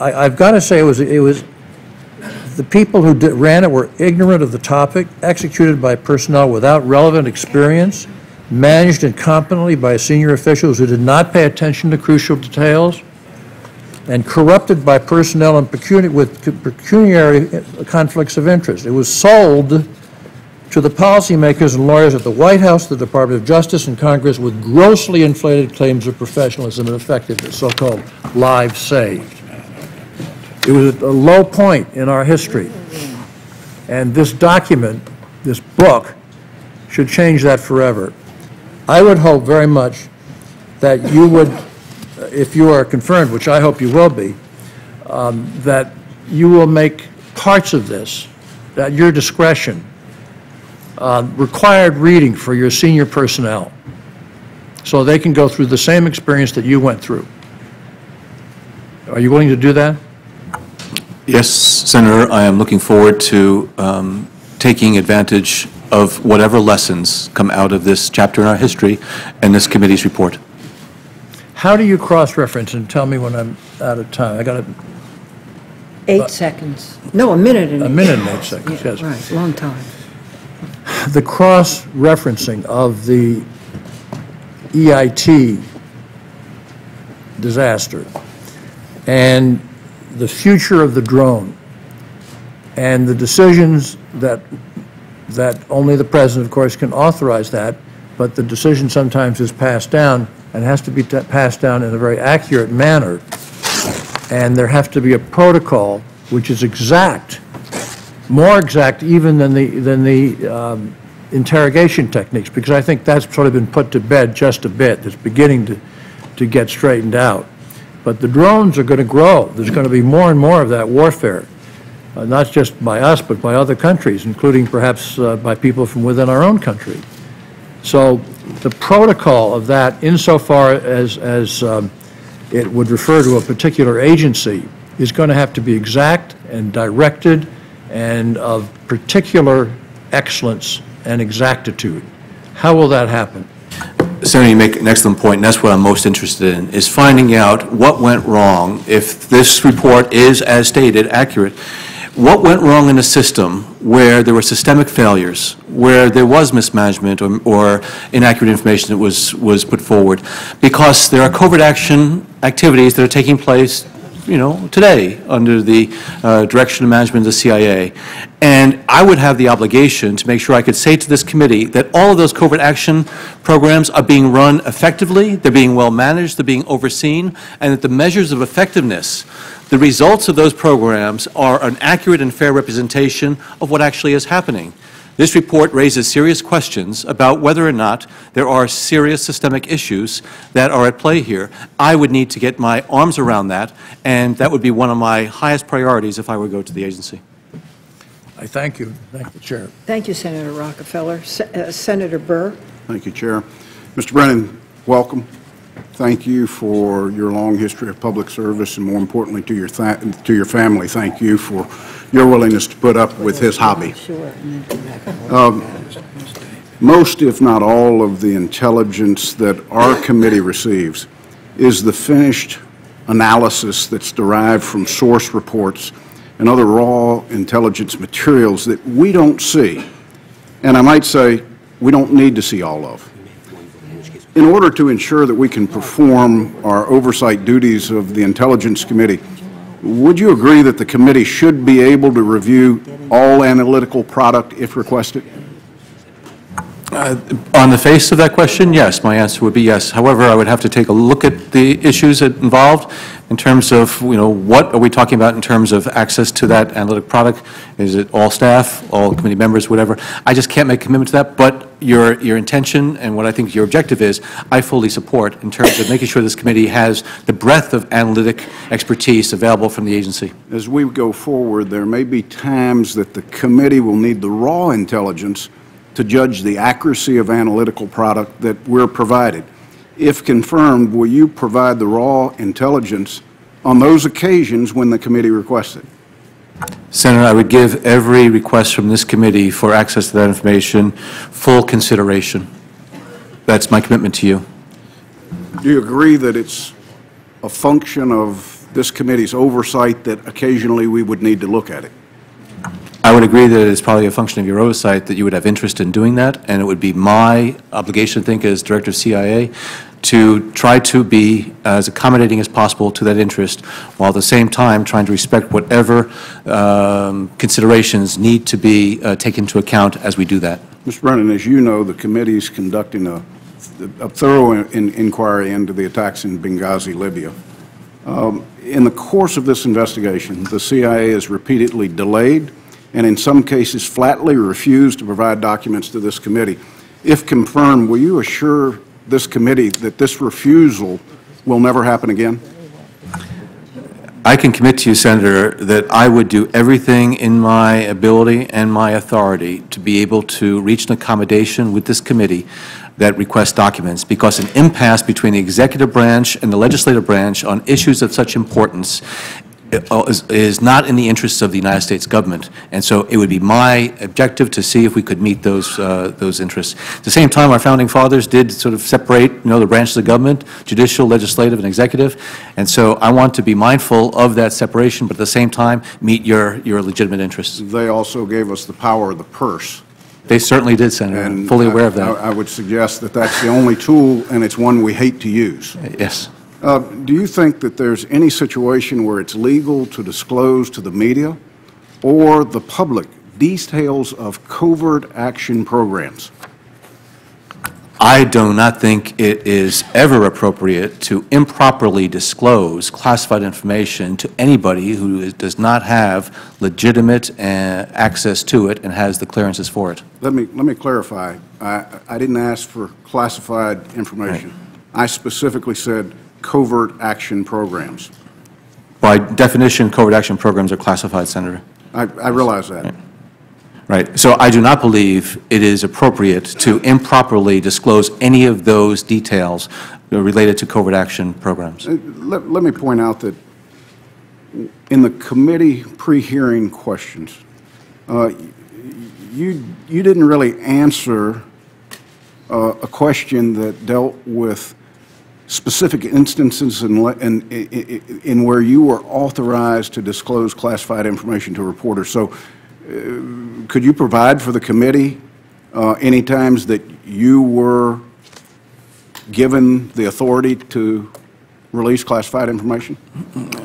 I've got to say, it was the people who ran it were ignorant of the topic, executed by personnel without relevant experience, managed incompetently by senior officials who did not pay attention to crucial details, and corrupted by personnel and with pecuniary conflicts of interest. It was sold to the policymakers and lawyers at the White House, the Department of Justice, and Congress with grossly inflated claims of professionalism and effectiveness, so-called lives saved. It was a low point in our history. And this document, this book, should change that forever. I would hope very much that you would, if you are confirmed, which I hope you will be, that you will make parts of this, at your discretion, required reading for your senior personnel, so they can go through the same experience that you went through. Are you willing to do that? Yes, Senator, I am looking forward to taking advantage of whatever lessons come out of this chapter in our history and this committee's report. How do you cross-reference, and tell me when I'm out of time? I got 8 seconds. No, a minute and 8 seconds. A minute and 8 seconds, yes. Right, long time. The cross-referencing of the EIT disaster and the future of the drone and the decisions that only the President, of course, can authorize that, but the decision sometimes is passed down and has to be passed down in a very accurate manner. And there has to be a protocol which is exact, more exact even than the interrogation techniques, because I think that's sort of been put to bed just a bit. It's beginning to get straightened out. But the drones are going to grow. There's going to be more and more of that warfare, not just by us, but by other countries, including perhaps by people from within our own country. So the protocol of that, insofar as it would refer to a particular agency, is going to have to be exact and directed and of particular excellence and exactitude. How will that happen? Senator, you make an excellent point, and that's what I'm most interested in, is finding out what went wrong. If this report is, as stated, accurate, what went wrong in the system where there were systemic failures, where there was mismanagement or inaccurate information that was put forward? Because there are covert action activities that are taking place, you know, today under the direction and management of the CIA. And I would have the obligation to make sure I could say to this committee that all of those covert action programs are being run effectively, they're being well managed, they're being overseen, and that the measures of effectiveness, the results of those programs, are an accurate and fair representation of what actually is happening. This report raises serious questions about whether or not there are serious systemic issues that are at play here. I would need to get my arms around that, and that would be one of my highest priorities if I were to go to the agency. I thank you. Thank the Chair. Thank you, Senator Rockefeller. Senator Burr. Thank you, Chair. Mr. Brennan, welcome. Thank you for your long history of public service, and more importantly to your family. Thank you for your willingness to put up with his hobby. Most, if not all, of the intelligence that our committee receives is the finished analysis that's derived from source reports and other raw intelligence materials that we don't see, and I might say we don't need to see all of. In order to ensure that we can perform our oversight duties of the Intelligence Committee, would you agree that the committee should be able to review all analytical product if requested? On the face of that question, yes. My answer would be yes. However, I would have to take a look at the issues involved in terms of, you know, what are we talking about in terms of access to that analytic product? Is it all staff, all committee members, whatever? I just can't make a commitment to that, but your intention and what I think your objective is, I fully support in terms of making sure this committee has the breadth of analytic expertise available from the agency. As we go forward, there may be times that the committee will need the raw intelligence to judge the accuracy of analytical product that we're provided. If confirmed, will you provide the raw intelligence on those occasions when the committee requests it? Senator, I would give every request from this committee for access to that information full consideration. That's my commitment to you. Do you agree that it's a function of this committee's oversight that occasionally we would need to look at it? I would agree that it is probably a function of your oversight that you would have interest in doing that, and it would be my obligation, I think, as Director of CIA, to try to be as accommodating as possible to that interest, while at the same time trying to respect whatever considerations need to be taken into account as we do that. Mr. Brennan, as you know, the committee is conducting a thorough inquiry into the attacks in Benghazi, Libya. In the course of this investigation, the CIA has repeatedly delayed and in some cases flatly refused to provide documents to this committee. If confirmed, will you assure this committee that this refusal will never happen again? I can commit to you, Senator, that I would do everything in my ability and my authority to be able to reach an accommodation with this committee that requests documents, because an impasse between the executive branch and the legislative branch on issues of such importance is not in the interests of the United States government, and so it would be my objective to see if we could meet those interests. At the same time, our founding fathers did sort of separate, you know, the branches of government, judicial, legislative, and executive, and so I want to be mindful of that separation, but at the same time meet your legitimate interests. They also gave us the power of the purse. They certainly did, Senator. I'm fully aware of that. I would suggest that that's the only tool, and it's one we hate to use. Yes. Do you think that there's any situation where it's legal to disclose to the media or the public details of covert action programs? I do not think it is ever appropriate to improperly disclose classified information to anybody who does not have legitimate access to it and has the clearances for it. Let me clarify. I didn't ask for classified information. Right. I specifically said covert action programs. By definition, covert action programs are classified, Senator. I realize that. Right. Right. So I do not believe it is appropriate to improperly disclose any of those details related to covert action programs. Let me point out that in the committee pre-hearing questions, you didn't really answer a question that dealt with specific instances in where you were authorized to disclose classified information to reporters. So could you provide for the committee any times that you were given the authority to release classified information?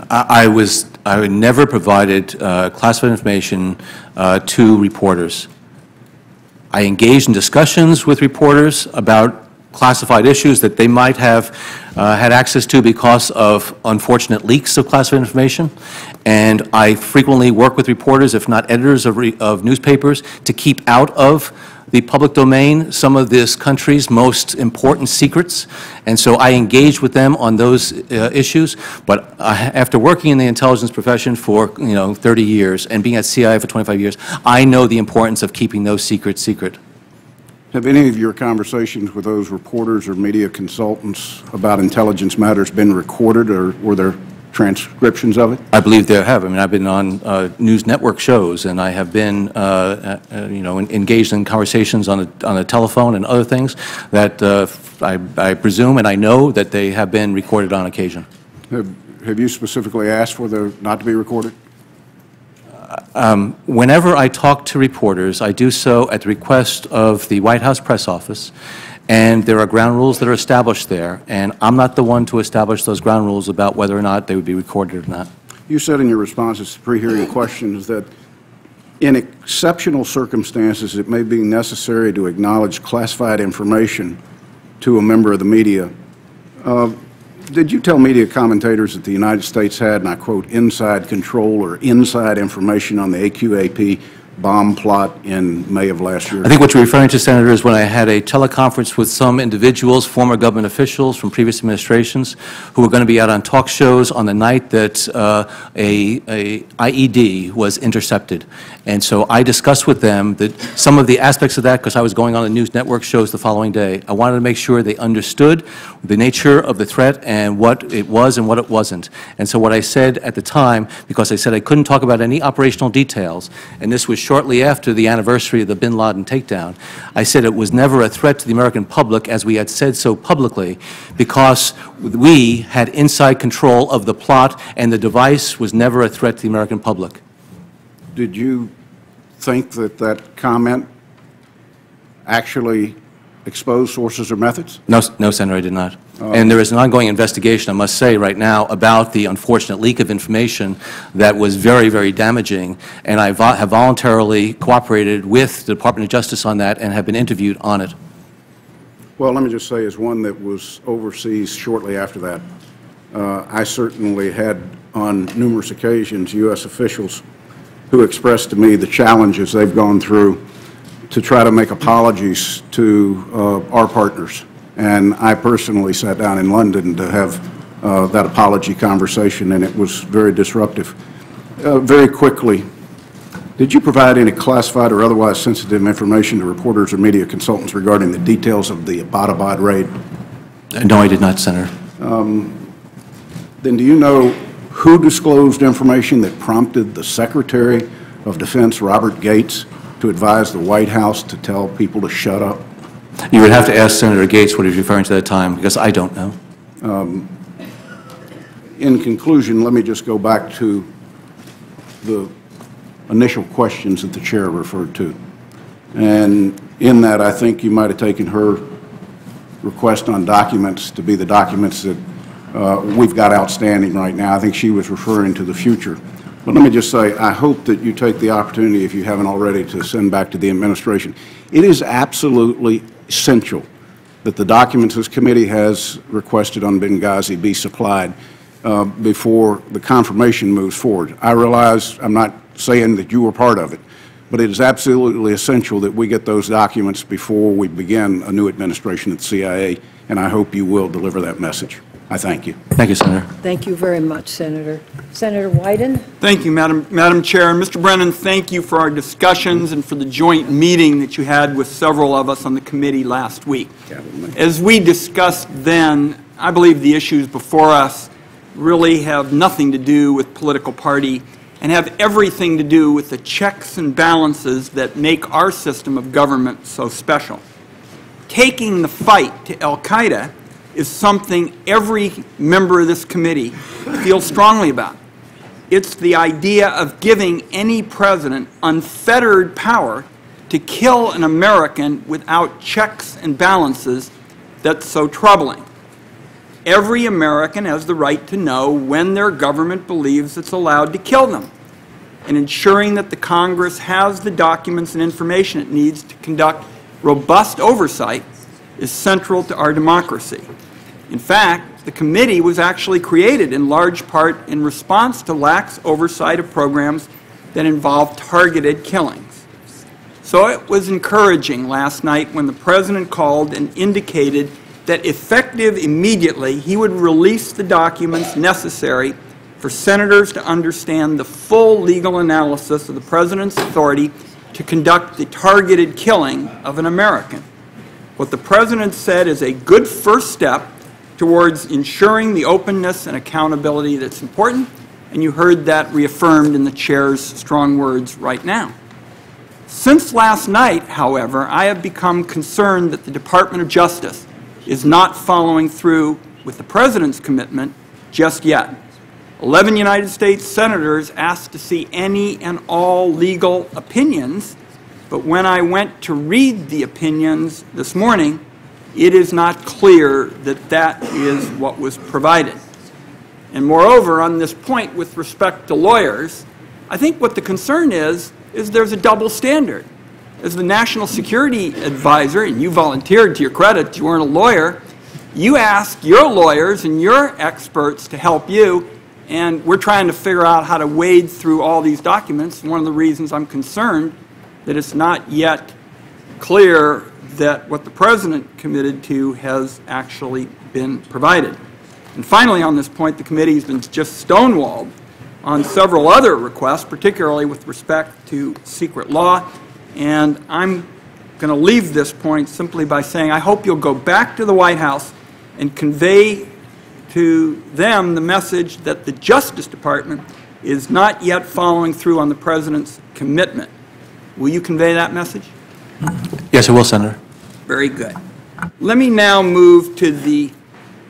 I never provided classified information to reporters. I engaged in discussions with reporters about classified issues that they might have had access to because of unfortunate leaks of classified information. And I frequently work with reporters, if not editors of newspapers, to keep out of the public domain some of this country's most important secrets. And so I engaged with them on those issues. But after working in the intelligence profession for 30 years and being at CIA for 25 years, I know the importance of keeping those secrets secret. Have any of your conversations with those reporters or media consultants about intelligence matters been recorded, or were there transcriptions of it? I believe there have. I mean, I've been on news network shows, and I have been, engaged in conversations on a telephone and other things that I presume and I know that they have been recorded on occasion. Have you specifically asked for them not to be recorded? Whenever I talk to reporters, I do so at the request of the White House press office, and there are ground rules that are established there, and I'm not the one to establish those ground rules about whether or not they would be recorded or not. You said in your responses to pre-hearing questions that in exceptional circumstances it may be necessary to acknowledge classified information to a member of the media. Did you tell media commentators that the United States had, and I quote, inside control or inside information on the AQAP bomb plot in May of last year? I think what you're referring to, Senator, is when I had a teleconference with some individuals, former government officials from previous administrations, who were going to be out on talk shows on the night that a IED was intercepted. And so I discussed with them that some of the aspects of that, because I was going on the news network shows the following day. I wanted to make sure they understood the nature of the threat and what it was and what it wasn't. And so what I said at the time, because I said I couldn't talk about any operational details, and this was shortly after the anniversary of the bin Laden takedown, I said it was never a threat to the American public, as we had said so publicly, because we had inside control of the plot and the device was never a threat to the American public. Did you think that that comment actually exposed sources or methods? No, Senator, I did not. And there is an ongoing investigation, I must say, right now about the unfortunate leak of information that was very, very damaging, and I have voluntarily cooperated with the Department of Justice on that and have been interviewed on it. Well, let me just say, as one that was overseas shortly after that, I certainly had on numerous occasions U.S. officials who expressed to me the challenges they've gone through to try to make apologies to our partners. And I personally sat down in London to have that apology conversation, and it was very disruptive. Very quickly, did you provide any classified or otherwise sensitive information to reporters or media consultants regarding the details of the Abbottabad raid? No, I did not, Senator. Then do you know who disclosed information that prompted the Secretary of Defense, Robert Gates, to advise the White House to tell people to shut up? You would have to ask Senator Gates what he was referring to at that time, because I don't know. In conclusion, let me just go back to the initial questions that the Chair referred to. And in that, I think you might have taken her request on documents to be the documents that we've got outstanding right now. I think she was referring to the future. But let me just say, I hope that you take the opportunity, if you haven't already, to send back to the administration. It is absolutely essential that the documents this committee has requested on Benghazi be supplied before the confirmation moves forward. I realize I'm not saying that you were part of it, but it is absolutely essential that we get those documents before we begin a new administration at the CIA, and I hope you will deliver that message. I thank you. Thank you, Senator. Thank you very much, Senator. Senator Wyden? Thank you, Madam Chair. Mr. Brennan, thank you for our discussions and for the joint meeting that you had with several of us on the committee last week. As we discussed then, I believe the issues before us really have nothing to do with political party and have everything to do with the checks and balances that make our system of government so special. taking the fight to al-Qaeda is something every member of this committee feels strongly about. It's the idea of giving any president unfettered power to kill an American without checks and balances that's so troubling. Every American has the right to know when their government believes it's allowed to kill them, and ensuring that the Congress has the documents and information it needs to conduct robust oversight is central to our democracy. In fact, the committee was actually created in large part in response to lax oversight of programs that involve targeted killings. So it was encouraging last night when the President called and indicated that effective immediately he would release the documents necessary for senators to understand the full legal analysis of the President's authority to conduct the targeted killing of an American. What the President said is a good first step towards ensuring the openness and accountability that's important, and you heard that reaffirmed in the Chair's strong words right now. Since last night, however, I have become concerned that the Department of Justice is not following through with the President's commitment just yet. 11 United States senators asked to see any and all legal opinions, but when I went to read the opinions this morning, it is not clear that that is what was provided. And moreover, on this point with respect to lawyers, I think what the concern is there's a double standard. As the National Security Advisor, and you volunteered, to your credit, you weren't a lawyer, you asked your lawyers and your experts to help you, and we're trying to figure out how to wade through all these documents. One of the reasons I'm concerned that it's not yet clear that what the President committed to has actually been provided. And finally, on this point, the committee has been just stonewalled on several other requests, particularly with respect to secret law. And I'm going to leave this point simply by saying I hope you'll go back to the White House and convey to them the message that the Justice Department is not yet following through on the President's commitment. Will you convey that message? Yes, I will, Senator. Very good. Let me now move to the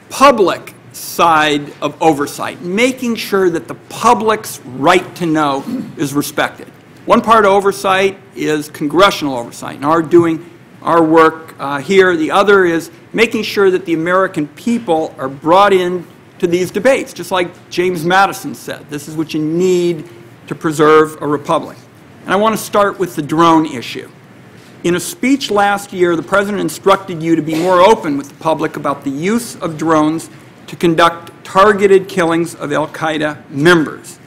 public side of oversight, making sure that the public's right to know is respected. One part of oversight is congressional oversight, and our doing our work here. The other is making sure that the American people are brought in to these debates, just like James Madison said. This is what you need to preserve a republic. And I want to start with the drone issue. In a speech last year, the President instructed you to be more open with the public about the use of drones to conduct targeted killings of al-Qaeda members.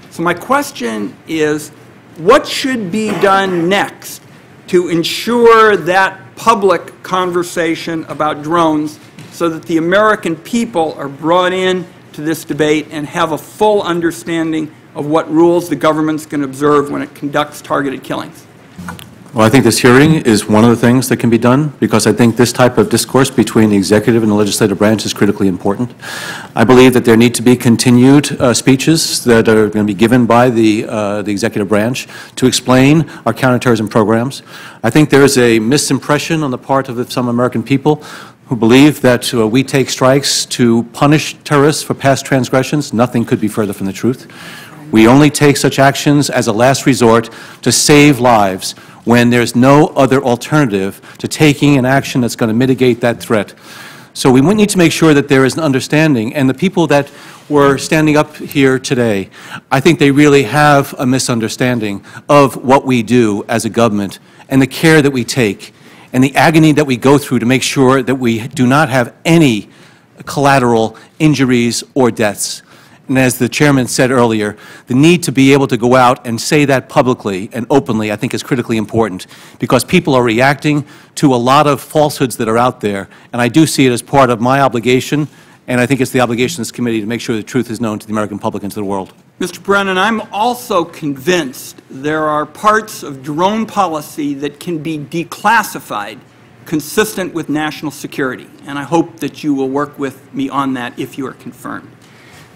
So my question is, what should be done next to ensure that public conversation about drones so that the American people are brought in to this debate and have a full understanding of what rules the government's going to observe when it conducts targeted killings? Well, I think this hearing is one of the things that can be done, because I think this type of discourse between the executive and the legislative branch is critically important. I believe that there need to be continued speeches that are going to be given by the executive branch to explain our counterterrorism programs. I think there is a misimpression on the part of some American people who believe that we take strikes to punish terrorists for past transgressions. Nothing could be further from the truth. We only take such actions as a last resort to save lives when there's no other alternative to taking an action that's going to mitigate that threat. So we need to make sure that there is an understanding, and the people that were standing up here today, I think they really have a misunderstanding of what we do as a government and the care that we take and the agony that we go through to make sure that we do not have any collateral injuries or deaths. And as the Chairman said earlier, the need to be able to go out and say that publicly and openly, I think, is critically important, because people are reacting to a lot of falsehoods that are out there, and I do see it as part of my obligation, and I think it's the obligation of this committee to make sure the truth is known to the American public and to the world. Mr. Brennan, I'm also convinced there are parts of drone policy that can be declassified consistent with national security, and I hope that you will work with me on that if you are confirmed.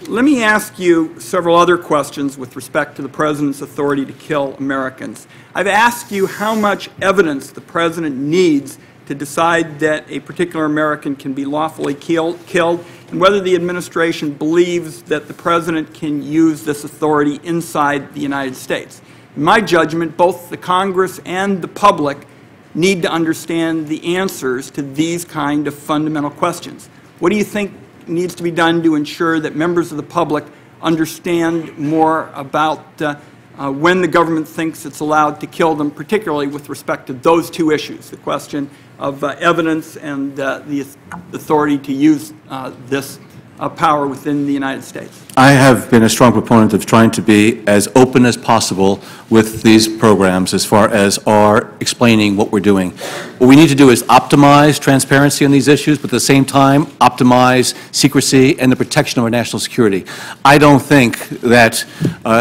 Let me ask you several other questions with respect to the President's authority to kill Americans. I've asked you how much evidence the President needs to to decide that a particular American can be lawfully killed, and whether the administration believes that the President can use this authority inside the United States. In my judgment, both the Congress and the public need to understand the answers to these kind of fundamental questions. What do you think needs to be done to ensure that members of the public understand more about when the government thinks it's allowed to kill them, particularly with respect to those two issues, the question of evidence and the authority to use this power within the United States? I have been a strong proponent of trying to be as open as possible with these programs as far as our explaining what we're doing. What we need to do is optimize transparency on these issues, but at the same time optimize secrecy and the protection of our national security. I don't think that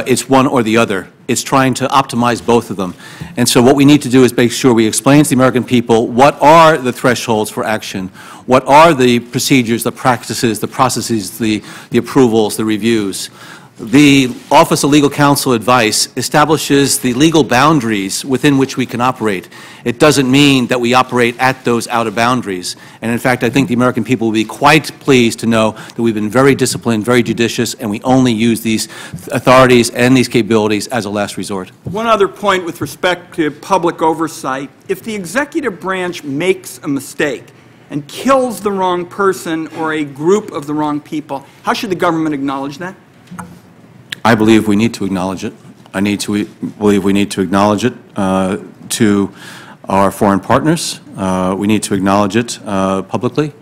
it's one or the other. It's trying to optimize both of them. And so what we need to do is make sure we explain to the American people what are the thresholds for action, what are the procedures, the practices, the processes, the approvals, the reviews. The Office of Legal Counsel Advice establishes the legal boundaries within which we can operate. It doesn't mean that we operate at those outer boundaries. And in fact, I think the American people will be quite pleased to know that we've been very disciplined, very judicious, and we only use these authorities and these capabilities as a last resort. One other point with respect to public oversight. If the executive branch makes a mistake and kills the wrong person or a group of the wrong people, how should the government acknowledge that? I believe we need to acknowledge it. I believe we need to acknowledge it to our foreign partners. We need to acknowledge it publicly.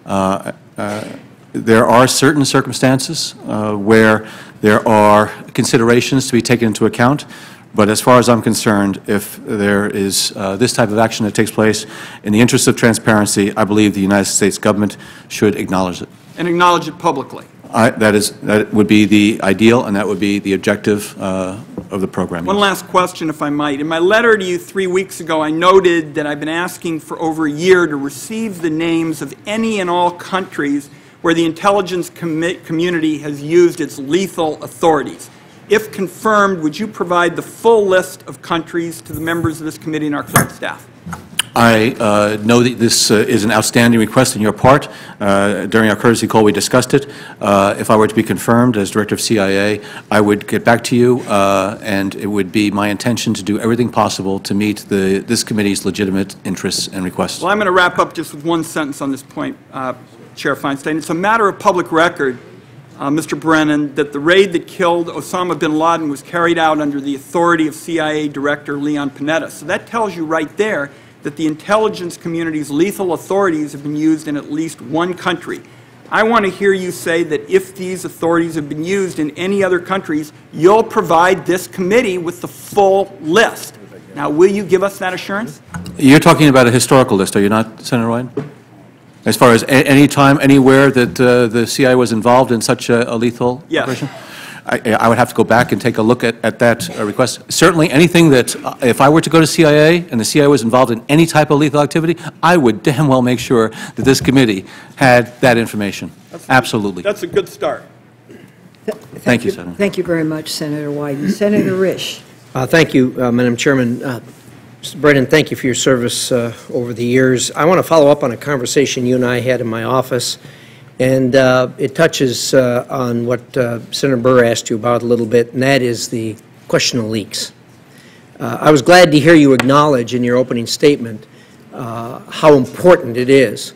There are certain circumstances where there are considerations to be taken into account, but as far as I'm concerned, if there is this type of action that takes place in the interest of transparency, I believe the United States government should acknowledge it. And acknowledge it publicly. That would be the ideal, and that would be the objective of the program. One last question, if I might. In my letter to you 3 weeks ago, I noted that I've been asking for over a year to receive the names of any and all countries where the intelligence community has used its lethal authorities. If confirmed, would you provide the full list of countries to the members of this committee and our clerk staff? I know that this is an outstanding request on your part. During our courtesy call, we discussed it. If I were to be confirmed as Director of CIA, I would get back to you, and it would be my intention to do everything possible to meet this committee's legitimate interests and requests. Well, I'm going to wrap up just with one sentence on this point, Chair Feinstein. It's a matter of public record, Mr. Brennan, that the raid that killed Osama bin Laden was carried out under the authority of CIA Director Leon Panetta. So that tells you right there that the intelligence community's lethal authorities have been used in at least one country. I want to hear you say that if these authorities have been used in any other countries, you'll provide this committee with the full list. Now, will you give us that assurance? You're talking about a historical list, are you not, Senator Wyden? As far as any time, anywhere that the CIA was involved in such a lethal operation? I would have to go back and take a look at that request. Certainly anything that, if I were to go to CIA and the CIA was involved in any type of lethal activity, I would damn well make sure that this committee had that information. Absolutely. That's a good start. Thank you, Senator. Thank you very much, Senator Wyden. Senator Risch. Thank you, Madam Chairman. Mr. Brennan, thank you for your service over the years. I want to follow up on a conversation you and I had in my office. And it touches on what Senator Burr asked you about a little bit, and that is the question of leaks. I was glad to hear you acknowledge in your opening statement how important it is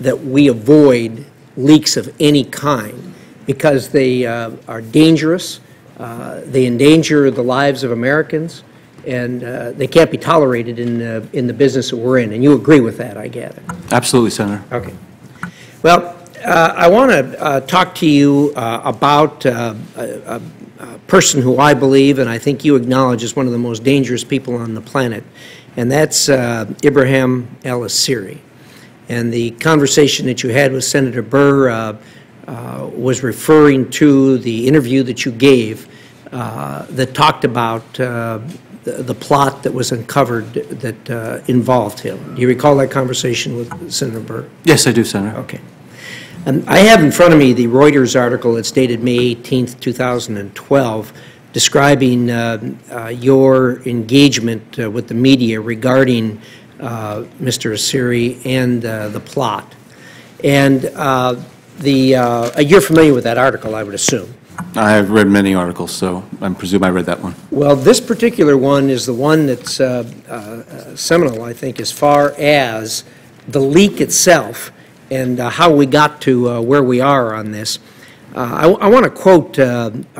that we avoid leaks of any kind, because they are dangerous, they endanger the lives of Americans, and they can't be tolerated in the business that we're in. And you agree with that, I gather. Absolutely, Senator. Okay. Well, I want to talk to you about a person who I believe, and I think you acknowledge, is one of the most dangerous people on the planet, and that's Ibrahim al-Assiri. And the conversation that you had with Senator Burr was referring to the interview that you gave that talked about the plot that was uncovered that involved him. Do you recall that conversation with Senator Burr? Yes, I do, Senator. Okay. I have in front of me the Reuters article that's dated May 18th, 2012, describing your engagement with the media regarding Mr. Asiri and the plot. And you're familiar with that article, I would assume. I have read many articles, so I presume I read that one. Well, this particular one is the one that's seminal, I think, as far as the leak itself and how we got to where we are on this. I want to quote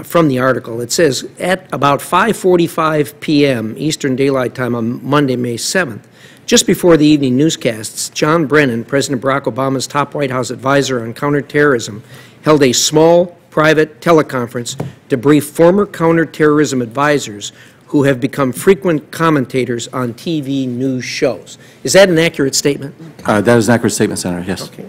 from the article. It says, at about 5:45 p.m. Eastern Daylight Time on Monday, May 7th, just before the evening newscasts, John Brennan, President Barack Obama's top White House advisor on counterterrorism, held a small private teleconference to brief former counterterrorism advisors who have become frequent commentators on TV news shows. Is that an accurate statement? That is an accurate statement, Senator, yes. Okay.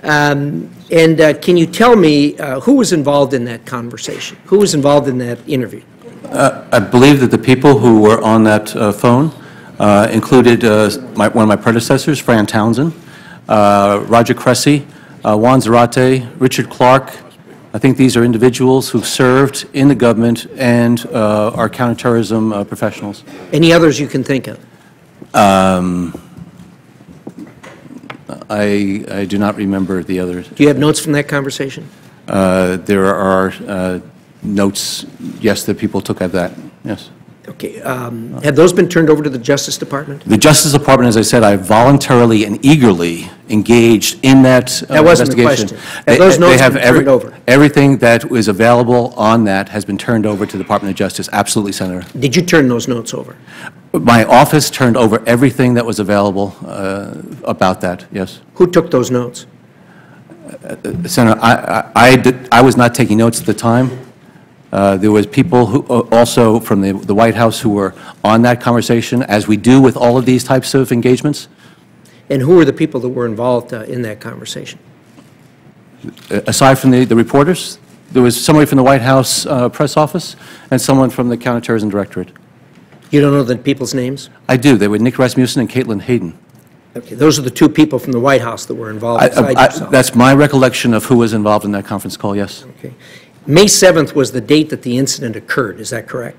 Can you tell me who was involved in that conversation? Who was involved in that interview? I believe that the people who were on that phone included one of my predecessors, Fran Townsend, Roger Cressy, Juan Zarate, Richard Clark. I think these are individuals who've served in the government and are counterterrorism professionals. Any others you can think of? I do not remember the others. Do you have notes from that conversation? There are notes, yes, that people took of that, yes. Okay. Have those been turned over to the Justice Department? The Justice Department, as I said, I voluntarily and eagerly engaged in that investigation. That wasn't the question. Have those notes been turned over? Everything that was available on that has been turned over to the Department of Justice. Absolutely, Senator. Did you turn those notes over? My office turned over everything that was available about that, yes. Who took those notes? Senator, I was not taking notes at the time. There was people who also from the White House who were on that conversation, as we do with all of these types of engagements. And who were the people that were involved in that conversation? Aside from the reporters, there was somebody from the White House press office and someone from the Counterterrorism Directorate. You don't know the people's names? I do. They were Nick Rasmussen and Caitlin Hayden. Okay, those are the two people from the White House that were involved beside yourself. That's my recollection of who was involved in that conference call, yes. Okay. May 7th was the date that the incident occurred, is that correct?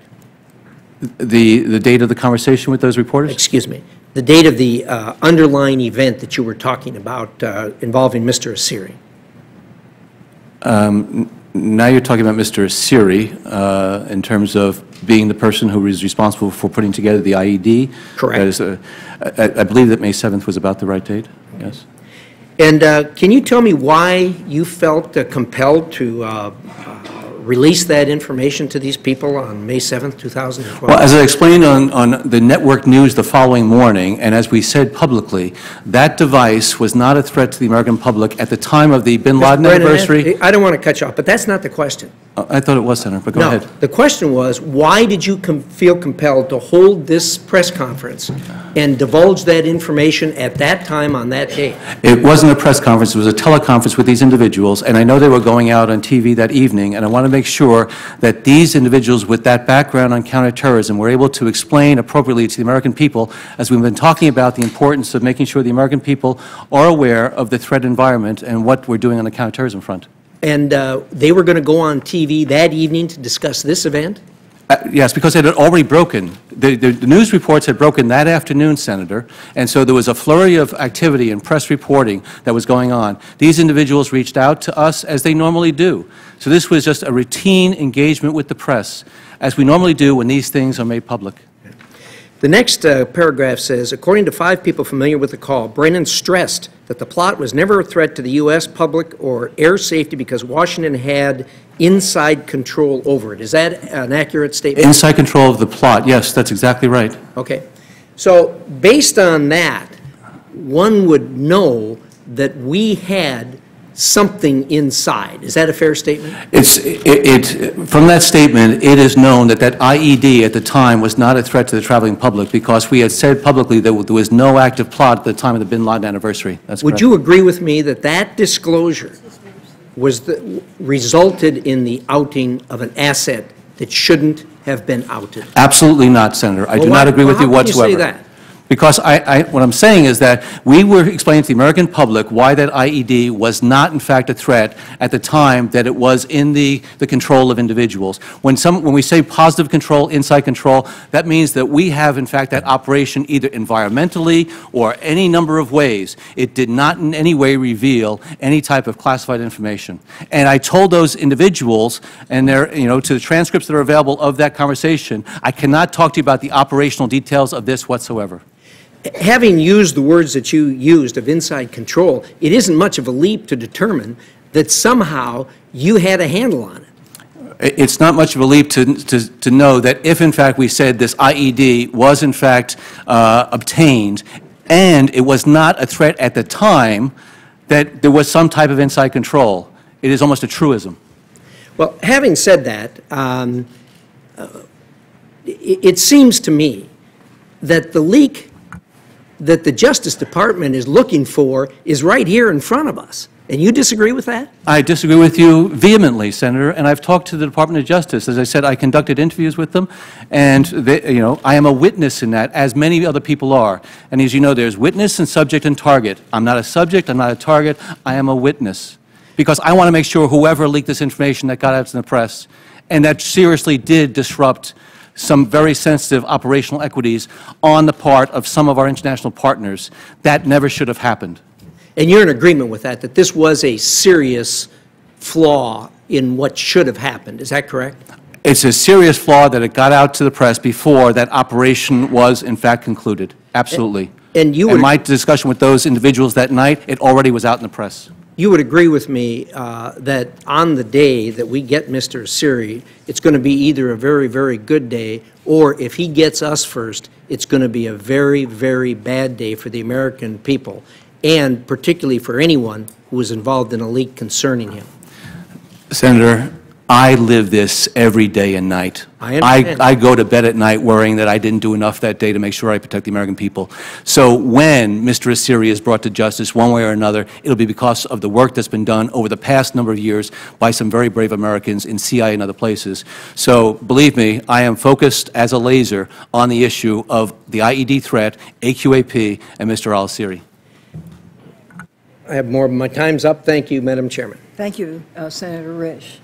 The date of the conversation with those reporters? Excuse me. The date of the underlying event that you were talking about involving Mr. Asiri. Now you're talking about Mr. Asiri in terms of being the person who was responsible for putting together the IED. Correct. That is, I believe that May 7th was about the right date, yes. And can you tell me why you felt compelled to release that information to these people on May 7th, 2012? Well, as I explained on the network news the following morning, and as we said publicly, that device was not a threat to the American public at the time of the bin Laden anniversary. I don't want to cut you off, but that's not the question. I thought it was, Senator, but go ahead. The question was, why did you feel compelled to hold this press conference and divulge that information at that time on that day? It wasn't a press conference. It was a teleconference with these individuals, and I know they were going out on TV that evening, and I want to make sure that these individuals with that background on counterterrorism were able to explain appropriately to the American people, as we've been talking about the importance of making sure the American people are aware of the threat environment and what we're doing on the counterterrorism front. And they were going to go on TV that evening to discuss this event? Yes, because it had already broken. The news reports had broken that afternoon, Senator, and so there was a flurry of activity and press reporting that was going on. These individuals reached out to us as they normally do. So this was just a routine engagement with the press, as we normally do when these things are made public. The next paragraph says, according to 5 people familiar with the call, Brennan stressed that the plot was never a threat to the U.S. public or air safety because Washington had inside control over it. Is that an accurate statement? Inside control of the plot, yes, that's exactly right. Okay. So based on that, one would know that we had something inside. Is that a fair statement? From that statement, it is known that that IED at the time was not a threat to the traveling public because we had said publicly that there was no active plot at the time of the bin Laden anniversary. That's correct. Would you agree with me that that disclosure was resulted in the outing of an asset that shouldn't have been outed? Absolutely not, Senator. I do not agree with you whatsoever. How can you say that? Because what I'm saying is that we were explaining to the American public why that IED was not, in fact, a threat at the time that it was in the control of individuals. When we say positive control, inside control, that means that we have, in fact, that operation either environmentally or any number of ways. It did not in any way reveal any type of classified information. And I told those individuals, and to the transcripts that are available of that conversation, I cannot talk to you about the operational details of this whatsoever. Having used the words that you used of inside control, it isn't much of a leap to determine that somehow you had a handle on it. It's not much of a leap to know that if, in fact, we said this IED was, in fact, obtained and it was not a threat at the time, that there was some type of inside control. It is almost a truism. Well, having said that, it seems to me that the leak that the Justice Department is looking for is right here in front of us. And you disagree with that? I disagree with you vehemently, Senator, and I've talked to the Department of Justice. As I said, I conducted interviews with them, and I am a witness in that, as many other people are. And as you know, there's witness and subject and target. I'm not a subject, I'm not a target, I am a witness. Because I want to make sure whoever leaked this information that got out to the press, and that seriously did disrupt some very sensitive operational equities on the part of some of our international partners, that never should have happened. And you're in agreement with that this was a serious flaw in what should have happened. Is that correct? It's a serious flaw that it got out to the press before that operation was, in fact, concluded. Absolutely. And my discussion with those individuals that night, it already was out in the press. You would agree with me that on the day that we get Mr. Asiri, it's going to be either a very, very good day, or if he gets us first, it's going to be a very, very bad day for the American people, and particularly for anyone who was involved in a leak concerning him. Senator, I live this every day and night. I understand. I go to bed at night worrying that I didn't do enough that day to make sure I protect the American people. So when Mr. Asiri is brought to justice one way or another, it'll be because of the work that's been done over the past number of years by some very brave Americans in CIA and other places. So believe me, I am focused as a laser on the issue of the IED threat, AQAP, and Mr. al-Asiri. I have more, my time's up. Thank you, Madam Chairman. Thank you, Senator Risch.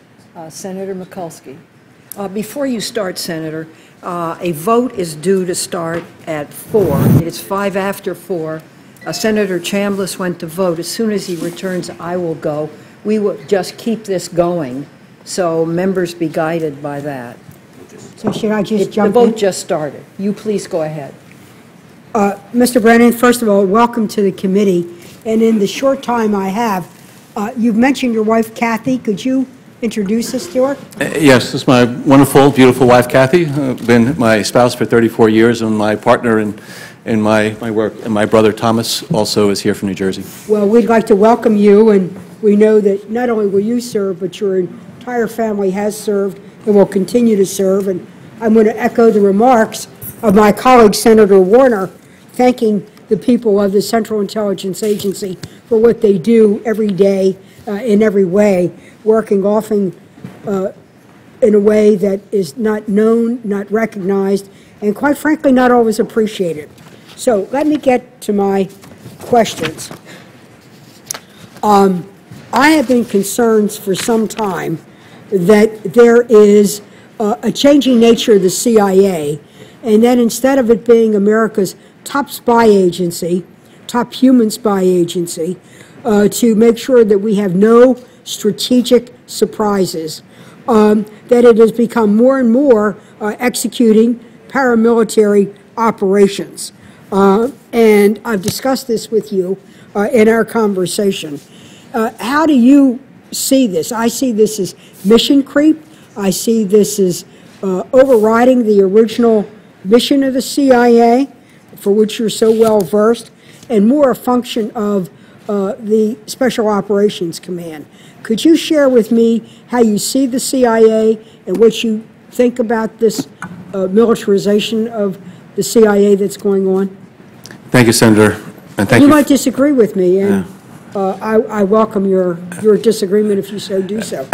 Senator Mikulski. Before you start, Senator, a vote is due to start at 4. It's 5 after 4. Senator Chambliss went to vote. As soon as he returns, I will go. We will just keep this going, so members be guided by that. So should I just jump in? The vote just started. You please go ahead. Mr. Brennan, first of all, welcome to the committee. And in the short time I have, you've mentioned your wife, Kathy. Could you introduce us to her? Yes, this is my wonderful, beautiful wife, Kathy. Been my spouse for 34 years and my partner in my work. And my brother, Thomas, also is here from New Jersey. Well, we'd like to welcome you, and we know that not only will you serve, but your entire family has served and will continue to serve. And I'm going to echo the remarks of my colleague, Senator Warner, thanking the people of the Central Intelligence Agency for what they do every day in every way, working often in a way that is not known, not recognized, and quite frankly, not always appreciated. So let me get to my questions. I have been concerned for some time that there is a changing nature of the CIA, and that instead of it being America's top spy agency, top human spy agency, to make sure that we have no strategic surprises, that it has become more and more executing paramilitary operations. And I've discussed this with you in our conversation. How do you see this? I see this as mission creep. I see this as overriding the original mission of the CIA, for which you're so well versed, and more a function of the Special Operations Command. Could you share with me how you see the CIA and what you think about this militarization of the CIA that's going on? Thank you, Senator. And thank you. You might disagree with me, and I welcome your disagreement if you so do so.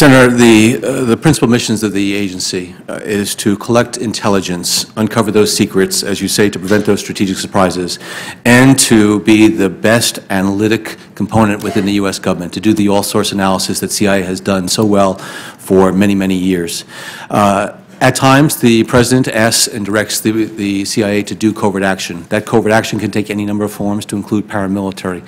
Senator, the principal missions of the agency is to collect intelligence, uncover those secrets, as you say, to prevent those strategic surprises, and to be the best analytic component within the U.S. government, to do the all-source analysis that CIA has done so well for many, many years. At times, the President asks and directs the CIA to do covert action. That covert action can take any number of forms, to include paramilitary.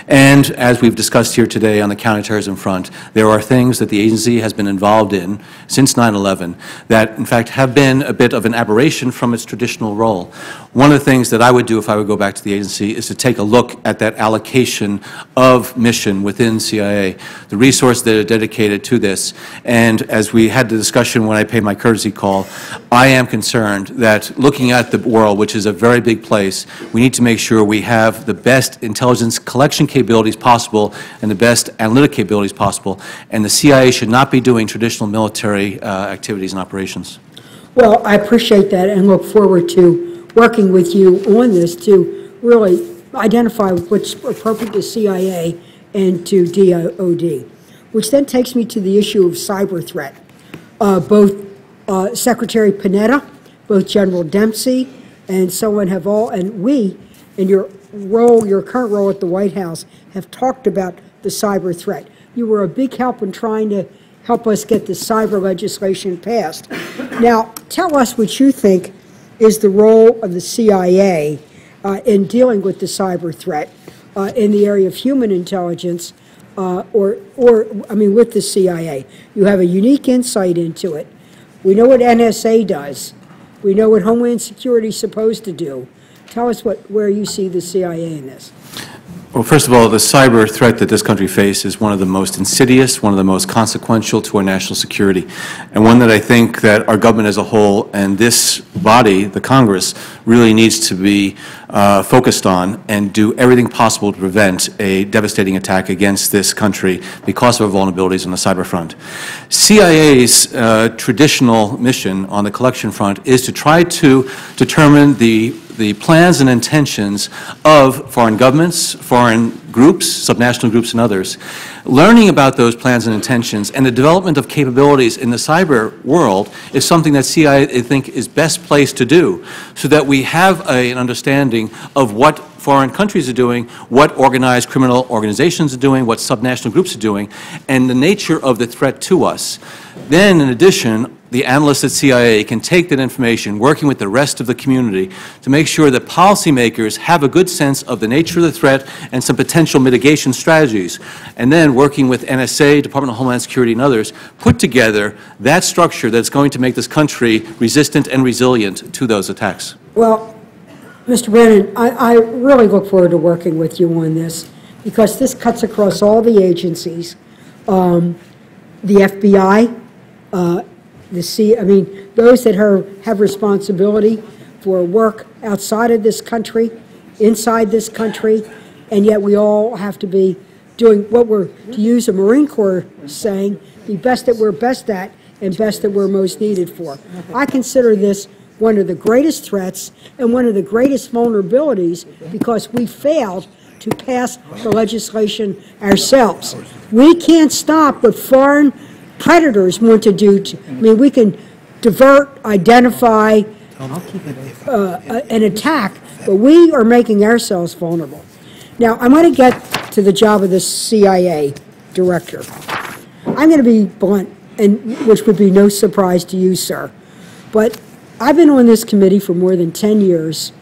And as we've discussed here today on the counterterrorism front, there are things that the agency has been involved in since 9/11 that, in fact, have been a bit of an aberration from its traditional role. One of the things that I would do if I would go back to the agency is to take a look at that allocation of mission within CIA, the resources that are dedicated to this. And as we had the discussion when I paid my courtesy call, I am concerned that looking at the world, which is a very big place, we need to make sure we have the best intelligence collection capabilities possible and the best analytic capabilities possible, and the CIA should not be doing traditional military activities and operations. Well, I appreciate that and look forward to working with you on this to really identify what's appropriate to CIA and to DOD, which then takes me to the issue of cyber threat. Both Secretary Panetta, both General Dempsey, and so on have all, and we, in your role, your current role at the White House, have talked about the cyber threat. You were a big help in trying to help us get the cyber legislation passed. Now, tell us what you think is the role of the CIA in dealing with the cyber threat in the area of human intelligence, with the CIA. You have a unique insight into it. We know what NSA does. We know what Homeland Security is supposed to do. Tell us where you see the CIA in this. Well, first of all, the cyber threat that this country faces is one of the most insidious, one of the most consequential to our national security, and one that I think that our government as a whole and this body, the Congress, really needs to be focused on and do everything possible to prevent a devastating attack against this country because of our vulnerabilities on the cyber front. CIA's traditional mission on the collection front is to try to determine the plans and intentions of foreign governments, foreign groups, subnational groups, and others. Learning about those plans and intentions and the development of capabilities in the cyber world is something that CIA, I think, is best placed to do, so that we have an understanding of what foreign countries are doing, what organized criminal organizations are doing, what subnational groups are doing, and the nature of the threat to us. Then, in addition, the analysts at CIA can take that information, working with the rest of the community, to make sure that policymakers have a good sense of the nature of the threat and some potential mitigation strategies. And then, working with NSA, Department of Homeland Security, and others, put together that structure that's going to make this country resistant and resilient to those attacks. Well, Mr. Brennan, I really look forward to working with you on this, because this cuts across all the agencies, the FBI, those that have responsibility for work outside of this country, inside this country, and yet we all have to be doing what we're, to use a Marine Corps saying, the best that we're best at and best that we're most needed for. I consider this one of the greatest threats and one of the greatest vulnerabilities, because we failed to pass the legislation ourselves. We can't stop what foreign predators want to do. We can divert, identify, an attack, but we are making ourselves vulnerable. Now, I'm going to get to the job of the CIA director. I'm going to be blunt, and which would be no surprise to you, sir, but I've been on this committee for more than 10 years,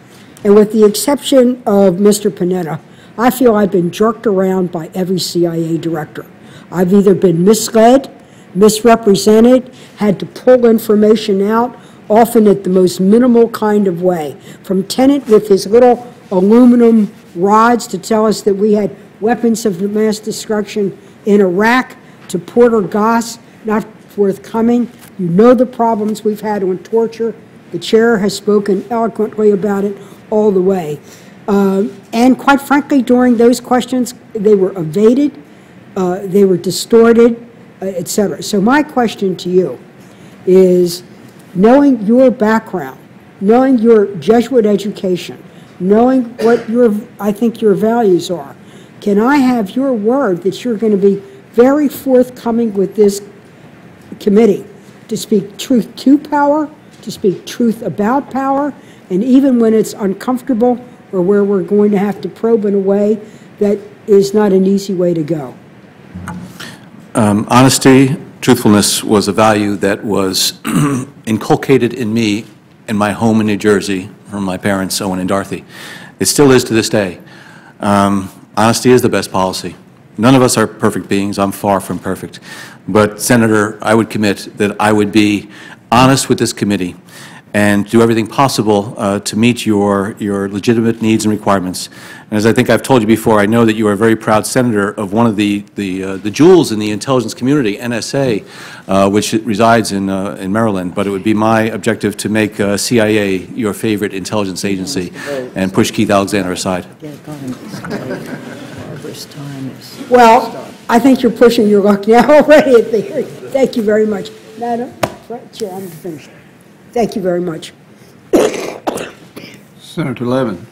and with the exception of Mr. Panetta, I feel I've been jerked around by every CIA director. I've either been misled, misrepresented, had to pull information out, often at the most minimal kind of way. From Tenet with his little aluminum rods to tell us that we had weapons of mass destruction in Iraq, to Porter Goss not forthcoming. You know the problems we've had on torture. The chair has spoken eloquently about it all the way. And quite frankly, during those questions, they were evaded, they were distorted, etc. So my question to you is, knowing your background, knowing your Jesuit education, knowing what I think your values are, can I have your word that you're going to be very forthcoming with this committee to speak truth to power, to speak truth about power, and even when it's uncomfortable or where we're going to have to probe in a way that is not an easy way to go. Honesty, truthfulness was a value that was inculcated in me in my home in New Jersey from my parents, Owen and Dorothy. It still is to this day. Honesty is the best policy. None of us are perfect beings. I'm far from perfect. But, Senator, I would commit that I would be honest with this committee and do everything possible to meet your legitimate needs and requirements. And as I think I've told you before, I know that you are a very proud senator of one of the jewels in the intelligence community, NSA, which resides in Maryland. But it would be my objective to make CIA your favorite intelligence agency and push Keith Alexander aside. Well, I think you're pushing your luck now already at the hearing. Thank you very much. Madam Chair, I'm finished. Thank you very much. Senator Levin.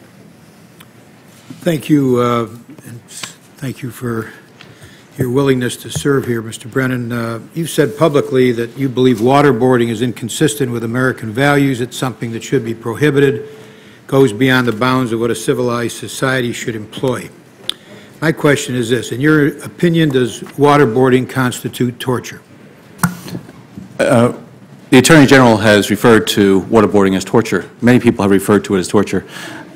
Thank you, and thank you for your willingness to serve here, Mr. Brennan. You've said publicly that you believe waterboarding is inconsistent with American values. It's something that should be prohibited, goes beyond the bounds of what a civilized society should employ. My question is this. In your opinion, does waterboarding constitute torture? The Attorney General has referred to waterboarding as torture. Many people have referred to it as torture.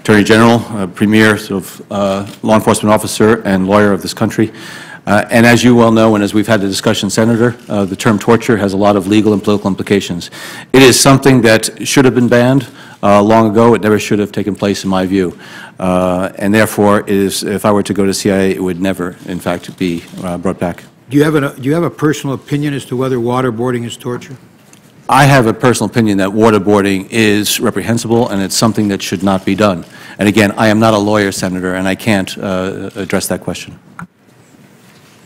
Attorney General, premier law enforcement officer and lawyer of this country. And as you well know, and as we've had the discussion, Senator, the term torture has a lot of legal and political implications. It is something that should have been banned long ago. It never should have taken place, in my view. And therefore, it is, if I were to go to CIA, it would never, in fact, be brought back. Do you have a personal opinion as to whether waterboarding is torture? I have a personal opinion that waterboarding is reprehensible and it's something that should not be done. And again, I am not a lawyer, Senator, and I can't address that question.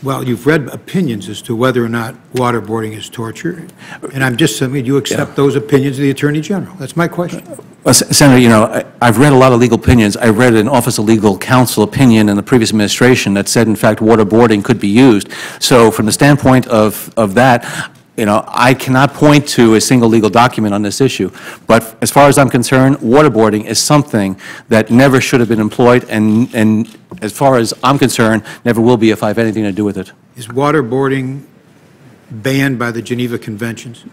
Well, you've read opinions as to whether or not waterboarding is torture, and I'm just saying, do you accept those opinions of the Attorney General? That's my question. Well, Senator, you know, I've read a lot of legal opinions. I read an Office of Legal Counsel opinion in the previous administration that said, in fact, waterboarding could be used. So from the standpoint of that, you know, I cannot point to a single legal document on this issue. But as far as I'm concerned, waterboarding is something that never should have been employed, and as far as I'm concerned, never will be if I have anything to do with it. Is waterboarding banned by the Geneva Conventions?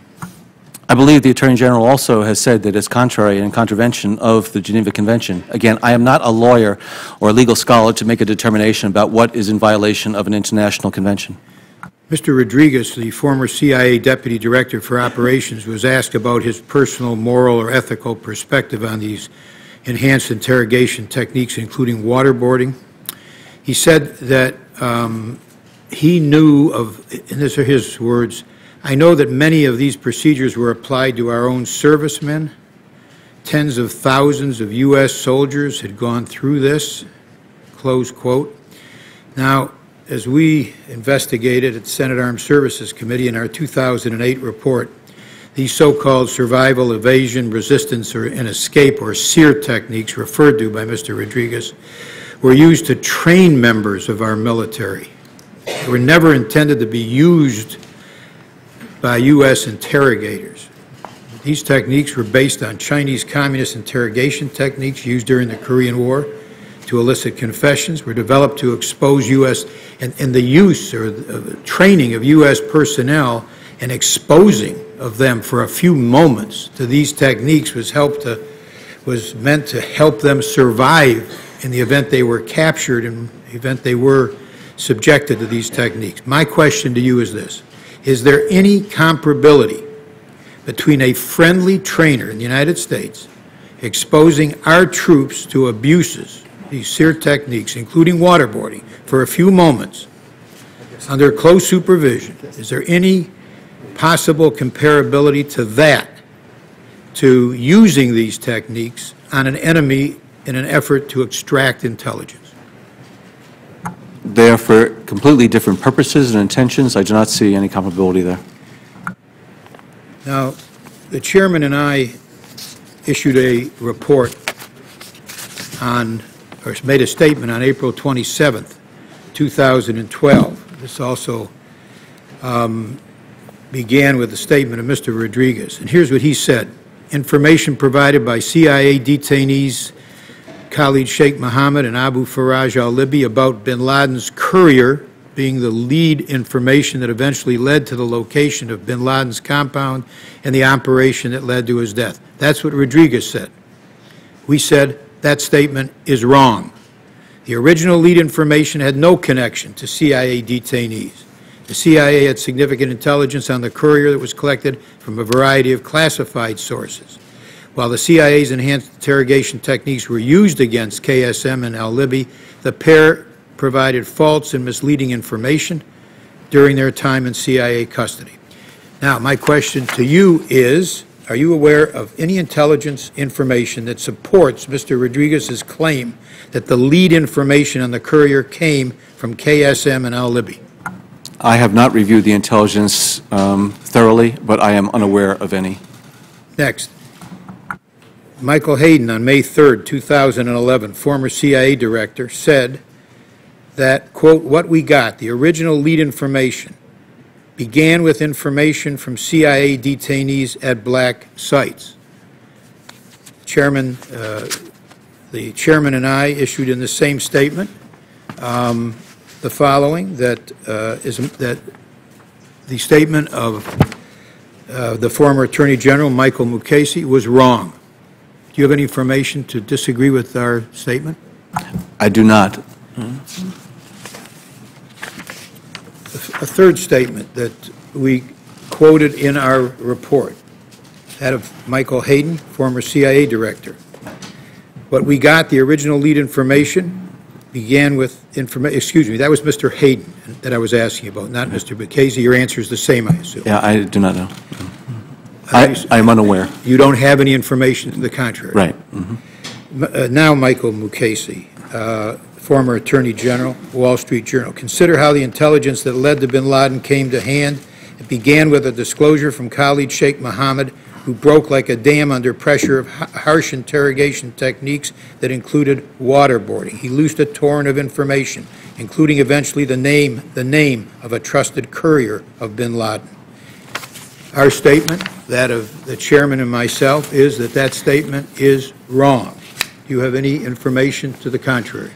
I believe the Attorney General also has said that it's contrary and in contravention of the Geneva Convention. Again, I am not a lawyer or a legal scholar to make a determination about what is in violation of an international convention. Mr. Rodriguez, the former CIA Deputy Director for Operations, was asked about his personal, moral, or ethical perspective on these enhanced interrogation techniques, including waterboarding. He said that he knew of, and these are his words, "I know that many of these procedures were applied to our own servicemen. Tens of thousands of U.S. soldiers had gone through this," close quote. Now, as we investigated at the Senate Armed Services Committee in our 2008 report, these so-called survival, evasion, resistance, and escape, or SEER techniques referred to by Mr. Rodriguez, were used to train members of our military. They were never intended to be used by U.S. interrogators. These techniques were based on Chinese communist interrogation techniques used during the Korean War to elicit confessions, were developed to expose U.S. and the use or the training of U.S. personnel and exposing of them for a few moments to these techniques was meant to help them survive in the event they were captured, in the event they were subjected to these techniques. My question to you is this: is there any comparability between a friendly trainer in the United States exposing our troops to abuses, these SEER techniques, including waterboarding, for a few moments under close supervision? Is there any possible comparability to that, to using these techniques on an enemy in an effort to extract intelligence? They are for completely different purposes and intentions. I do not see any comparability there. Now, the chairman and I issued a report on, or made a statement on April 27th, 2012. This also began with a statement of Mr. Rodriguez. And here's what he said. Information provided by CIA detainees Khalid Sheikh Mohammed and Abu Faraj al-Libi about bin Laden's courier being the lead information that eventually led to the location of bin Laden's compound and the operation that led to his death. That's what Rodriguez said. We said that statement is wrong. The original lead information had no connection to CIA detainees. The CIA had significant intelligence on the courier that was collected from a variety of classified sources. While the CIA's enhanced interrogation techniques were used against KSM and al-Libi, the pair provided false and misleading information during their time in CIA custody. Now, my question to you is, are you aware of any intelligence information that supports Mr. Rodriguez's claim that the lead information on the courier came from KSM and al-Libi? I have not reviewed the intelligence thoroughly, but I am unaware of any. Next. Michael Hayden, on May 3rd, 2011, former CIA director, said that, quote, what we got, the original lead information, began with information from CIA detainees at black sites. The chairman and I issued in the same statement the following, that the statement of the former Attorney General, Michael Mukasey, was wrong. Do you have any information to disagree with our statement? I do not. A third statement that we quoted in our report, that of Michael Hayden, former CIA director. What we got, the original lead information, began with excuse me, that was Mr. Hayden that I was asking about, not Mr. Mukasey. Your answer is the same, I assume. Yeah, I do not know. I'm unaware. You don't have any information to the contrary? Right. Now, Michael Mukasey, former Attorney General, Wall Street Journal. Consider how the intelligence that led to bin Laden came to hand. It began with a disclosure from Khalid Sheikh Mohammed, who broke like a dam under pressure of harsh interrogation techniques that included waterboarding. He loosed a torrent of information, including eventually the name of a trusted courier of bin Laden. Our statement, that of the chairman and myself, is that that statement is wrong. Do you have any information to the contrary?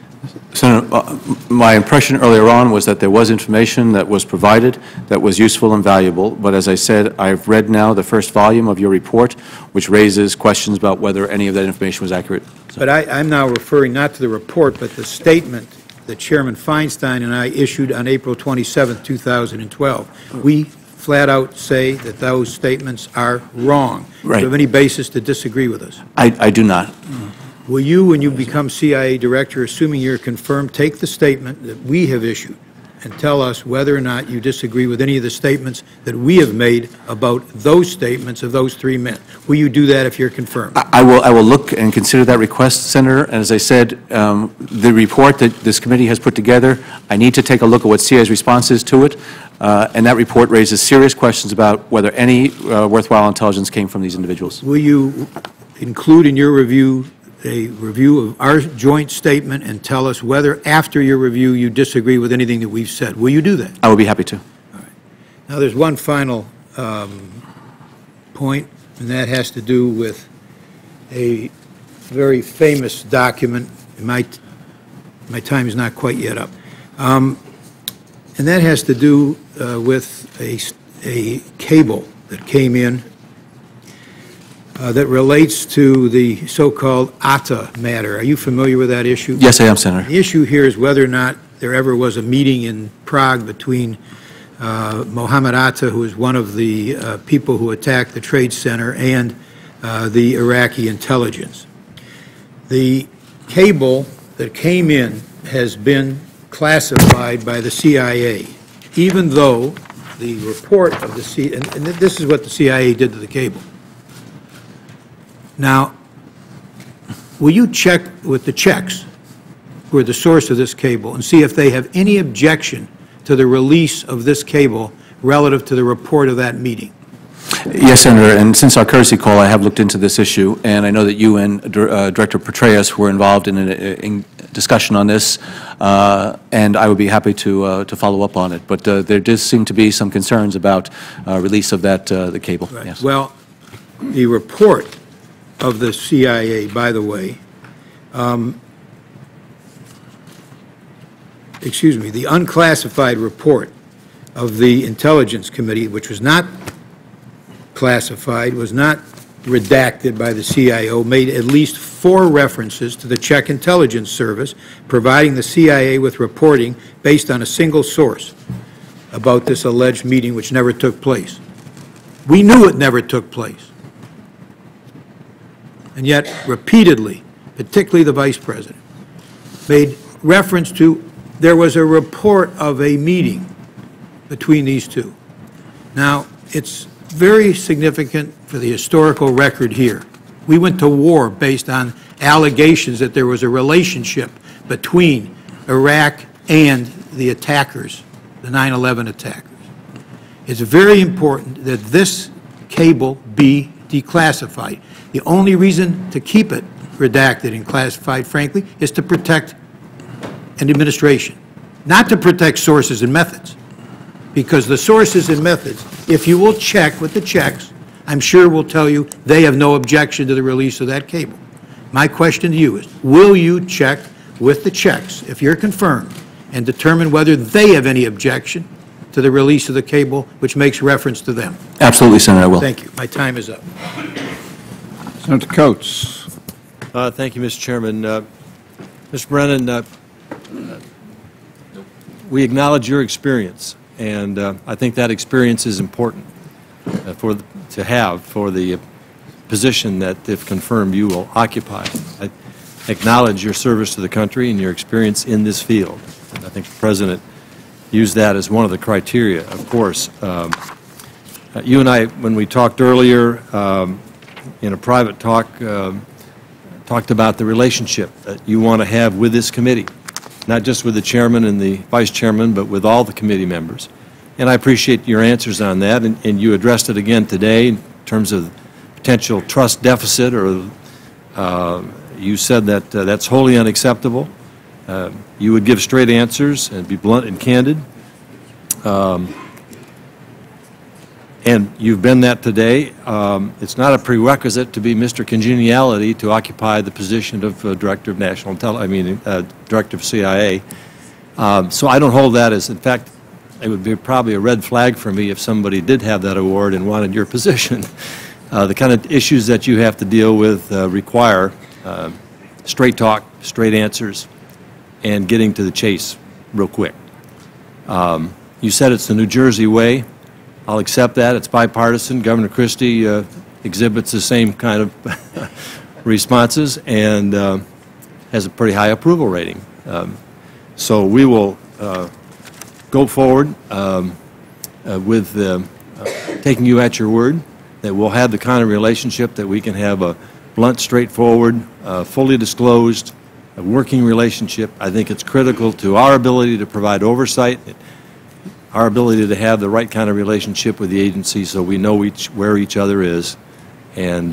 Senator, my impression earlier on was that there was information that was provided that was useful and valuable, but as I said, I've read now the first volume of your report, which raises questions about whether any of that information was accurate. But I'm now referring not to the report, but the statement that Chairman Feinstein and I issued on April 27, 2012. We flat out say that those statements are wrong. Right. Do you have any basis to disagree with us? I do not. Will you, when you become CIA director, assuming you're confirmed, take the statement that we have issued and tell us whether or not you disagree with any of the statements that we have made about those statements of those three men? Will you do that if you're confirmed? I will look and consider that request, Senator. And as I said, the report that this committee has put together, I need to take a look at what CIA's response is to it. And that report raises serious questions about whether any worthwhile intelligence came from these individuals. Will you include in your review a review of our joint statement and tell us whether, after your review, you disagree with anything that we've said? Will you do that? I will be happy to. All right. Now, there's one final point, and that has to do with a very famous document. My time is not quite yet up. And that has to do with a cable that came in that relates to the so-called Atta matter. Are you familiar with that issue? Yes, I am, Senator. The issue here is whether or not there ever was a meeting in Prague between Mohammed Atta, who is one of the people who attacked the Trade Center, and the Iraqi intelligence. The cable that came in has been classified by the CIA, even though the report of the CIA, and this is what the CIA did to the cable. Now, will you check with the Czechs, who are the source of this cable, and see if they have any objection to the release of this cable relative to the report of that meeting? Yes, Senator, and since our courtesy call, I have looked into this issue, and I know that you and Director Petraeus were involved in discussion on this, and I would be happy to follow up on it. But there does seem to be some concerns about release of that the cable. Right. Yes. Well, the report of the CIA, by the way, the unclassified report of the Intelligence Committee, which was not classified, was not redacted by the CIO, made at least 4 references to the Czech intelligence service, providing the CIA with reporting based on a single source about this alleged meeting which never took place. We knew it never took place. And yet, repeatedly, particularly the Vice President, made reference to there was a report of a meeting between these two. Now, it's very significant for the historical record here. We went to war based on allegations that there was a relationship between Iraq and the attackers, the 9/11 attackers. It's very important that this cable be declassified. The only reason to keep it redacted and classified, frankly, is to protect an administration, not to protect sources and methods. Because the sources and methods, if you will check with the Czechs, I'm sure will tell you they have no objection to the release of that cable. My question to you is, will you check with the Czechs, if you're confirmed, and determine whether they have any objection to the release of the cable, which makes reference to them? Absolutely, Senator, I will. Thank you. My time is up. Senator Coates. Thank you, Mr. Chairman. Mr. Brennan, we acknowledge your experience, and I think that experience is important to have for the position that, if confirmed, you will occupy. I acknowledge your service to the country and your experience in this field. I think the President used that as one of the criteria, of course. You and I, when we talked earlier in a private talk, talked about the relationship that you want to have with this committee, not just with the chairman and the vice chairman, but with all the committee members. And I appreciate your answers on that, and you addressed it again today in terms of potential trust deficit, or you said that that's wholly unacceptable. You would give straight answers and be blunt and candid. And you've been that today. It's not a prerequisite to be Mr. Congeniality to occupy the position of Director of National Director of CIA. So I don't hold that as, in fact, it would be probably a red flag for me if somebody did have that award and wanted your position. The kind of issues that you have to deal with require straight talk, straight answers, and getting to the chase real quick. You said it's the New Jersey way. I'll accept that. It's bipartisan. Governor Christie exhibits the same kind of responses and has a pretty high approval rating. So we will go forward with taking you at your word, that we'll have the kind of relationship that we can have a blunt, straightforward, fully disclosed, working relationship. I think it's critical to our ability to provide oversight, our ability to have the right kind of relationship with the agency so we know where each other is and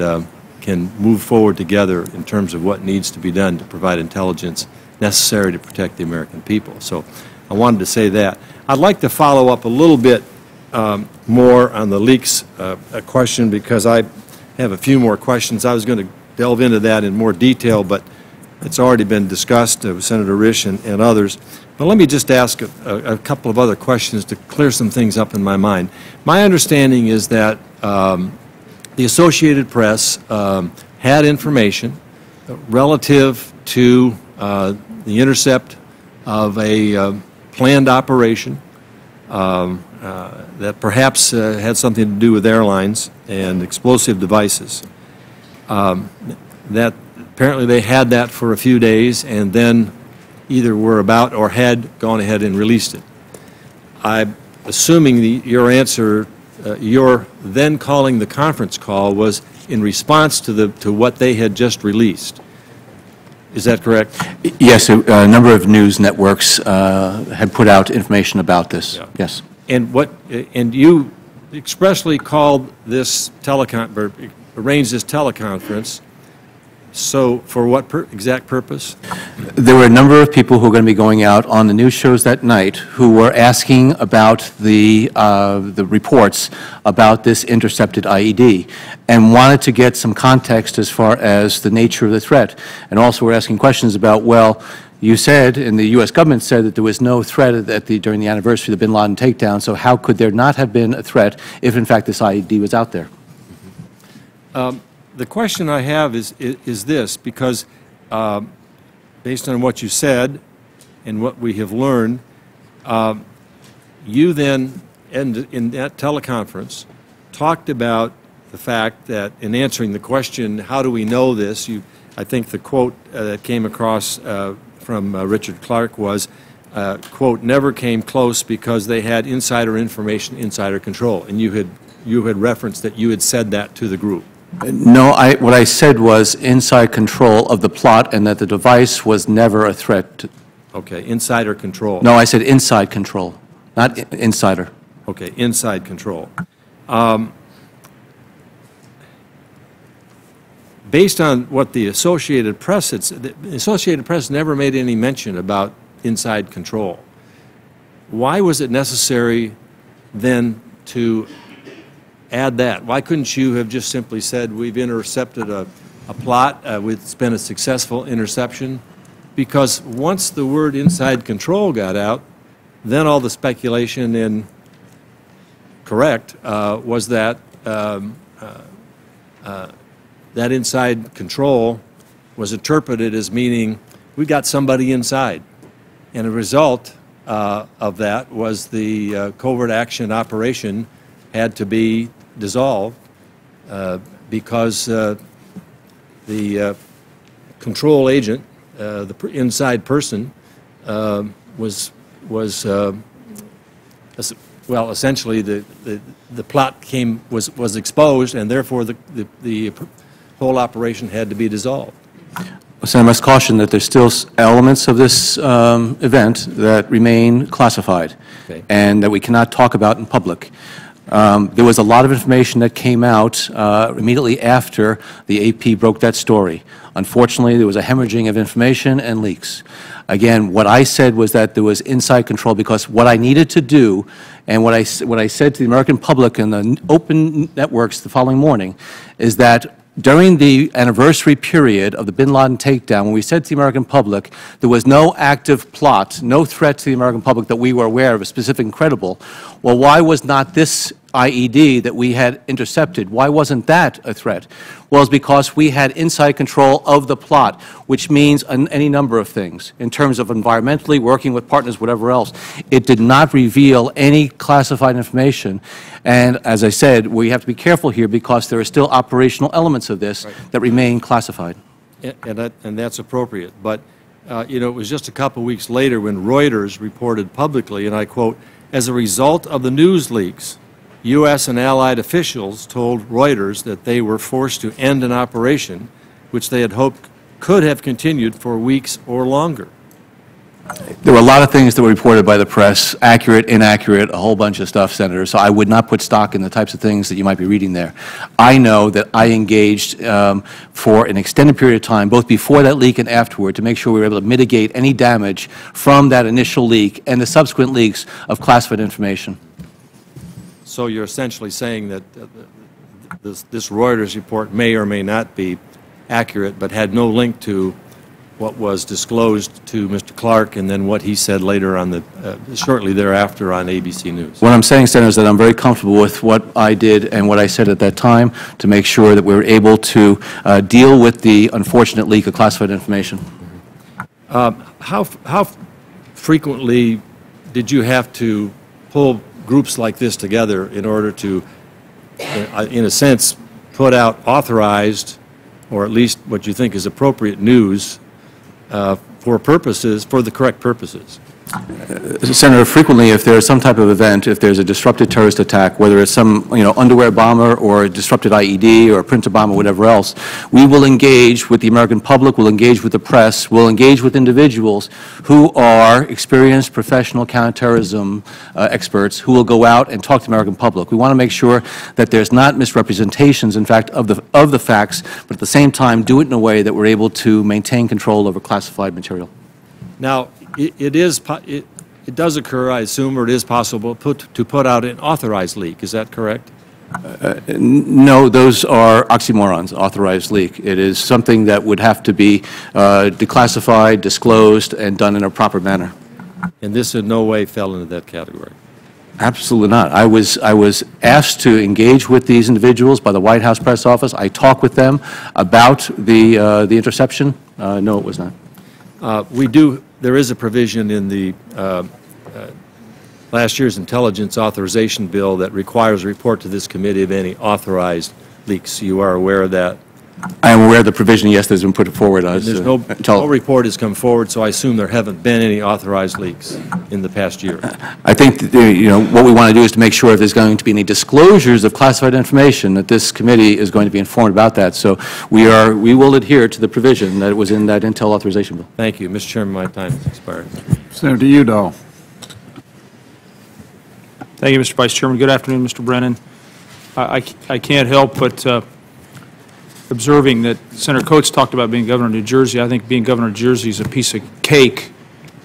can move forward together in terms of what needs to be done to provide intelligence necessary to protect the American people. So I wanted to say that. I'd like to follow up a little bit more on the leaks question, because I have a few more questions. I was going to delve into that in more detail, but it's already been discussed with Senator Risch and others. But let me just ask a couple of other questions to clear some things up in my mind. My understanding is that the Associated Press had information relative to the intercept of a planned operation that perhaps had something to do with airlines and explosive devices. That apparently they had that for a few days and then either were about or had gone ahead and released it. I'm assuming your answer, your then calling the conference call was in response to what they had just released. Is that correct? Yes, a number of news networks had put out information about this. Yeah. Yes. And you expressly called this arranged this teleconference So for what exact purpose? There were a number of people who were going to be going out on the news shows that night who were asking about the reports about this intercepted IED and wanted to get some context as far as the nature of the threat. And also were asking questions about, well, you said, and the U.S. government said, that there was no threat during the anniversary of the bin Laden takedown, so how could there not have been a threat if, in fact, this IED was out there? The question I have is this, because based on what you said and what we have learned, you then, in that teleconference, talked about the fact that in answering the question, how do we know this, I think the quote that came across from Richard Clark was, quote, never came close because they had insider information, insider control. And you had referenced that you had said that to the group. No, what I said was inside control of the plot and that the device was never a threat. Okay, insider control. No, I said inside control, not insider. Okay, inside control. Based on what the Associated Press had said, the Associated Press never made any mention about inside control. Why was it necessary then to add that? Why couldn't you have just simply said, we've intercepted a plot, it's been a successful interception? Because once the word inside control got out, then all the speculation in correct was that that inside control was interpreted as meaning we got somebody inside. And a result of that was the covert action operation had to be dissolved because the control agent, the inside person, was well, essentially the plot was exposed, and therefore the whole operation had to be dissolved. So I must caution that there's still elements of this event that remain classified, okay, and that we cannot talk about in public. There was a lot of information that came out immediately after the AP broke that story. Unfortunately, there was a hemorrhaging of information and leaks. Again, what I said was that there was inside control because what I needed to do, and what I said to the American public in the open networks the following morning, is that during the anniversary period of the bin Laden takedown, when we said to the American public there was no active plot, no threat to the American public that we were aware of, a specific and credible, well, why was not this IED that we had intercepted, why wasn't that a threat? Well, it's because we had inside control of the plot, which means any number of things in terms of environmentally, working with partners, whatever else. It did not reveal any classified information. And as I said, we have to be careful here because there are still operational elements of this that remain classified. And that's appropriate. But, you know, it was just a couple weeks later when Reuters reported publicly, and I quote, as a result of the news leaks, U.S. and allied officials told Reuters that they were forced to end an operation which they had hoped could have continued for weeks or longer. There were a lot of things that were reported by the press, accurate, inaccurate, a whole bunch of stuff, Senator, so I would not put stock in the types of things that you might be reading there. I know that I engaged for an extended period of time, both before that leak and afterward, to make sure we were able to mitigate any damage from that initial leak and the subsequent leaks of classified information. So you're essentially saying that this Reuters report may or may not be accurate, but had no link to what was disclosed to Mr. Clark and then what he said later on shortly thereafter on ABC News. What I'm saying, Senator, is that I'm very comfortable with what I did and what I said at that time to make sure that we were able to deal with the unfortunate leak of classified information. How frequently did you have to pull groups like this together in order to, in a sense, put out authorized, or at least what you think is appropriate news for the correct purposes? Senator, frequently if there's some type of event, if there's a disrupted terrorist attack, whether it's some underwear bomber or a disrupted IED or a printer bomb or whatever else, we will engage with the American public, we'll engage with the press, we'll engage with individuals who are experienced professional counterterrorism experts who will go out and talk to the American public. We want to make sure that there's not misrepresentations, in fact, of the facts, but at the same time do it in a way that we're able to maintain control over classified material. Now, it does occur, I assume, or it is possible to put out an authorized leak. Is that correct? No, those are oxymorons, authorized leak. It is something that would have to be declassified, disclosed, and done in a proper manner. And this in no way fell into that category? Absolutely not. I was asked to engage with these individuals by the White House press office. I talked with them about the interception. No, it was not. There is a provision in the last year's intelligence authorization bill that requires a report to this committee of any authorized leaks. You are aware of that? I am aware of the provision, yes, that's been put forward. There's no report has come forward, so I assume there haven't been any authorized leaks in the past year. I think that, what we want to do is to make sure if there's going to be any disclosures of classified information, that this committee is going to be informed about that. So we will adhere to the provision that was in that Intel authorization bill. Thank you. Mr. Chairman, my time has expired. Senator Udall. Thank you, Mr. Vice Chairman. Good afternoon, Mr. Brennan. I can't help but observing that Senator Coates talked about being governor of New Jersey. I think being governor of New Jersey is a piece of cake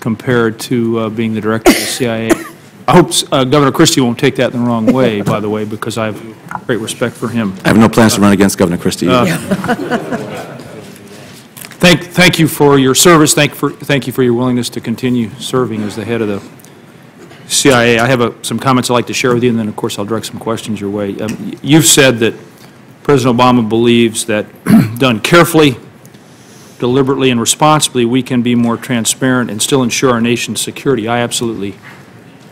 compared to being the director of the CIA. I hope Governor Christie won't take that in the wrong way, by the way, because I have great respect for him. I have no plans to run against Governor Christie. Thank you for your service. Thank you for your willingness to continue serving as the head of the CIA. I have some comments I'd like to share with you, and then, of course, I'll direct some questions your way. You've said that President Obama believes that done carefully, deliberately, and responsibly, we can be more transparent and still ensure our nation's security. I absolutely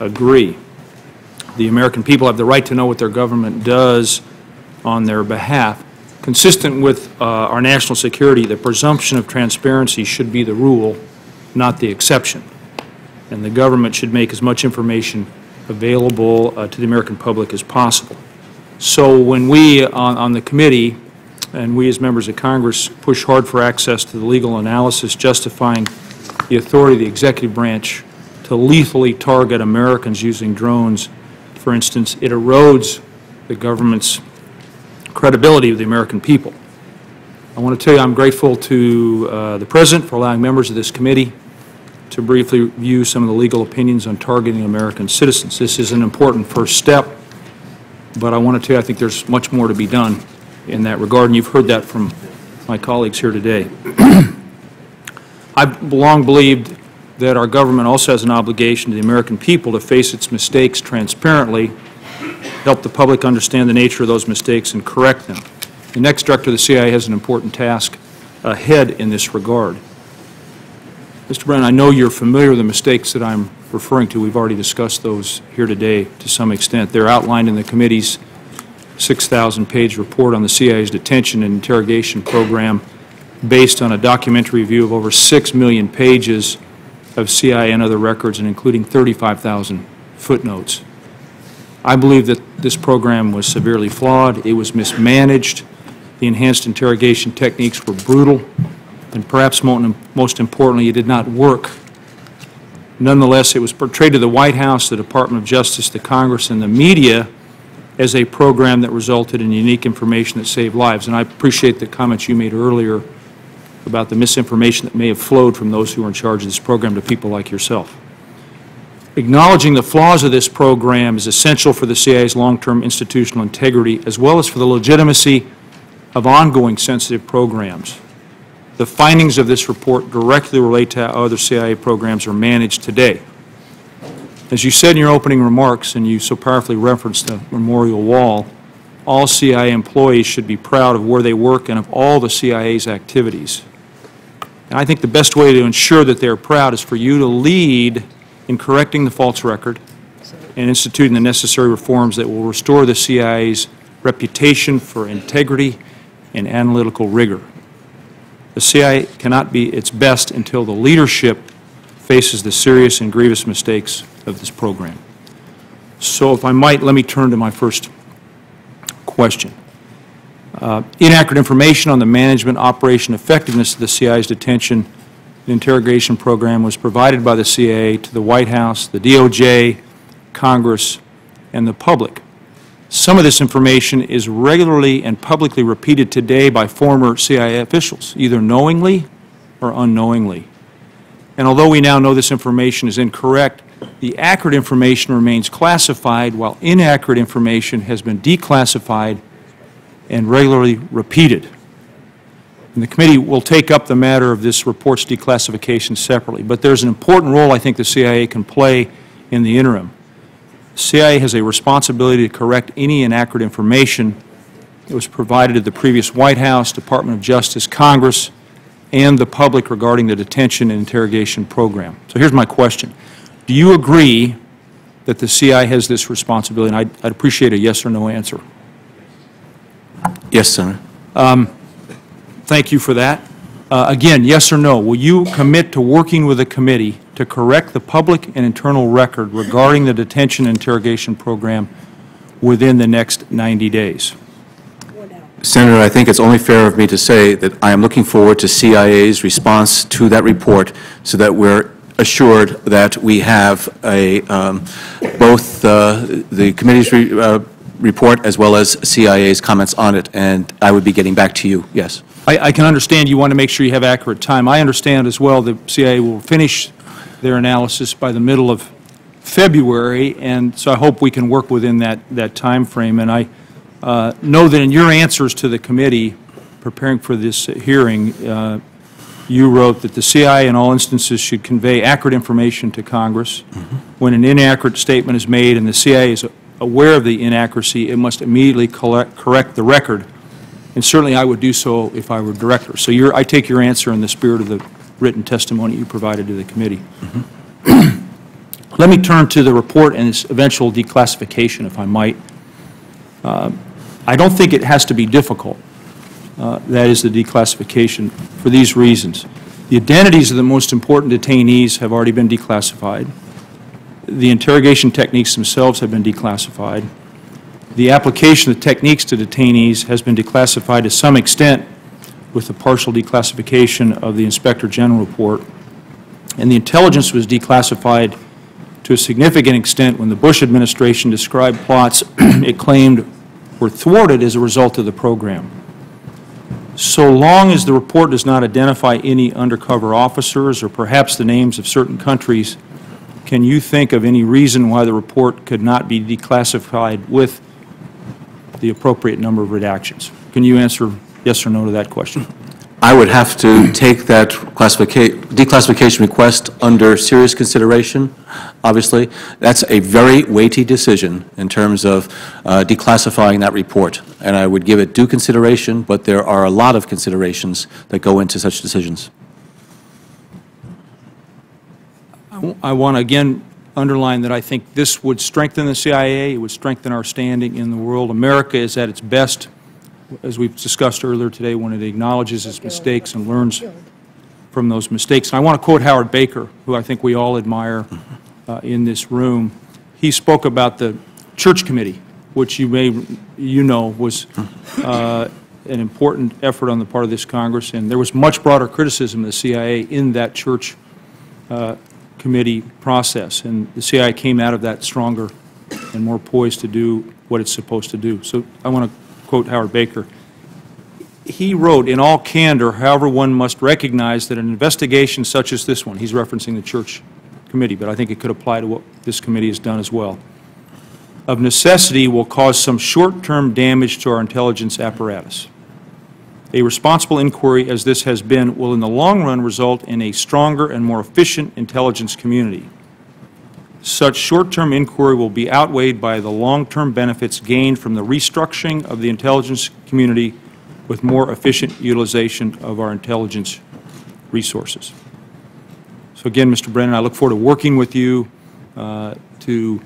agree. The American people have the right to know what their government does on their behalf. Consistent with our national security, the presumption of transparency should be the rule, not the exception. And the government should make as much information available to the American public as possible. So when we on the committee and we as members of Congress push hard for access to the legal analysis justifying the authority of the executive branch to lethally target Americans using drones, for instance, it erodes the government's credibility of the American people. I want to tell you I'm grateful to the President for allowing members of this committee to briefly review some of the legal opinions on targeting American citizens. This is an important first step. But I want to tell you, I think there's much more to be done in that regard, and you've heard that from my colleagues here today. I've long believed that our government also has an obligation to the American people to face its mistakes transparently, help the public understand the nature of those mistakes, and correct them. The next director of the CIA has an important task ahead in this regard. Mr. Brennan, I know you're familiar with the mistakes that I'm referring to. We've already discussed those here today to some extent. They're outlined in the committee's 6,000-page report on the CIA's detention and interrogation program based on a documentary review of over 6 million pages of CIA and other records, and including 35,000 footnotes. I believe that this program was severely flawed. It was mismanaged. The enhanced interrogation techniques were brutal. And perhaps most importantly, it did not work. Nonetheless, it was portrayed to the White House, the Department of Justice, the Congress, and the media as a program that resulted in unique information that saved lives. And I appreciate the comments you made earlier about the misinformation that may have flowed from those who are in charge of this program to people like yourself. Acknowledging the flaws of this program is essential for the CIA's long-term institutional integrity, as well as for the legitimacy of ongoing sensitive programs. The findings of this report directly relate to how other CIA programs are managed today. As you said in your opening remarks, and you so powerfully referenced the memorial wall, all CIA employees should be proud of where they work and of all the CIA's activities. And I think the best way to ensure that they're proud is for you to lead in correcting the false record and instituting the necessary reforms that will restore the CIA's reputation for integrity and analytical rigor. The CIA cannot be its best until the leadership faces the serious and grievous mistakes of this program. So if I might, let me turn to my first question. Inaccurate information on the management, operation, effectiveness of the CIA's detention and interrogation program was provided by the CIA to the White House, the DOJ, Congress, and the public. Some of this information is regularly and publicly repeated today by former CIA officials, either knowingly or unknowingly. And although we now know this information is incorrect, the accurate information remains classified, while inaccurate information has been declassified and regularly repeated. And the committee will take up the matter of this report's declassification separately, but there's an important role I think the CIA can play in the interim. The CIA has a responsibility to correct any inaccurate information that was provided to the previous White House, Department of Justice, Congress, and the public regarding the detention and interrogation program. So here's my question. Do you agree that the CIA has this responsibility? And I'd appreciate a yes or no answer. Yes, Senator. Thank you for that. Again, yes or no, will you commit to working with the committee to correct the public and internal record regarding the detention and interrogation program within the next 90 days? Senator, I think it's only fair of me to say that I am looking forward to CIA's response to that report so that we're assured that we have a, both the committee's report as well as CIA's comments on it, and I would be getting back to you, yes. I can understand you want to make sure you have accurate time. I understand as well the CIA will finish their analysis by the middle of February, and so I hope we can work within that time frame. And I know that in your answers to the committee preparing for this hearing, you wrote that the CIA in all instances should convey accurate information to Congress. When an inaccurate statement is made and the CIA is aware of the inaccuracy, it must immediately correct the record. And certainly I would do so if I were director. So I take your answer in the spirit of the written testimony you provided to the committee. Let me turn to the report and its eventual declassification, if I might. I don't think it has to be difficult. That is the declassification for these reasons. The identities of the most important detainees have already been declassified. The interrogation techniques themselves have been declassified. The application of techniques to detainees has been declassified to some extent with the partial declassification of the Inspector General report. And the intelligence was declassified to a significant extent when the Bush administration described plots it claimed were thwarted as a result of the program. So long as the report does not identify any undercover officers or perhaps the names of certain countries, can you think of any reason why the report could not be declassified with the appropriate number of redactions? Can you answer yes or no to that question? I would have to take that declassification request under serious consideration, obviously. That's a very weighty decision in terms of declassifying that report, and I would give it due consideration, but there are a lot of considerations that go into such decisions. I want to again underline that I think this would strengthen the CIA, it would strengthen our standing in the world. America is at its best, as we've discussed earlier today, when it acknowledges its mistakes and learns from those mistakes. And I want to quote Howard Baker, who I think we all admire in this room. He spoke about the Church Committee, which you know was an important effort on the part of this Congress, and there was much broader criticism of the CIA in that Church Committee process, and the CIA came out of that stronger and more poised to do what it's supposed to do. So I want to quote Howard Baker. He wrote, "In all candor, however, one must recognize that an investigation such as this one," he's referencing the Church Committee, but I think it could apply to what this committee has done as well, "of necessity will cause some short-term damage to our intelligence apparatus. A responsible inquiry, as this has been, will in the long run result in a stronger and more efficient intelligence community. Such short-term inquiry will be outweighed by the long-term benefits gained from the restructuring of the intelligence community with more efficient utilization of our intelligence resources." So again, Mr. Brennan, I look forward to working with you to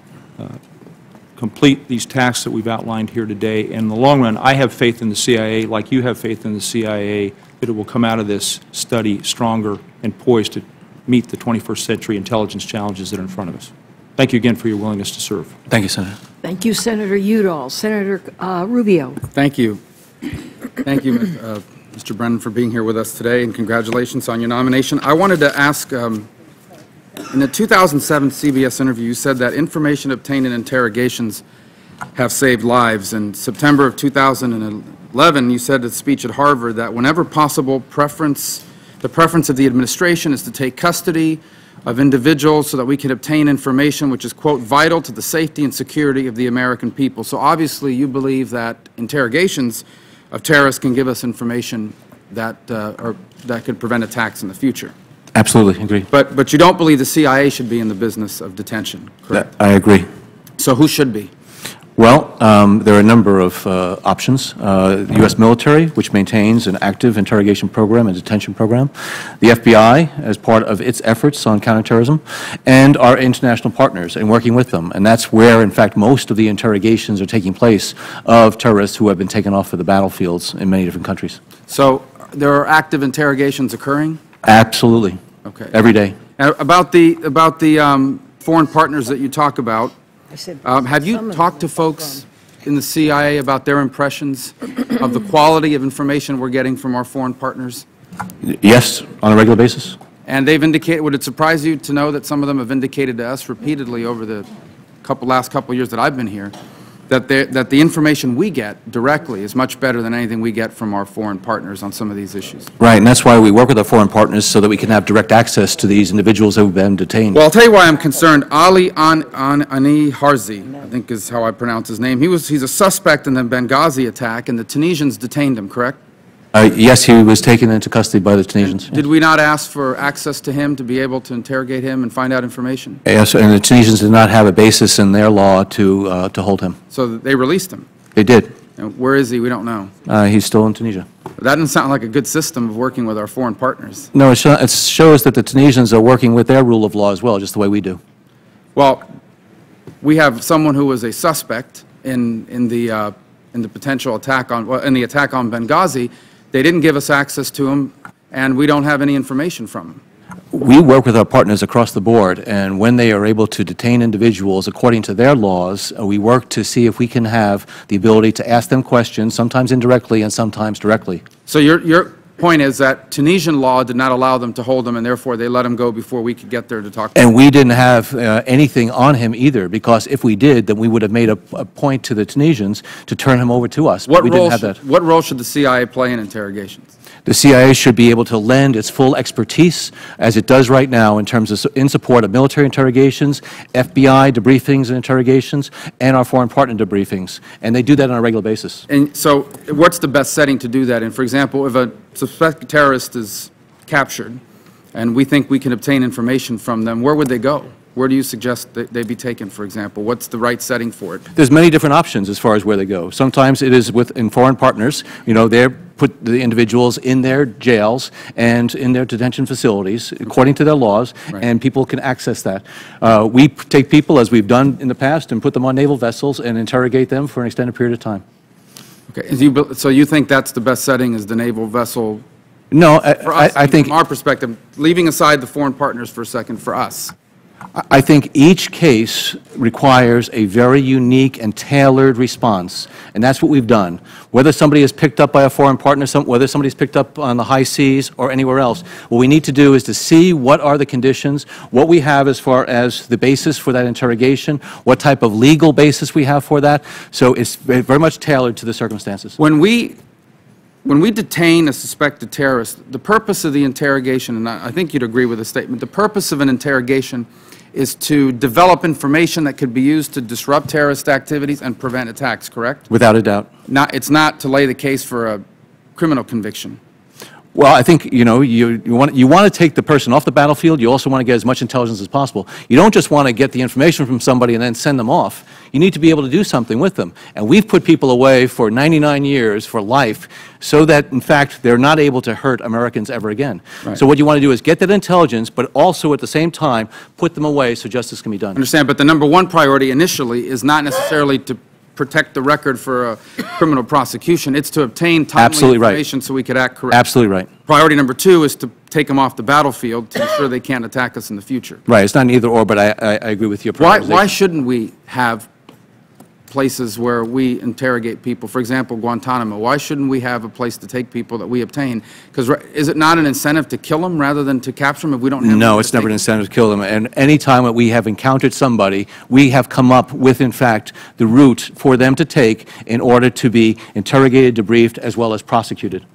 complete these tasks that we've outlined here today. In the long run, I have faith in the CIA, like you have faith in the CIA, that it will come out of this study stronger and poised to meet the 21st century intelligence challenges that are in front of us. Thank you again for your willingness to serve. Thank you, Senator. Thank you, Senator Udall. Senator Rubio. Thank you. Thank you, Mr. Brennan, for being here with us today, and congratulations on your nomination. I wanted to ask, in the 2007 CBS interview, you said that information obtained in interrogations have saved lives. In September of 2011, you said at a speech at Harvard that whenever possible, the preference of the administration is to take custody of individuals so that we can obtain information which is, quote, vital to the safety and security of the American people. So obviously you believe that interrogations of terrorists can give us information that, that could prevent attacks in the future. Absolutely, agree. But you don't believe the CIA should be in the business of detention, correct? I agree. So who should be? Well, there are a number of options. The U.S. military, which maintains an active interrogation program and detention program, the FBI, as part of its efforts on counterterrorism, and our international partners and working with them. And that's where, in fact, most of the interrogations are taking place of terrorists who have been taken off of the battlefields in many different countries. So there are active interrogations occurring? Absolutely. Okay. Every day. About the foreign partners that you talk about, have you talked to folks in the CIA about their impressions of the quality of information we're getting from our foreign partners? Yes, on a regular basis. And they've indicated, would it surprise you to know that some of them have indicated to us repeatedly over the last couple years that I've been here, that the information we get directly is much better than anything we get from our foreign partners on some of these issues? Right, and that's why we work with our foreign partners so that we can have direct access to these individuals who have been detained. Well, I'll tell you why I'm concerned. Ali Ani Harzi, I think is how I pronounce his name. He's a suspect in the Benghazi attack, and the Tunisians detained him, correct? Yes, he was taken into custody by the Tunisians. Did we not ask for access to him to be able to interrogate him and find out information? Yes, and the Tunisians did not have a basis in their law to hold him. So they released him? They did. And where is he? We don't know. He's still in Tunisia. That doesn't sound like a good system of working with our foreign partners. No, it shows that the Tunisians are working with their rule of law as well, just the way we do. Well, we have someone who was a suspect in the potential attack on Benghazi. They didn't give us access to him, and we don't have any information from him. We work with our partners across the board, and when they are able to detain individuals according to their laws, we work to see if we can have the ability to ask them questions, sometimes indirectly and sometimes directly. So your point is that Tunisian law did not allow them to hold him, and therefore they let him go before we could get there to talk to him. And we didn't have anything on him either, because if we did, then we would have made a point to the Tunisians to turn him over to us. But we didn't have that. What role should the CIA play in interrogations? The CIA should be able to lend its full expertise, as it does right now, in terms of in support of military interrogations, FBI debriefings and interrogations, and our foreign partner debriefings. And they do that on a regular basis. And so what's the best setting to do that in? For example, if a suspected terrorist is captured and we think we can obtain information from them, where would they go? Where do you suggest that they be taken, for example? What's the right setting for it? There's many different options as far as where they go. Sometimes it is in foreign partners. You know, they put the individuals in their jails and in their detention facilities according to their laws, and people can access that. We take people, as we've done in the past, and put them on naval vessels and interrogate them for an extended period of time. Okay. So you think that's the best setting, is the naval vessel? No, I think from our perspective, leaving aside the foreign partners for a second, for us. I think each case requires a very unique and tailored response, and that's what we've done. Whether somebody is picked up by a foreign partner, whether somebody's picked up on the high seas or anywhere else, what we need to do is to see what are the conditions, what we have as far as the basis for that interrogation, what type of legal basis we have for that. So it's very much tailored to the circumstances. When we detain a suspected terrorist, the purpose of the interrogation, and I think you'd agree with the statement, the purpose of an interrogation is to develop information that could be used to disrupt terrorist activities and prevent attacks, correct? Without a doubt. It's not to lay the case for a criminal conviction. Well, I think, you know, you want to take the person off the battlefield. You also want to get as much intelligence as possible. You don't just want to get the information from somebody and then send them off. You need to be able to do something with them. And we've put people away for 99 years, for life, so that, in fact, they're not able to hurt Americans ever again. Right. So what you want to do is get that intelligence, but also at the same time put them away so justice can be done. I understand, but the number one priority initially is not necessarily to protect the record for a criminal prosecution. It's to obtain timely Absolutely right. information so we could act correctly. Absolutely right. Priority number 2 is to take them off the battlefield to ensure they can't attack us in the future. Right, it's not an either or, but I agree with your Why prioritization. shouldn't we have places where we interrogate people? For example, Guantanamo. Why shouldn't we have a place to take people that we obtain? Because is it not an incentive to kill them rather than to capture them if we don't have? No, it's never an incentive to kill them. And any time that we have encountered somebody, we have come up with, in fact, the route for them to take in order to be interrogated, debriefed, as well as prosecuted.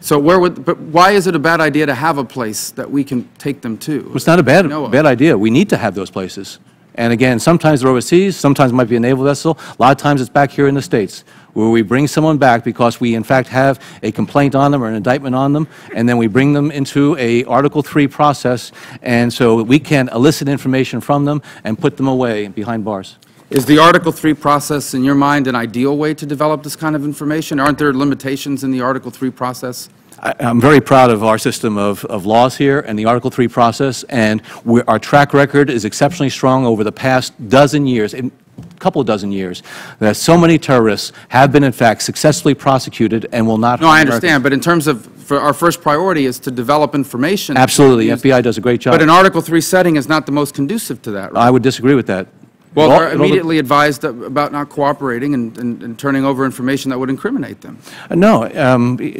So but why is it a bad idea to have a place that we can take them to? It's not a bad idea. We need to have those places. And again, sometimes they're overseas, sometimes it might be a naval vessel. A lot of times it's back here in the States, where we bring someone back because we, in fact, have a complaint on them or an indictment on them, and then we bring them into a Article 3 process, and so we can elicit information from them and put them away behind bars. Is the Article 3 process, in your mind, an ideal way to develop this kind of information? Aren't there limitations in the Article 3 process? I'm very proud of our system of laws here and the Article 3 process, and our track record is exceptionally strong over the past dozen years, a couple of dozen years, that so many terrorists have been, in fact, successfully prosecuted and will not. No, I understand, but in terms of, our first priority is to develop information. Absolutely, the FBI does a great job. But an Article 3 setting is not the most conducive to that, right? I would disagree with that. Well, they're immediately advised about not cooperating and turning over information that would incriminate them. No.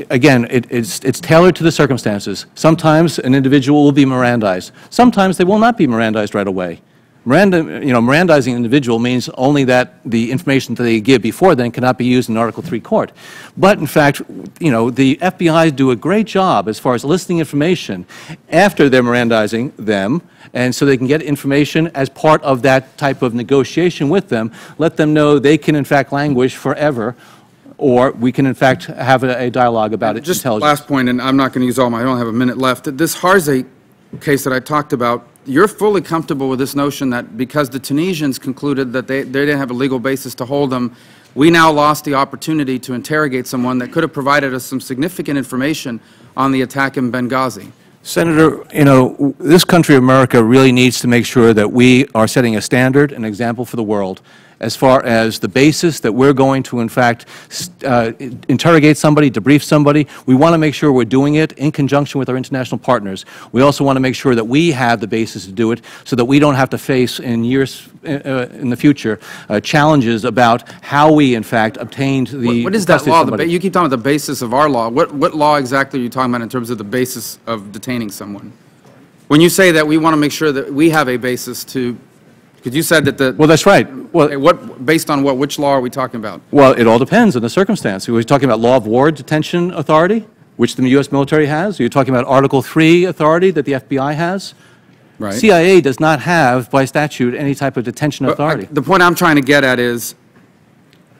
Again, it's tailored to the circumstances. Sometimes an individual will be Mirandized. Sometimes they will not be Mirandized right away. Mirandizing an individual means only that the information that they give before then cannot be used in Article 3 court. But in fact, the FBI do a great job as far as eliciting information after they're Mirandizing them, and so they can get information as part of that type of negotiation with them, let them know they can in fact languish forever, or we can in fact have a dialogue about it. Just last point, and I'm not going to use all my, I don't have a minute left. This Harzai case that I talked about, you're fully comfortable with this notion that because the Tunisians concluded that they didn't have a legal basis to hold them, we now lost the opportunity to interrogate someone that could have provided us some significant information on the attack in Benghazi. Senator, this country, America, really needs to make sure that we are setting a standard, an example for the world, as far as the basis that we're going to, in fact, interrogate somebody, debrief somebody. We want to make sure we're doing it in conjunction with our international partners. We also want to make sure that we have the basis to do it so that we don't have to face in years in the future challenges about how we, in fact, obtained the What is that law? You keep talking about the basis of our law. What law exactly are you talking about in terms of the basis of detaining someone? When you say that we want to make sure that we have a basis to, because you said that the... Well, that's right. Well, based on what? Which law are we talking about? Well, it all depends on the circumstance. Are we talking about law of war detention authority, which the U.S. military has? Are you talking about Article 3 authority that the FBI has? Right. CIA does not have, by statute, any type of detention authority. The point I'm trying to get at is,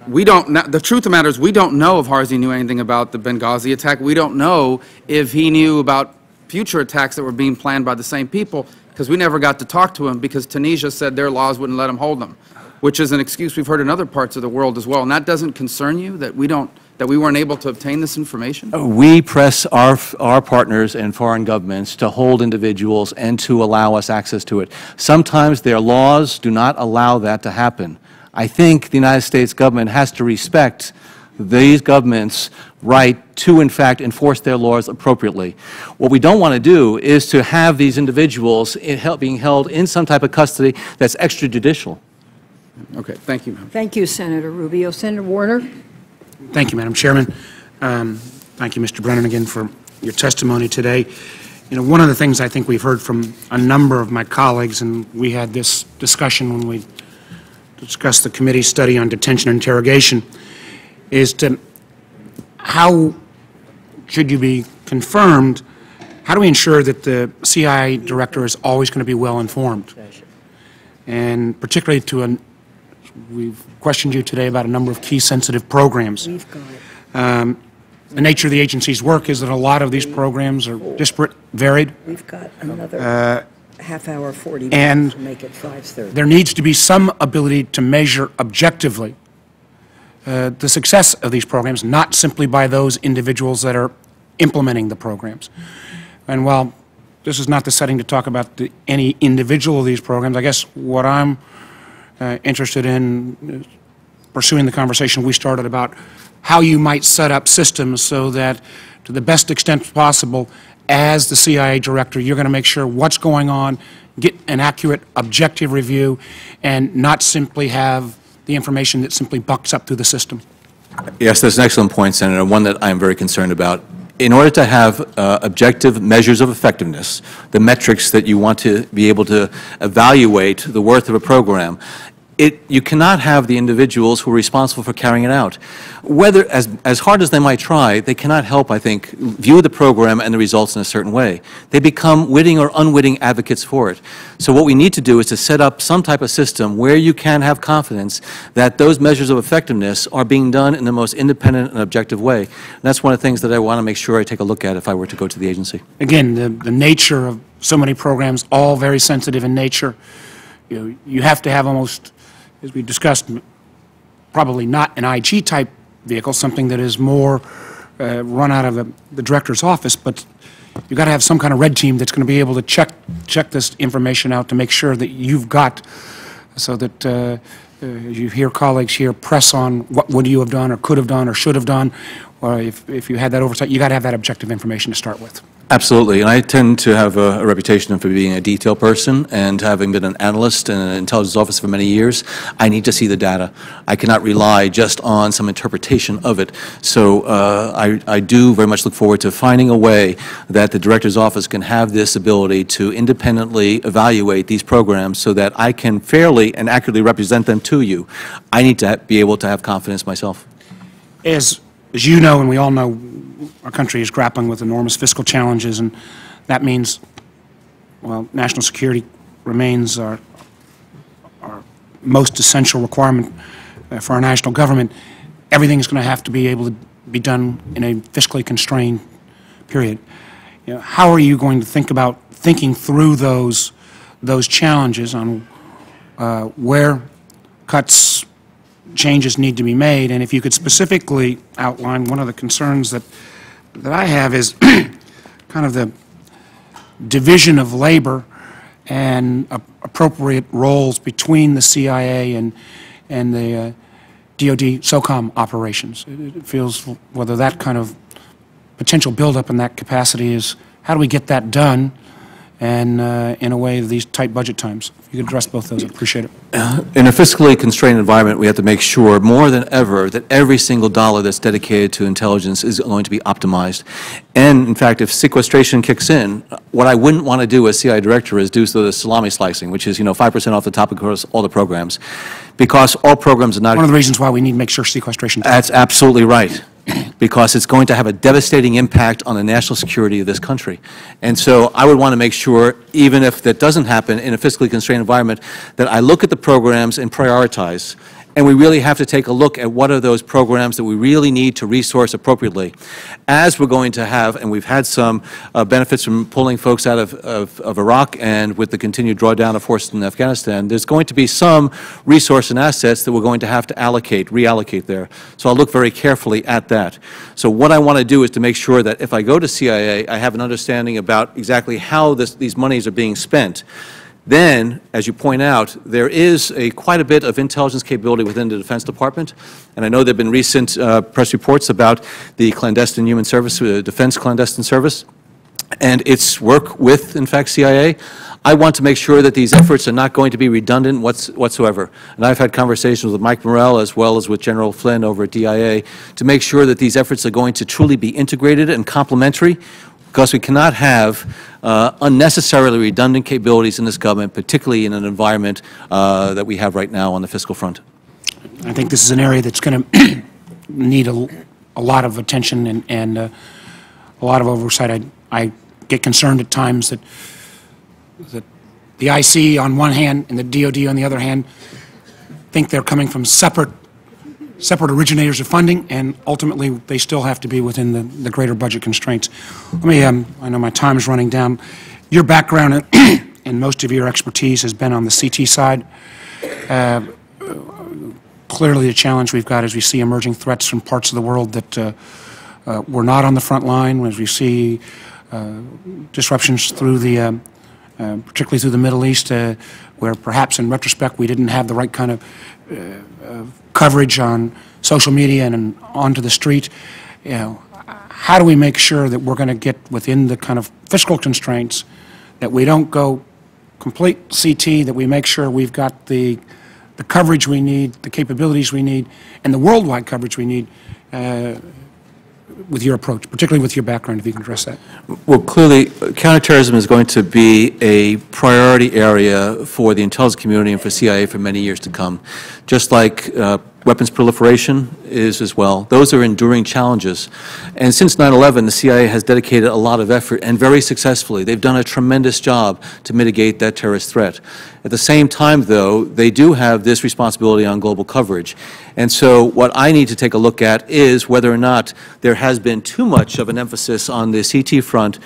the truth of the matter is we don't know if Harzai knew anything about the Benghazi attack. We don't know if he knew about future attacks that were being planned by the same people, because we never got to talk to him because Tunisia said their laws wouldn't let him hold them, which is an excuse we've heard in other parts of the world as well. And that doesn't concern you, that we weren't able to obtain this information? We press our partners and foreign governments to hold individuals and to allow us access to it. Sometimes their laws do not allow that to happen. I think the United States government has to respect these governments' right to, in fact, enforce their laws appropriately. What we don't want to do is to have these individuals being held in some type of custody that's extrajudicial. Okay, thank you. Thank you, Senator Rubio. Senator Warner? Thank you, Madam Chairman. Thank you, Mr. Brennan, again for your testimony today. One of the things I think we've heard from a number of my colleagues, and we had this discussion when we discussed the committee study on detention and interrogation, is to how, should you be confirmed, how do we ensure that the CIA director is always going to be well informed? And particularly we've questioned you today about a number of key sensitive programs. We've got it. The nature of the agency's work is that a lot of these programs are disparate, varied. We've got another half hour, 40 minutes and to make it 5:30. There needs to be some ability to measure objectively the success of these programs, not simply by those individuals that are implementing the programs. And while this is not the setting to talk about any individual of these programs, I guess what I'm interested in is pursuing the conversation we started about how you might set up systems so that, to the best extent possible, as the CIA director, you're going to make sure what's going on, get an accurate, objective review, and not simply have the information that simply bucks up through the system. Yes, that's an excellent point, Senator, one that I'm very concerned about. In order to have objective measures of effectiveness, the metrics that you want to be able to evaluate the worth of a program, you cannot have the individuals who are responsible for carrying it out. Whether, as hard as they might try, they cannot help, I think, view the program and the results in a certain way. They become witting or unwitting advocates for it. So what we need to do is to set up some type of system where you can have confidence that those measures of effectiveness are being done in the most independent and objective way. And that's one of the things that I want to make sure I take a look at if I were to go to the agency. Again, the nature of so many programs, all very sensitive in nature. You have to have almost, as we discussed, probably not an IG-type vehicle, something that is more run out of the director's office, but you've got to have some kind of red team that's going to be able to check this information out to make sure that you've got, so that you hear colleagues here press on what would you have done or could have done or should have done, or if you had that oversight, you got to have that objective information to start with. Absolutely, and I tend to have a reputation for being a detail person, and having been an analyst in an intelligence office for many years, I need to see the data. I cannot rely just on some interpretation of it. So I do very much look forward to finding a way that the director's office can have this ability to independently evaluate these programs so that I can fairly and accurately represent them to you. I need to be able to have confidence myself. As you know, and we all know, our country is grappling with enormous fiscal challenges, and that means, well, national security remains our most essential requirement for our national government. Everything is going to have to be able to be done in a fiscally constrained period. How are you going to think about thinking through those challenges on where cuts, changes need to be made, and if you could specifically outline one of the concerns that I have is kind of the division of labor and appropriate roles between the CIA and the DoD SOCOM operations. It feels whether that kind of potential buildup in that capacity is, how do we get that done, and in a way of these tight budget times? If you could address both those, I'd appreciate it. In a fiscally constrained environment, we have to make sure more than ever that every single dollar that's dedicated to intelligence is going to be optimized. And in fact, if sequestration kicks in, what I wouldn't want to do as CIA director is do the salami slicing, which is 5% off the top across all the programs, because all programs are not. One of the reasons why we need to make sure sequestration. That's absolutely right. Because it's going to have a devastating impact on the national security of this country. And so I would want to make sure, even if that doesn't happen in a fiscally constrained environment, that I look at the programs and prioritize. And we really have to take a look at what are those programs that we really need to resource appropriately. As we're going to have, and we've had some benefits from pulling folks out of Iraq, and with the continued drawdown of forces in Afghanistan, there's going to be some resource and assets that we're going to have to reallocate there. So I'll look very carefully at that. So what I want to do is to make sure that if I go to CIA, I have an understanding about exactly how these monies are being spent. Then, as you point out, there is quite a bit of intelligence capability within the Defense Department, and I know there have been recent press reports about the clandestine human service, Defense Clandestine Service, and its work with, in fact, CIA. I want to make sure that these efforts are not going to be redundant whatsoever. And I've had conversations with Mike Morrell as well as with General Flynn over at DIA to make sure that these efforts are going to truly be integrated and complementary, because we cannot have unnecessarily redundant capabilities in this government, particularly in an environment that we have right now on the fiscal front. I think this is an area that's going to need a lot of attention and a lot of oversight. I get concerned at times that the IC on one hand and the DoD on the other hand think they're coming from separate originators of funding, and ultimately they still have to be within the greater budget constraints. Let me, I know my time is running down. Your background and most of your expertise has been on the CT side. Clearly the challenge we've got as we see emerging threats from parts of the world that we're not on the front line, as we see disruptions through the particularly through the Middle East, where perhaps in retrospect we didn't have the right kind of coverage on social media and onto the street. You know, how do we make sure that we're going to get within the kind of fiscal constraints, that we don't go complete CT, that we make sure we've got the coverage we need, the capabilities we need, and the worldwide coverage we need with your approach, particularly with your background, if you can address that? Well, clearly, counterterrorism is going to be a priority area for the intelligence community and for CIA for many years to come, just like weapons proliferation is as well. Those are enduring challenges. And since 9/11, the CIA has dedicated a lot of effort, and very successfully. They've done a tremendous job to mitigate that terrorist threat. At the same time, though, they do have this responsibility on global coverage. And so what I need to take a look at is whether or not there has been too much of an emphasis on the CT front.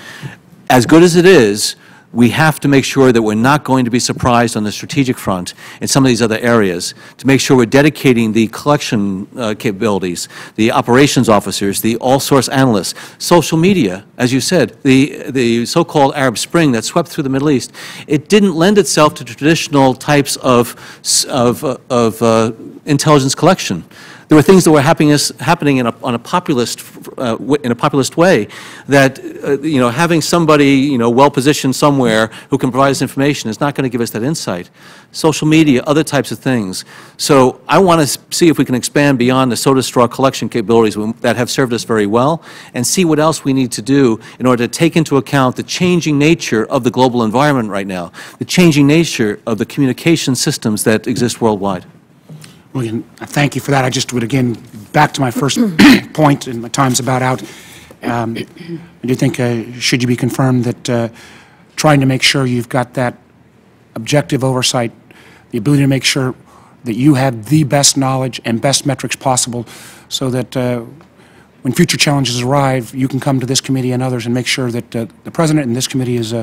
As good as it is, we have to make sure that we're not going to be surprised on the strategic front in some of these other areas, to make sure we're dedicating the collection capabilities, the operations officers, the all-source analysts, social media, as you said, the so-called Arab Spring that swept through the Middle East. It didn't lend itself to traditional types of intelligence collection. There were things that were happening in a populist way, that having somebody well positioned somewhere who can provide us information is not going to give us that insight. Social media, other types of things. So I want to see if we can expand beyond the soda straw collection capabilities that have served us very well, and see what else we need to do in order to take into account the changing nature of the global environment right now, the changing nature of the communication systems that exist worldwide. Well, again, thank you for that. I just would, again, back to my first point, and my time's about out. I do think, should you be confirmed, that trying to make sure you've got that objective oversight, the ability to make sure that you have the best knowledge and best metrics possible, so that when future challenges arrive, you can come to this committee and others and make sure that the President and this committee is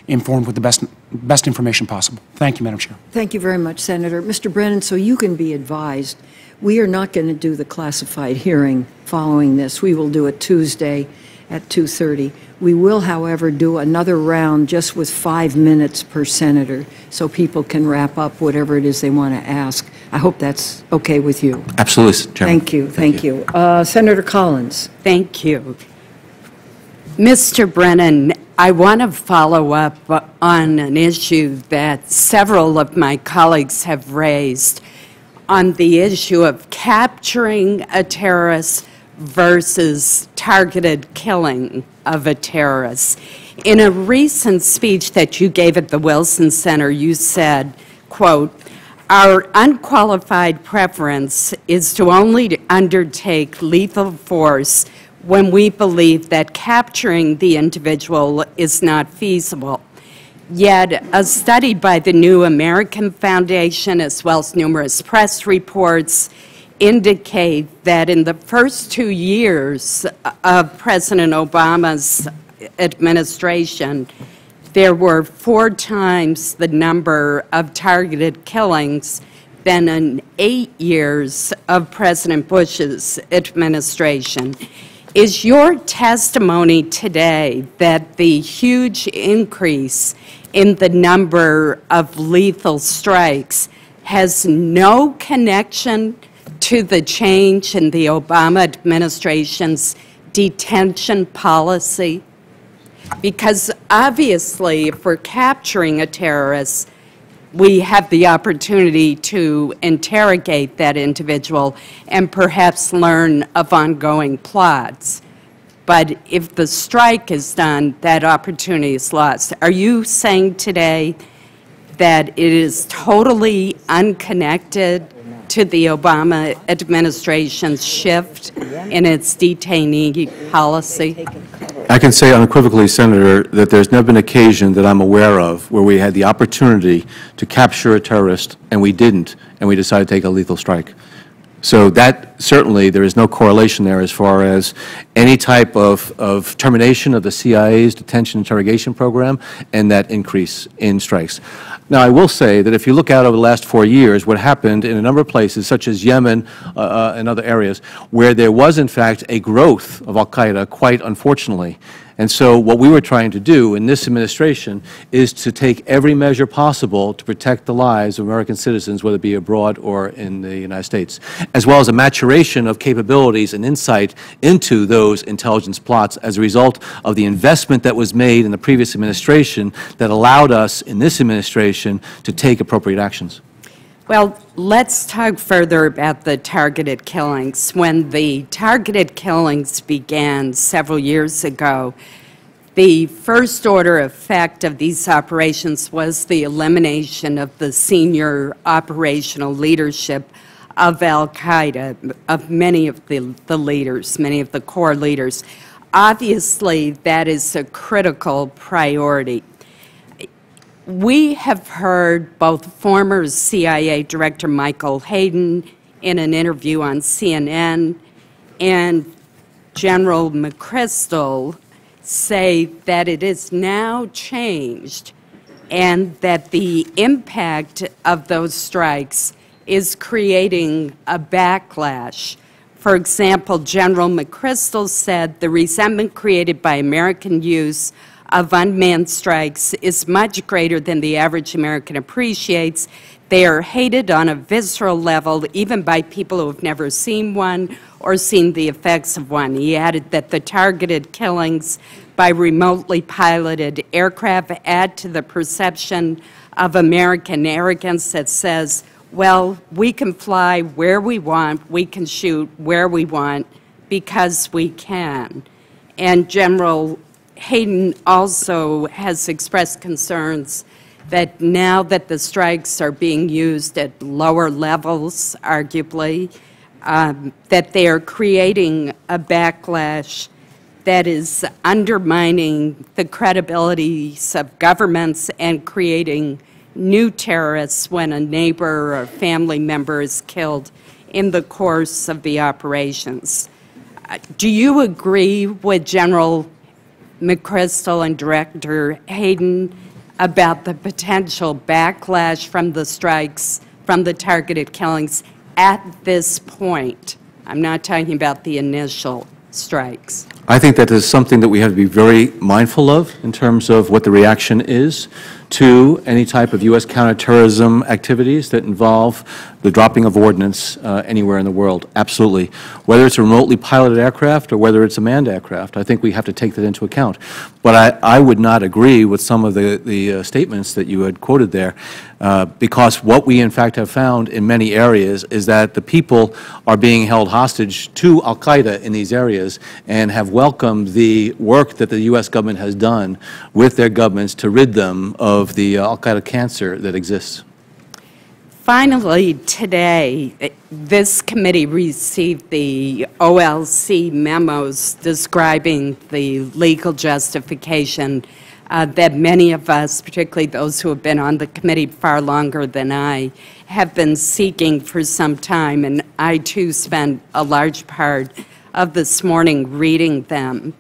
informed with the best information possible. Thank you, Madam Chair. Thank you very much, Senator. Mr. Brennan, so you can be advised, we are not going to do the classified hearing following this. We will do it Tuesday at 2:30. We will, however, do another round just with 5 minutes per senator, so people can wrap up whatever it is they want to ask. I hope that's okay with you. Absolutely, Chairman. Thank you. Thank you. Senator Collins. Thank you. Mr. Brennan, I want to follow up on an issue that several of my colleagues have raised on the issue of capturing a terrorist versus targeted killing of a terrorist. In a recent speech that you gave at the Wilson Center, you said, quote, "Our unqualified preference is to only undertake lethal force when we believe that capturing the individual is not feasible." Yet a study by the New American Foundation, as well as numerous press reports, indicate that in the first 2 years of President Obama's administration, there were 4 times the number of targeted killings than in 8 years of President Bush's administration. Is your testimony today that the huge increase in the number of lethal strikes has no connection to the change in the Obama administration's detention policy? Because obviously, if we're capturing a terrorist, we have the opportunity to interrogate that individual and perhaps learn of ongoing plots. But if the strike is done, that opportunity is lost. Are you saying today that it is totally unconnected to the Obama administration's shift in its detainee policy? I can say unequivocally, Senator, that there's never been an occasion that I'm aware of where we had the opportunity to capture a terrorist and we didn't, and we decided to take a lethal strike. So that certainly there is no correlation there as far as any type of termination of the CIA's detention interrogation program and that increase in strikes. Now, I will say that if you look out over the last 4 years, what happened in a number of places, such as Yemen and other areas, where there was, in fact, a growth of al-Qaeda, quite unfortunately, And so what we were trying to do in this administration is to take every measure possible to protect the lives of American citizens, whether it be abroad or in the United States, as well as a maturation of capabilities and insight into those intelligence plots as a result of the investment that was made in the previous administration that allowed us in this administration to take appropriate actions. Well, let's talk further about the targeted killings. When the targeted killings began several years ago, the first order effect of these operations was the elimination of the senior operational leadership of al-Qaeda, of many of the leaders, many of the core leaders. Obviously, that is a critical priority. We have heard both former CIA Director Michael Hayden in an interview on CNN and General McChrystal say that it is now changed and that the impact of those strikes is creating a backlash. For example, General McChrystal said the resentment created by American use of unmanned strikes is much greater than the average American appreciates. They are hated on a visceral level, even by people who have never seen one or seen the effects of one. He added that the targeted killings by remotely piloted aircraft add to the perception of American arrogance that says, well, we can fly where we want, we can shoot where we want, because we can. And General Hayden also has expressed concerns that now that the strikes are being used at lower levels, arguably, that they are creating a backlash that is undermining the credibilities of governments and creating new terrorists when a neighbor or family member is killed in the course of the operations. Do you agree with General McChrystal and Director Hayden about the potential backlash from the strikes, from the targeted killings at this point? I'm not talking about the initial strikes. I think that is something that we have to be very mindful of in terms of what the reaction is to any type of U.S. counterterrorism activities that involve the dropping of ordnance anywhere in the world. Absolutely. Whether it's a remotely piloted aircraft or whether it's a manned aircraft, I think we have to take that into account. But I would not agree with some of the statements that you had quoted there, because what we in fact have found in many areas is that the people are being held hostage to al-Qaeda in these areas and have welcomed the work that the U.S. government has done with their governments to rid them of the al-Qaeda cancer that exists. Finally, today, this committee received the OLC memos describing the legal justification that many of us, particularly those who have been on the committee far longer than I, have been seeking for some time, and I too spent a large part of this morning reading them.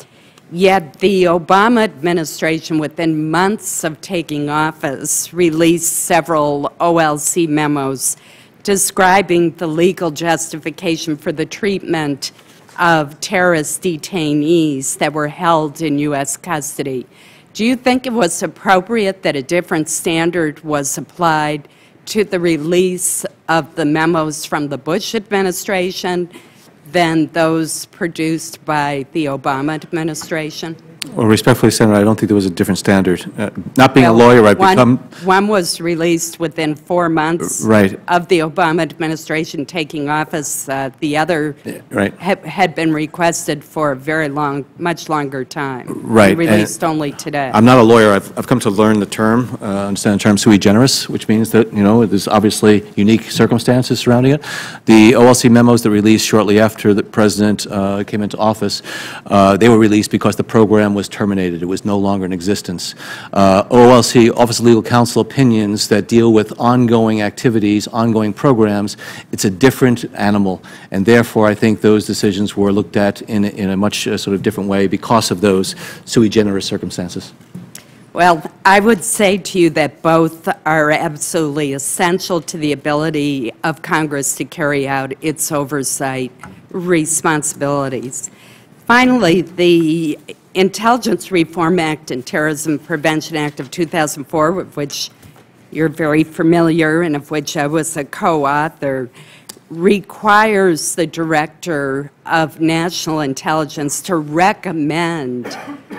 Yet the Obama administration, within months of taking office, released several OLC memos describing the legal justification for the treatment of terrorist detainees that were held in U.S. custody. Do you think it was appropriate that a different standard was applied to the release of the memos from the Bush administration than those produced by the Obama administration? Well, respectfully, Senator, I don't think there was a different standard. Not being a lawyer, I've become... One was released within 4 months of the Obama administration taking office. The other had been requested for a very long, much longer time. Right. Released only today. I'm not a lawyer. I've come to learn the term, understand the term sui generis, which means that, you know, there's obviously unique circumstances surrounding it. The OLC memos that released shortly after the President came into office, they were released because the program was terminated. It was no longer in existence. OLC, Office of Legal Counsel opinions that deal with ongoing activities, ongoing programs, it's a different animal, and therefore I think those decisions were looked at in a much sort of different way because of those sui generis circumstances. Well, I would say to you that both are absolutely essential to the ability of Congress to carry out its oversight responsibilities. Finally, the Intelligence Reform Act and Terrorism Prevention Act of 2004, with which you're very familiar and of which I was a co-author, requires the Director of National Intelligence to recommend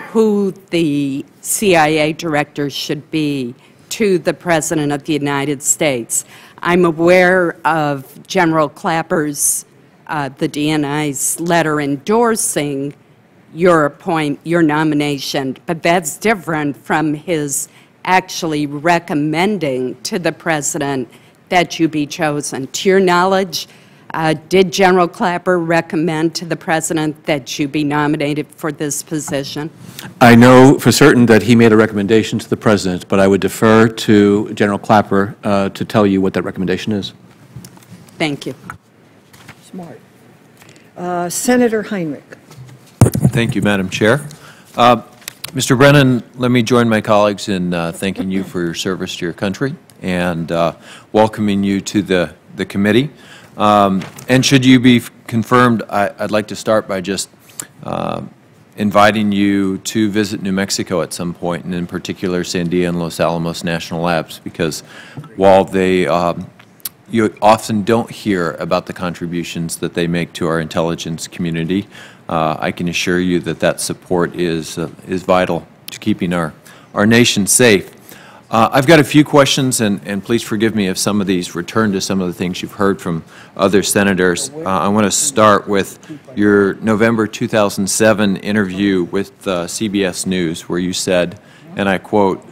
who the CIA Director should be to the President of the United States. I'm aware of General Clapper's, the DNI's letter endorsing your nomination, but that's different from his actually recommending to the President that you be chosen. To your knowledge, did General Clapper recommend to the President that you be nominated for this position? I know for certain that he made a recommendation to the President, but I would defer to General Clapper to tell you what that recommendation is. Thank you. Smart. Senator Heinrich. Thank you, Madam Chair. Mr. Brennan, let me join my colleagues in thanking you for your service to your country and welcoming you to the committee. And should you be confirmed, I'd like to start by just inviting you to visit New Mexico at some point, and in particular Sandia and Los Alamos National Labs, because while they you often don't hear about the contributions that they make to our intelligence community, I can assure you that that support is vital to keeping our nation safe. I've got a few questions, and please forgive me if some of these return to some of the things you've heard from other senators. I want to start with your November 2007 interview with CBS News, where you said, and I quote,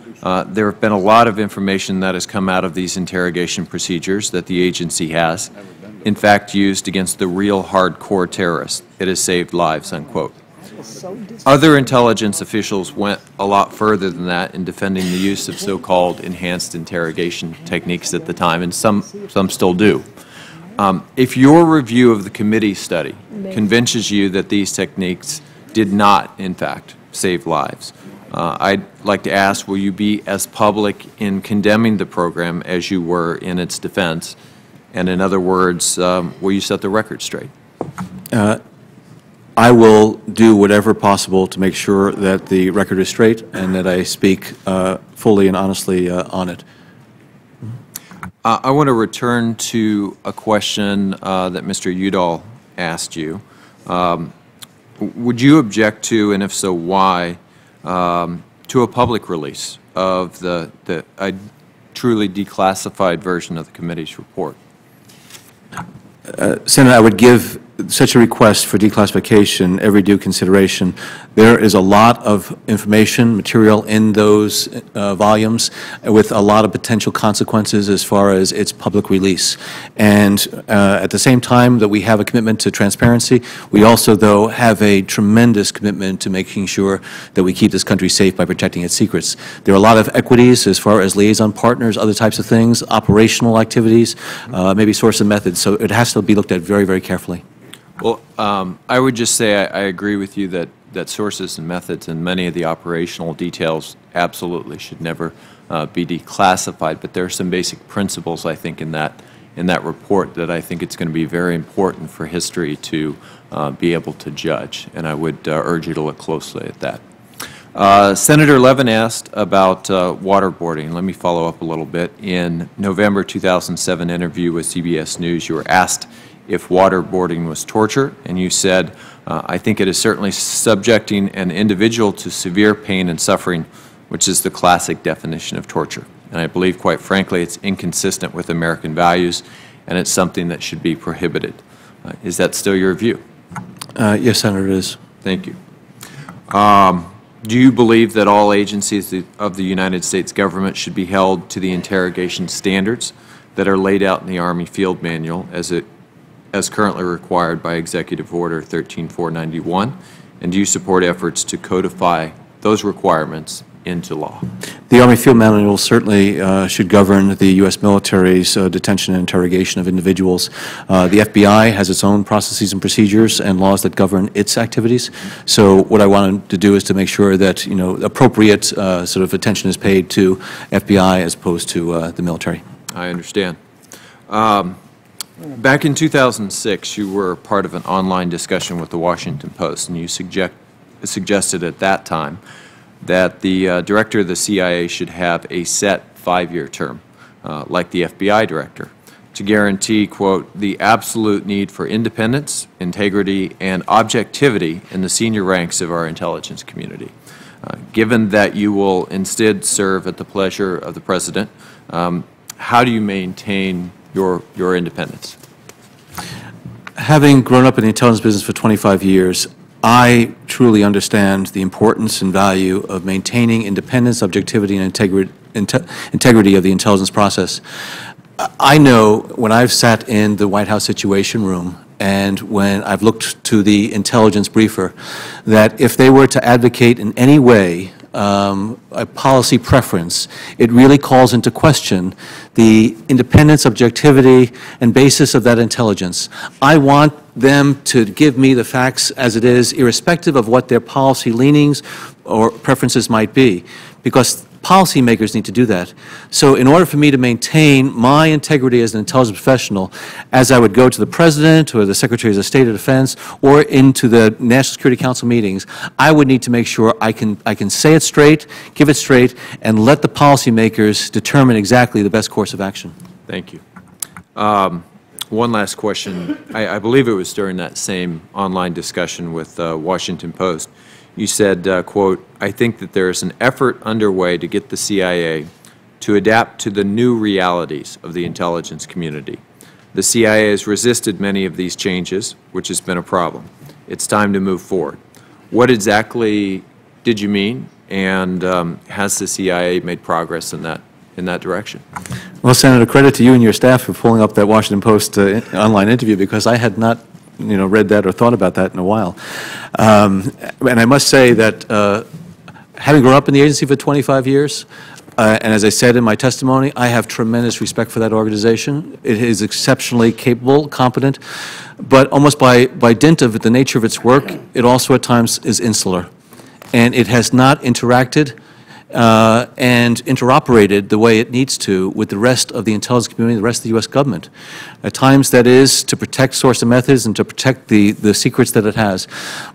there have been a lot of information that has come out of these interrogation procedures that the agency has, in fact, used against the real hardcore terrorists. It has saved lives, unquote. Other intelligence officials went a lot further than that in defending the use of so-called enhanced interrogation techniques at the time, and some still do. If your review of the committee study convinces you that these techniques did not, in fact, save lives, I'd like to ask, will you be as public in condemning the program as you were in its defense? And in other words, will you set the record straight? I will do whatever possible to make sure that the record is straight and that I speak fully and honestly on it. I want to return to a question that Mr. Udall asked you. Would you object to, and if so, why, to a public release of a truly declassified version of the committee's report? Senator, I would give such a request for declassification every due consideration. There is a lot of information, material in those volumes with a lot of potential consequences as far as its public release. And at the same time that we have a commitment to transparency, we also, though, have a tremendous commitment to making sure that we keep this country safe by protecting its secrets. There are a lot of equities as far as liaison partners, other types of things, operational activities, maybe source and methods. So it has to be looked at very, very carefully. Well, I would just say I agree with you that sources and methods and many of the operational details absolutely should never be declassified, but there are some basic principles, I think, in that report that I think it's going to be very important for history to be able to judge, and I would urge you to look closely at that. Senator Levin asked about waterboarding. Let me follow up a little bit. In November 2007 interview with CBS News, you were asked if waterboarding was torture, and you said, I think it is certainly subjecting an individual to severe pain and suffering, which is the classic definition of torture. And I believe, quite frankly, it's inconsistent with American values, and it's something that should be prohibited. Is that still your view? Yes, Senator, it is. Thank you. Do you believe that all agencies of the United States government should be held to the interrogation standards that are laid out in the Army Field Manual as currently required by Executive Order 13491? And do you support efforts to codify those requirements into law? The Army Field Manual certainly should govern the U.S. military's detention and interrogation of individuals. The FBI has its own processes and procedures and laws that govern its activities. So what I wanted to do is to make sure that, appropriate sort of attention is paid to FBI as opposed to the military. I understand. Back in 2006, you were part of an online discussion with the Washington Post, and you suggested at that time that the director of the CIA should have a set 5-year term, like the FBI director, to guarantee, quote, the absolute need for independence, integrity, and objectivity in the senior ranks of our intelligence community. Given that you will instead serve at the pleasure of the President, how do you maintain your independence? Having grown up in the intelligence business for 25 years, I truly understand the importance and value of maintaining independence, objectivity, and integrity of the intelligence process. I know when I've sat in the White House Situation Room and when I've looked to the intelligence briefer, that if they were to advocate in any way a policy preference, it really calls into question the independence, objectivity, and basis of that intelligence. I want them to give me the facts as it is, irrespective of what their policy leanings or preferences might be, because policymakers need to do that. So in order for me to maintain my integrity as an intelligence professional, as I would go to the President or the Secretaries of State of Defense or into the National Security Council meetings, I would need to make sure I can say it straight, give it straight, and let the policymakers determine exactly the best course of action. Thank you. One last question. I believe it was during that same online discussion with Washington Post. You said, quote, I think that there is an effort underway to get the CIA to adapt to the new realities of the intelligence community. The CIA has resisted many of these changes, which has been a problem. It's time to move forward. What exactly did you mean, and has the CIA made progress in that direction? Well, Senator, credit to you and your staff for pulling up that Washington Post online interview, because I had not read that or thought about that in a while. And I must say that having grown up in the agency for 25 years, and as I said in my testimony, I have tremendous respect for that organization. It is exceptionally capable, competent, but almost by dint of the nature of its work, it also at times is insular. And it has not interacted and interoperated the way it needs to with the rest of the intelligence community, the rest of the U.S. government. At times that is to protect source and methods and to protect the secrets that it has.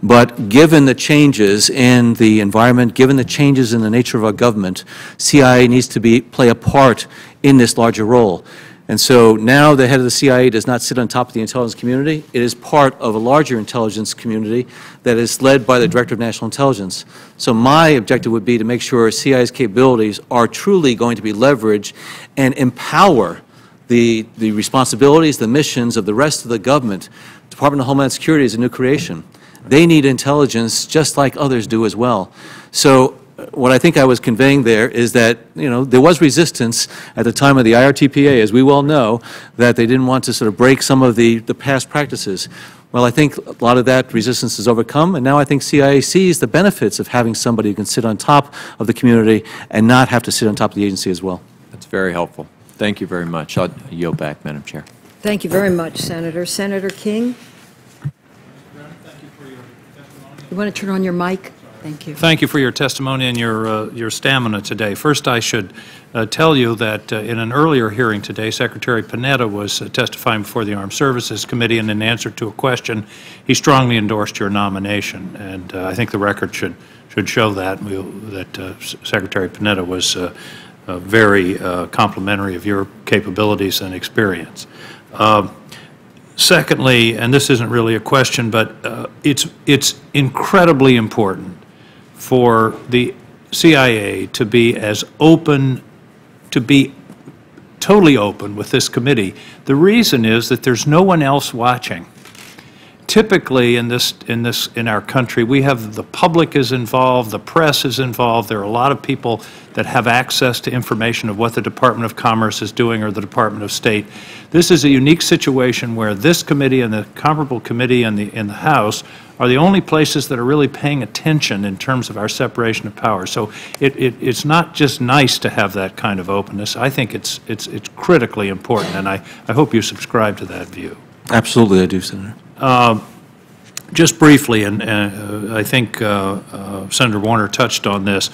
But given the changes in the environment, given the changes in the nature of our government, CIA needs to play a part in this larger role. And so now the head of the CIA does not sit on top of the intelligence community. It is part of a larger intelligence community that is led by the Director of National Intelligence. So my objective would be to make sure CIA's capabilities are truly going to be leveraged and empower the responsibilities, the missions of the rest of the government. Department of Homeland Security is a new creation. They need intelligence just like others do as well. So what I think I was conveying there is that, there was resistance at the time of the IRTPA, as we well know, that they didn't want to sort of break some of the past practices. Well, I think a lot of that resistance is overcome, and now I think CIA sees the benefits of having somebody who can sit on top of the community and not have to sit on top of the agency as well. That's very helpful. Thank you very much. I'll yield back, Madam Chair. Thank you very much, Senator. Senator King? You want to turn on your mic? Thank you. Thank you for your testimony and your stamina today. First, I should tell you that in an earlier hearing today, Secretary Panetta was testifying before the Armed Services Committee, and in answer to a question, he strongly endorsed your nomination. And I think the record should show that Secretary Panetta was very complimentary of your capabilities and experience. Secondly, and this isn't really a question, but it's incredibly important for the CIA to be as open, to be totally open with this committee. The reason is that there's no one else watching. Typically in our country, we have the public is involved, the press is involved. There are a lot of people that have access to information of what the Department of Commerce is doing or the Department of State. This is a unique situation where this committee and the comparable committee in the House are the only places that are really paying attention in terms of our separation of power. So it's not just nice to have that kind of openness. I think it's critically important, and I hope you subscribe to that view. Absolutely, I do, Senator. Just briefly, and I think Senator Warner touched on this,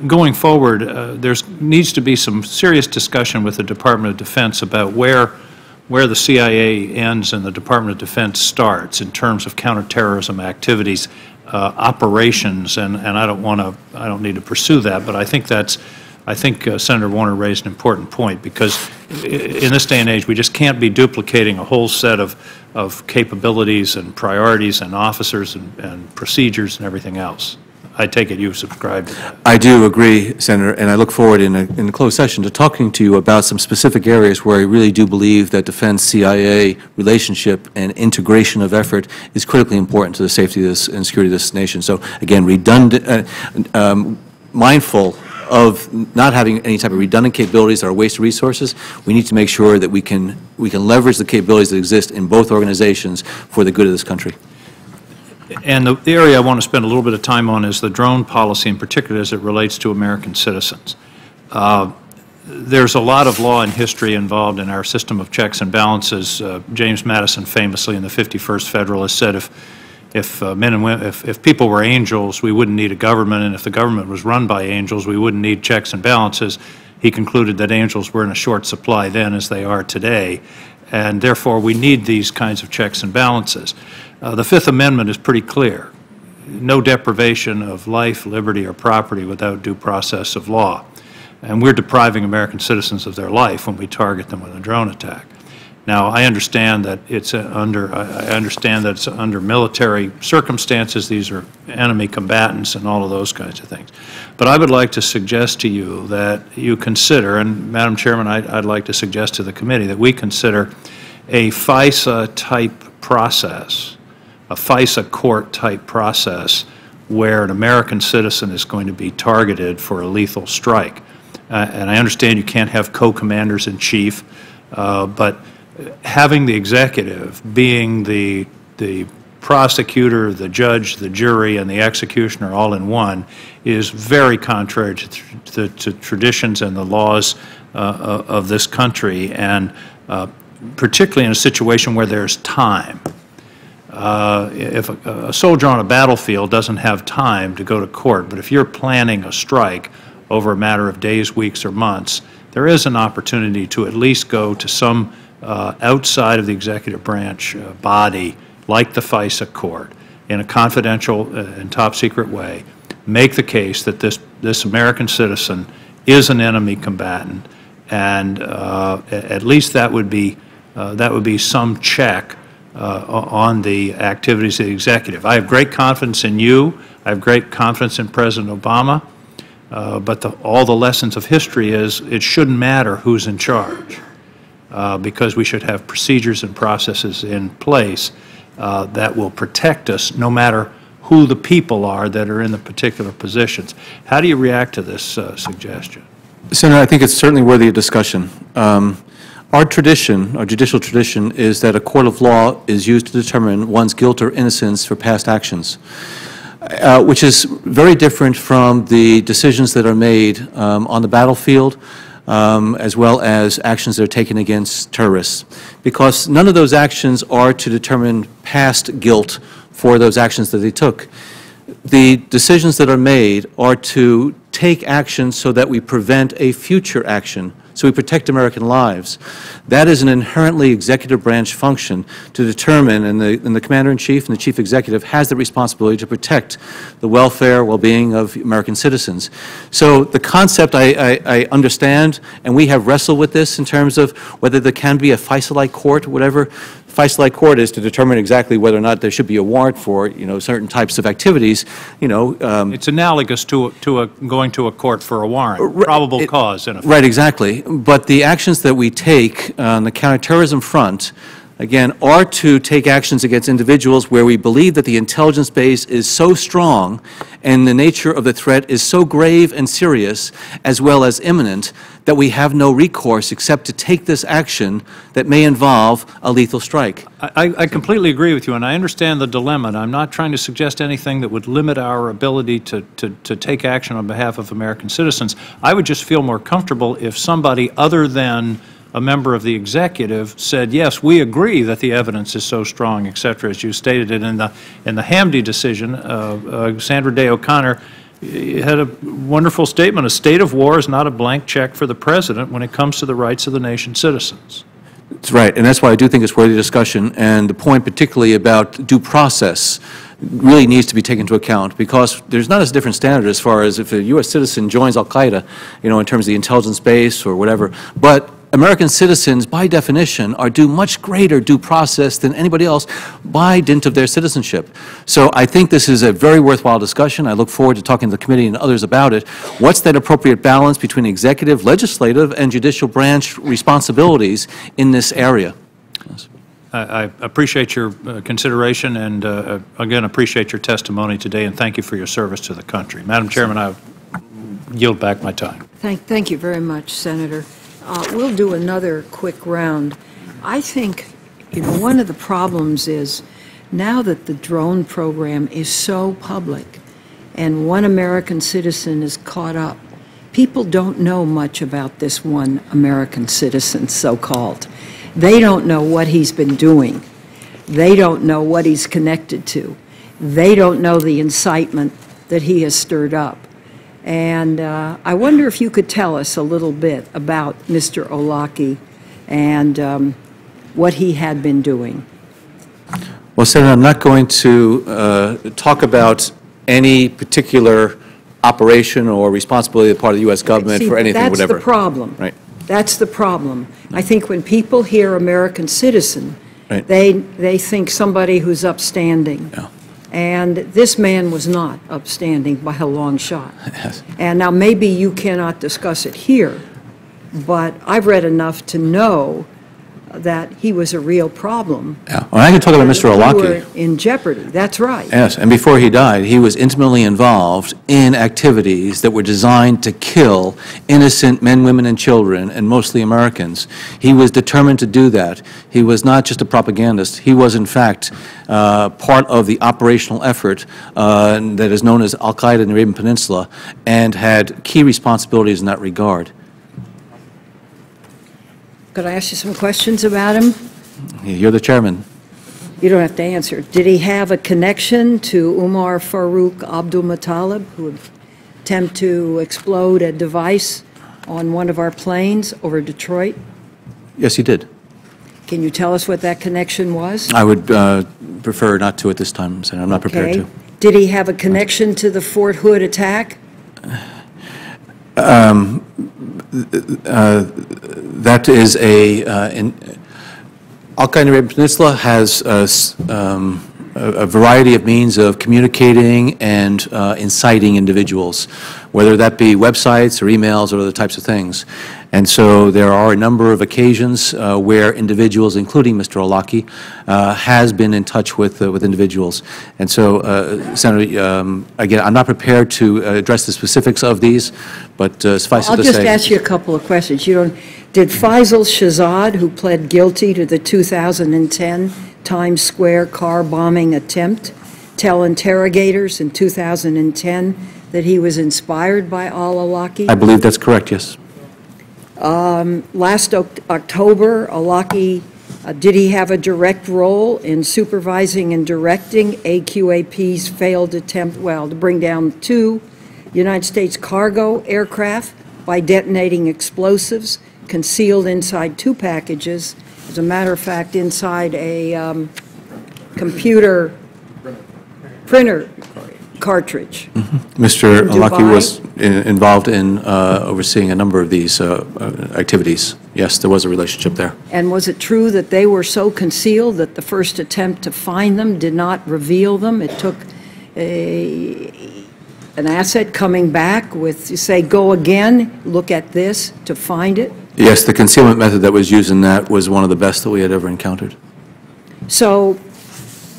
going forward, there needs to be some serious discussion with the Department of Defense about where the CIA ends and the Department of Defense starts in terms of counterterrorism activities, operations, and I don't need to pursue that, but I think Senator Warner raised an important point, because in this day and age, we just can't be duplicating a whole set of capabilities and priorities and officers and procedures and everything else. I take it you subscribe to that. I do agree, Senator, and I look forward in a closed session to talking to you about some specific areas where I really do believe that defense-CIA relationship and integration of effort is critically important to the safety of this and security of this nation. So, again, mindful of not having any type of redundant capabilities that are waste of resources, we need to make sure that we can leverage the capabilities that exist in both organizations for the good of this country. And the area I want to spend a little bit of time on is the drone policy, in particular as it relates to American citizens. There's a lot of law and history involved in our system of checks and balances. James Madison famously in the 51st Federalist said if people were angels, we wouldn't need a government, and if the government was run by angels, we wouldn't need checks and balances. He concluded that angels were in a short supply then as they are today, and therefore we need these kinds of checks and balances. The Fifth Amendment is pretty clear. No deprivation of life, liberty, or property without due process of law. And we're depriving American citizens of their life when we target them with a drone attack. Now, I understand that it's under military circumstances. These are enemy combatants and all of those kinds of things. But I would like to suggest to you that you consider, and Madam Chairman, I'd like to suggest to the committee that we consider a FISA-type process, a FISA court-type process where an American citizen is going to be targeted for a lethal strike. And I understand you can't have co-commanders-in-chief, but having the executive being the prosecutor, the judge, the jury, and the executioner all in one is very contrary to traditions and the laws of this country, and particularly in a situation where there's time. If a soldier on a battlefield doesn't have time to go to court, but if you're planning a strike over a matter of days, weeks, or months, there is an opportunity to at least go to some outside of the executive branch body, like the FISA court, in a confidential and top secret way, make the case that this American citizen is an enemy combatant, and at least that would be some check on the activities of the executive. I have great confidence in you. I have great confidence in President Obama. But all the lessons of history is it shouldn't matter who's in charge, because we should have procedures and processes in place that will protect us no matter who the people are that are in the particular positions. How do you react to this suggestion? Senator, I think it's certainly worthy of discussion. Our tradition, our judicial tradition, is that a court of law is used to determine one's guilt or innocence for past actions, which is very different from the decisions that are made on the battlefield, as well as actions that are taken against terrorists, because none of those actions are to determine past guilt for those actions that they took. The decisions that are made are to take action so that we prevent a future action, so we protect American lives. That is an inherently executive branch function to determine, and the Commander-in-Chief and the Chief Executive has the responsibility to protect the welfare, well-being of American citizens. So the concept I understand, and we have wrestled with this in terms of whether there can be a FISA-like court, whatever FISA-like court is to determine exactly whether or not there should be a warrant for, certain types of activities, It's analogous to going to a court for a warrant, probable cause, in effect. Right, exactly. But the actions that we take on the counterterrorism front, again, are to take actions against individuals where we believe that the intelligence base is so strong and the nature of the threat is so grave and serious, as well as imminent, that we have no recourse except to take this action that may involve a lethal strike. I completely agree with you, and I understand the dilemma, and I'm not trying to suggest anything that would limit our ability to take action on behalf of American citizens. I would just feel more comfortable if somebody other than a member of the executive said, yes, we agree that the evidence is so strong, et cetera, as you stated it in the Hamdi decision. Sandra Day O'Connor had a wonderful statement. A state of war is not a blank check for the president when it comes to the rights of the nation's citizens. That's right, and that's why I do think it's worthy of discussion, and the point particularly about due process, really needs to be taken into account, because there's not a different standard as far as if a U.S. citizen joins al-Qaeda, you know, in terms of the intelligence base or whatever. But American citizens, by definition, are due much greater due process than anybody else by dint of their citizenship. So I think this is a very worthwhile discussion. I look forward to talking to the committee and others about it. What's that appropriate balance between executive, legislative, and judicial branch responsibilities in this area? Yes. I appreciate your consideration and, again, appreciate your testimony today, and thank you for your service to the country. Madam Chairman, I yield back my time. Thank you very much, Senator. We'll do another quick round. I think, you know, one of the problems is now that the drone program is so public and one American citizen is caught up, people don't know much about this one American citizen, so-called. They don't know what he's been doing. They don't know what he's connected to. They don't know the incitement that he has stirred up. And I wonder if you could tell us a little bit about Mr. Awlaki and what he had been doing. Well, Senator, I'm not going to talk about any particular operation or responsibility of the part of the U.S. government for anything, whatever. That's the problem. Right. That's the problem. I think when people hear American citizen, right, they think somebody who's upstanding. Yeah. And this man was not upstanding by a long shot. Yes. And now maybe you cannot discuss it here, but I've read enough to know that he was a real problem. Yeah. Well, I can talk about Mr. Awlaki. You were in jeopardy. That's right. Yes, and before he died, he was intimately involved in activities that were designed to kill innocent men, women, and children, and mostly Americans. He was determined to do that. He was not just a propagandist. He was, in fact, part of the operational effort that is known as al-Qaeda in the Arabian Peninsula, and had key responsibilities in that regard. Could I ask you some questions about him? You're the chairman. You don't have to answer. Did he have a connection to Umar Farouk Abdul Muttalib, who would attempt to explode a device on one of our planes over Detroit? Yes, he did. Can you tell us what that connection was? I would prefer not to at this time, Senator. I'm not prepared to. Did he have a connection to the Fort Hood attack? That is al-Qaeda in the Arabian Peninsula has a variety of means of communicating and inciting individuals, whether that be websites or emails or other types of things. And so there are a number of occasions where individuals, including Mr. Awlaki, has been in touch with individuals. And so, Senator, again, I'm not prepared to address the specifics of these, but suffice it to say— I'll just ask you a couple of questions. Did Faisal Shahzad, who pled guilty to the 2010 Times Square car bombing attempt, tell interrogators in 2010 that he was inspired by al-Awlaki? I believe that's correct, yes. Last October, Awlaki, did he have a direct role in supervising and directing AQAP's failed attempt, to bring down 2 United States cargo aircraft by detonating explosives concealed inside 2 packages, as a matter of fact, inside a computer printer cartridge? Mr. Awlaki was involved in overseeing a number of these activities. Yes, there was a relationship there. And was it true that they were so concealed that the first attempt to find them did not reveal them? It took an asset coming back with, you say, go again, look at this to find it? Yes, the concealment method that was used in that was one of the best that we had ever encountered. So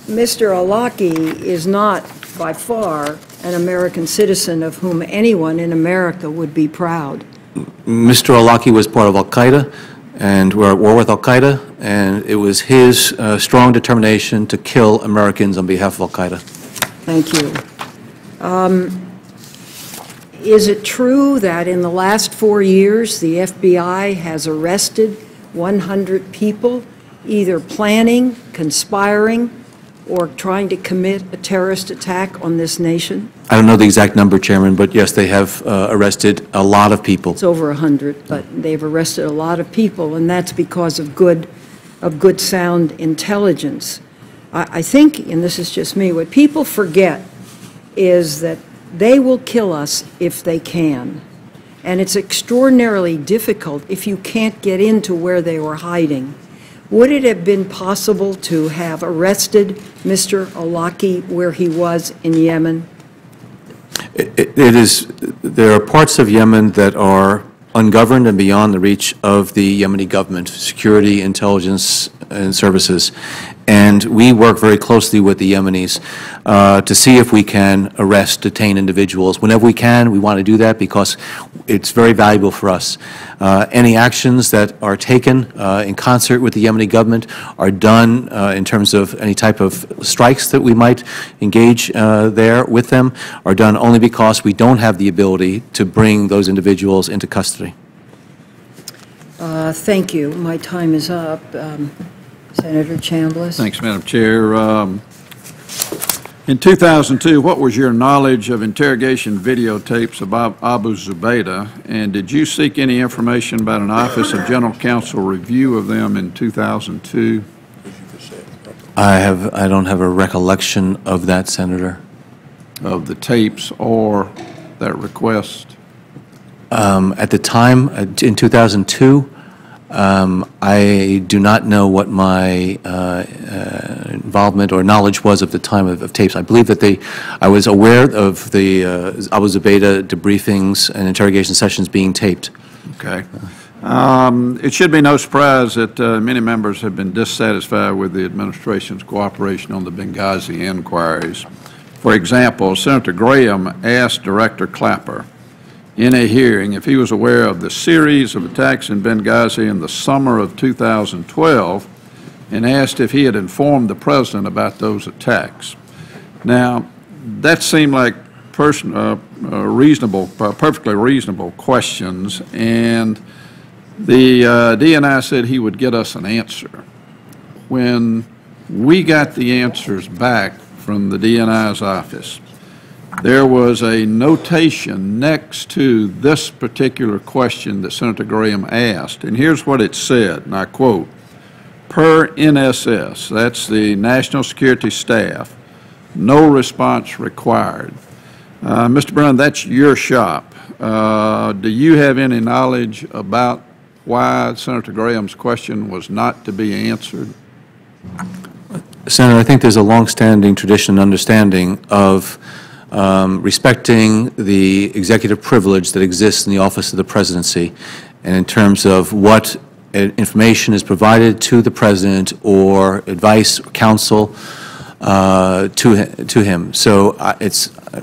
Mr. Awlaki is not by far an American citizen of whom anyone in America would be proud. Mr. Awlaki was part of al-Qaeda, and we're at war with al-Qaeda, and it was his strong determination to kill Americans on behalf of al-Qaeda. Thank you. Is it true that in the last 4 years the FBI has arrested 100 people either planning, conspiring, or trying to commit a terrorist attack on this nation? I don't know the exact number, Chairman, but yes, they have arrested a lot of people. It's over 100, but they've arrested a lot of people, and that's because of good sound intelligence. I think, and this is just me, what people forget is that they will kill us if they can. And it's extraordinarily difficult if you can't get into where they were hiding. Would it have been possible to have arrested Mr. Awlaki where he was in Yemen? It is, there are parts of Yemen that are ungoverned and beyond the reach of the Yemeni government, security, intelligence, and services. And we work very closely with the Yemenis to see if we can arrest, detain individuals. Whenever we can, we want to do that because it's very valuable for us. Any actions that are taken in concert with the Yemeni government are done in terms of any type of strikes that we might engage there with them are done only because we don't have the ability to bring those individuals into custody. Thank you. My time is up. Senator Chambliss. Thanks, Madam Chair. In 2002, what was your knowledge of interrogation videotapes about Abu Zubaydah, and did you seek any information about an Office of General Counsel review of them in 2002? I don't have a recollection of that, Senator. Of the tapes or that request? At the time, in 2002, I do not know what my involvement or knowledge was at the time of tapes. I believe that I was aware of the Abu Zubaydah debriefings and interrogation sessions being taped. Okay. It should be no surprise that many members have been dissatisfied with the administration's cooperation on the Benghazi inquiries. For example, Senator Graham asked Director Clapper in a hearing if he was aware of the series of attacks in Benghazi in the summer of 2012 and asked if he had informed the President about those attacks. Now, that seemed like perfectly reasonable questions, and the DNI said he would get us an answer. When we got the answers back from the DNI's office, there was a notation next to this particular question that Senator Graham asked, and here's what it said, and I quote, "Per NSS," that's the National Security Staff, "no response required." Mr. Brennan, that's your shop. Do you have any knowledge about why Senator Graham's question was not to be answered? Senator, I think there's a longstanding tradition and understanding of respecting the executive privilege that exists in the Office of the Presidency, and in terms of what information is provided to the President or advice or counsel to him. So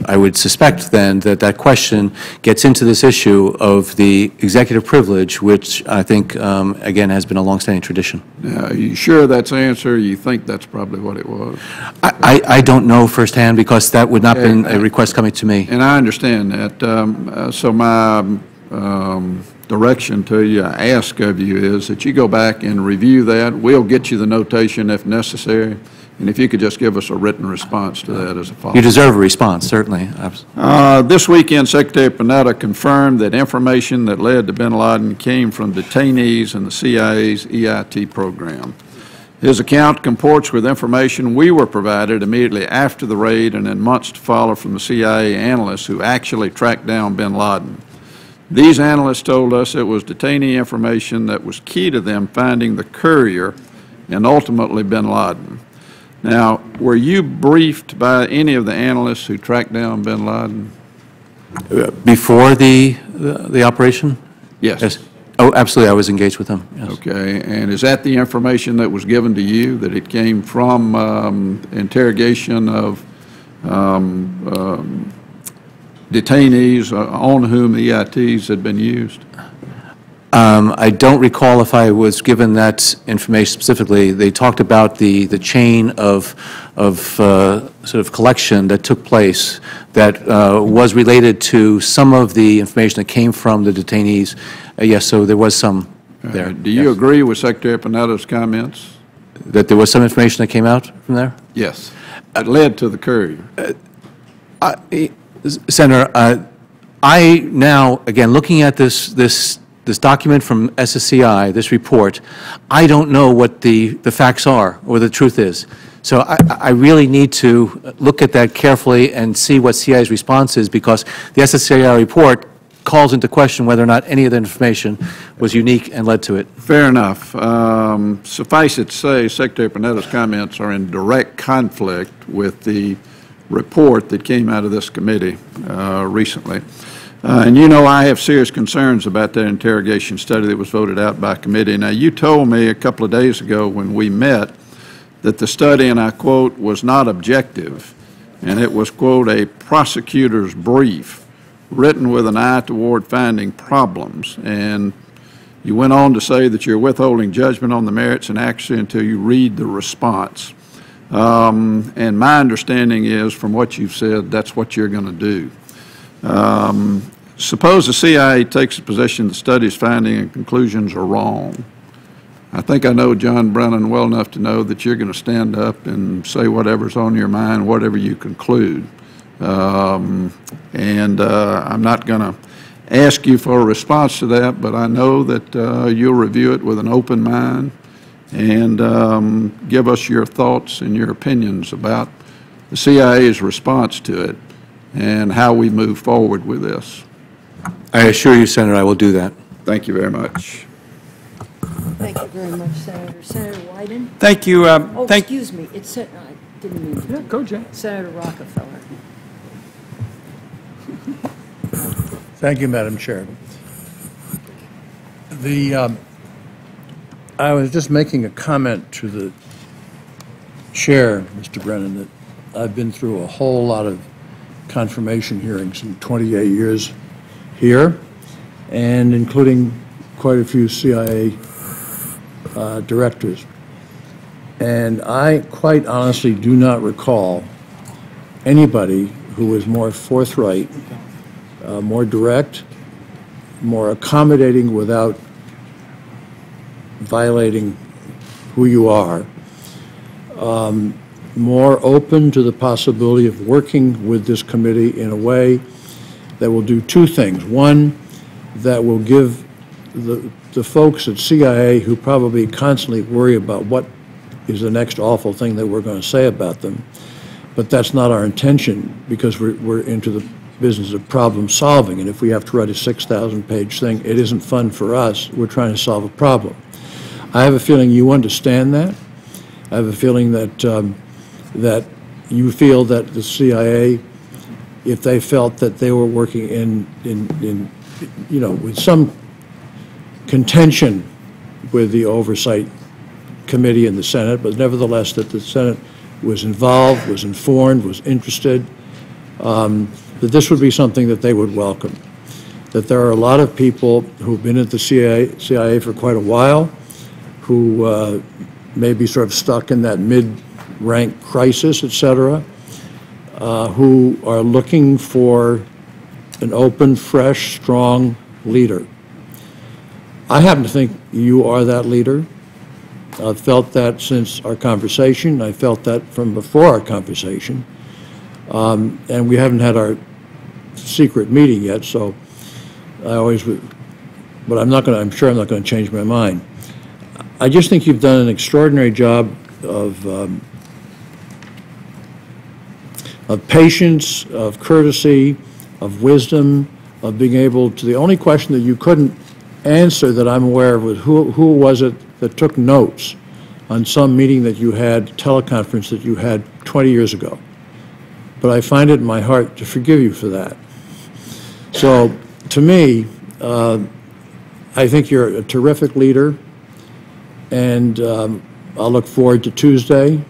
I would suspect then that question gets into this issue of the executive privilege, which I think, again, has been a longstanding tradition. Now, are you sure that's the answer? You think that's probably what it was? I don't know firsthand because that would not have been a request coming to me. And I understand that. So my direction to you, I ask of you, is that you go back and review that. We'll get you the notation if necessary. And if you could just give us a written response to that as a follow-up. You deserve a response, certainly. This weekend, Secretary Panetta confirmed that information that led to bin Laden came from detainees in the CIA's EIT program. His account comports with information we were provided immediately after the raid and in months to follow from the CIA analysts who actually tracked down bin Laden. These analysts told us it was detainee information that was key to them finding the courier and ultimately bin Laden. Now, were you briefed by any of the analysts who tracked down bin Laden? Before the operation? Yes. Oh, absolutely. I was engaged with them. Yes. Okay. And is that the information that was given to you, that it came from interrogation of detainees on whom EITs had been used? I don't recall if I was given that information specifically. They talked about the chain of sort of collection that took place that was related to some of the information that came from the detainees. Yes, so there was some there. Do you agree with Secretary Panetta's comments? That there was some information that came out from there? Yes. It led to the courier. Senator, I now, again, looking at this document from SSCI, this report, I don't know what the facts are or the truth is. So I really need to look at that carefully and see what CIA's response is, because the SSCI report calls into question whether or not any of the information was unique and led to it. Fair enough. Suffice it to say, Secretary Panetta's comments are in direct conflict with the report that came out of this committee recently. And you know I have serious concerns about that interrogation study that was voted out by committee. Now, you told me a couple of days ago when we met that the study, and I quote, was not objective, and it was, quote, a prosecutor's brief written with an eye toward finding problems. And you went on to say that you're withholding judgment on the merits and accuracy until you read the response. And my understanding is, from what you've said, that's what you're going to do. Suppose the CIA takes a position the study's finding and conclusions are wrong. I think I know John Brennan well enough to know that you're going to stand up and say whatever's on your mind, whatever you conclude. I'm not going to ask you for a response to that, but I know that you'll review it with an open mind and give us your thoughts and your opinions about the CIA's response to it and how we move forward with this. I assure you, Senator, I will do that. Thank you very much. Thank you very much, Senator. Senator Wyden? Thank you. Excuse me. It's I didn't mean to. Yeah, go, Jay. Senator Rockefeller. Thank you, Madam Chair. I was just making a comment to the chair, Mr. Brennan, that I've been through a whole lot of confirmation hearings in 28 years here, and including quite a few CIA directors. And I quite honestly do not recall anybody who was more forthright, more direct, more accommodating without violating who you are, more open to the possibility of working with this committee in a way that will do two things. One, that will give the folks at CIA who probably constantly worry about what is the next awful thing that we're going to say about them, but that's not our intention, because we're into the business of problem solving, and if we have to write a 6,000-page thing, it isn't fun for us. We're trying to solve a problem. I have a feeling you understand that. I have a feeling that that you feel that the CIA, if they felt that they were working in with some contention with the Oversight Committee in the Senate, but nevertheless that the Senate was involved, was informed, was interested, that this would be something that they would welcome. That there are a lot of people who've been at the CIA for quite a while, who may be sort of stuck in that mid-rank crisis, et cetera, who are looking for an open, fresh, strong leader. I happen to think you are that leader. I've felt that since our conversation. I felt that from before our conversation. And we haven't had our secret meeting yet, so I always would, but I'm sure I'm not going to change my mind. I just think you've done an extraordinary job of patience, of courtesy, of wisdom, of being able to, the only question that you couldn't answer that I'm aware of was who was it that took notes on some meeting that you had, teleconference that you had 20 years ago. But I find it in my heart to forgive you for that. So, to me, I think you're a terrific leader, and I'll look forward to Tuesday,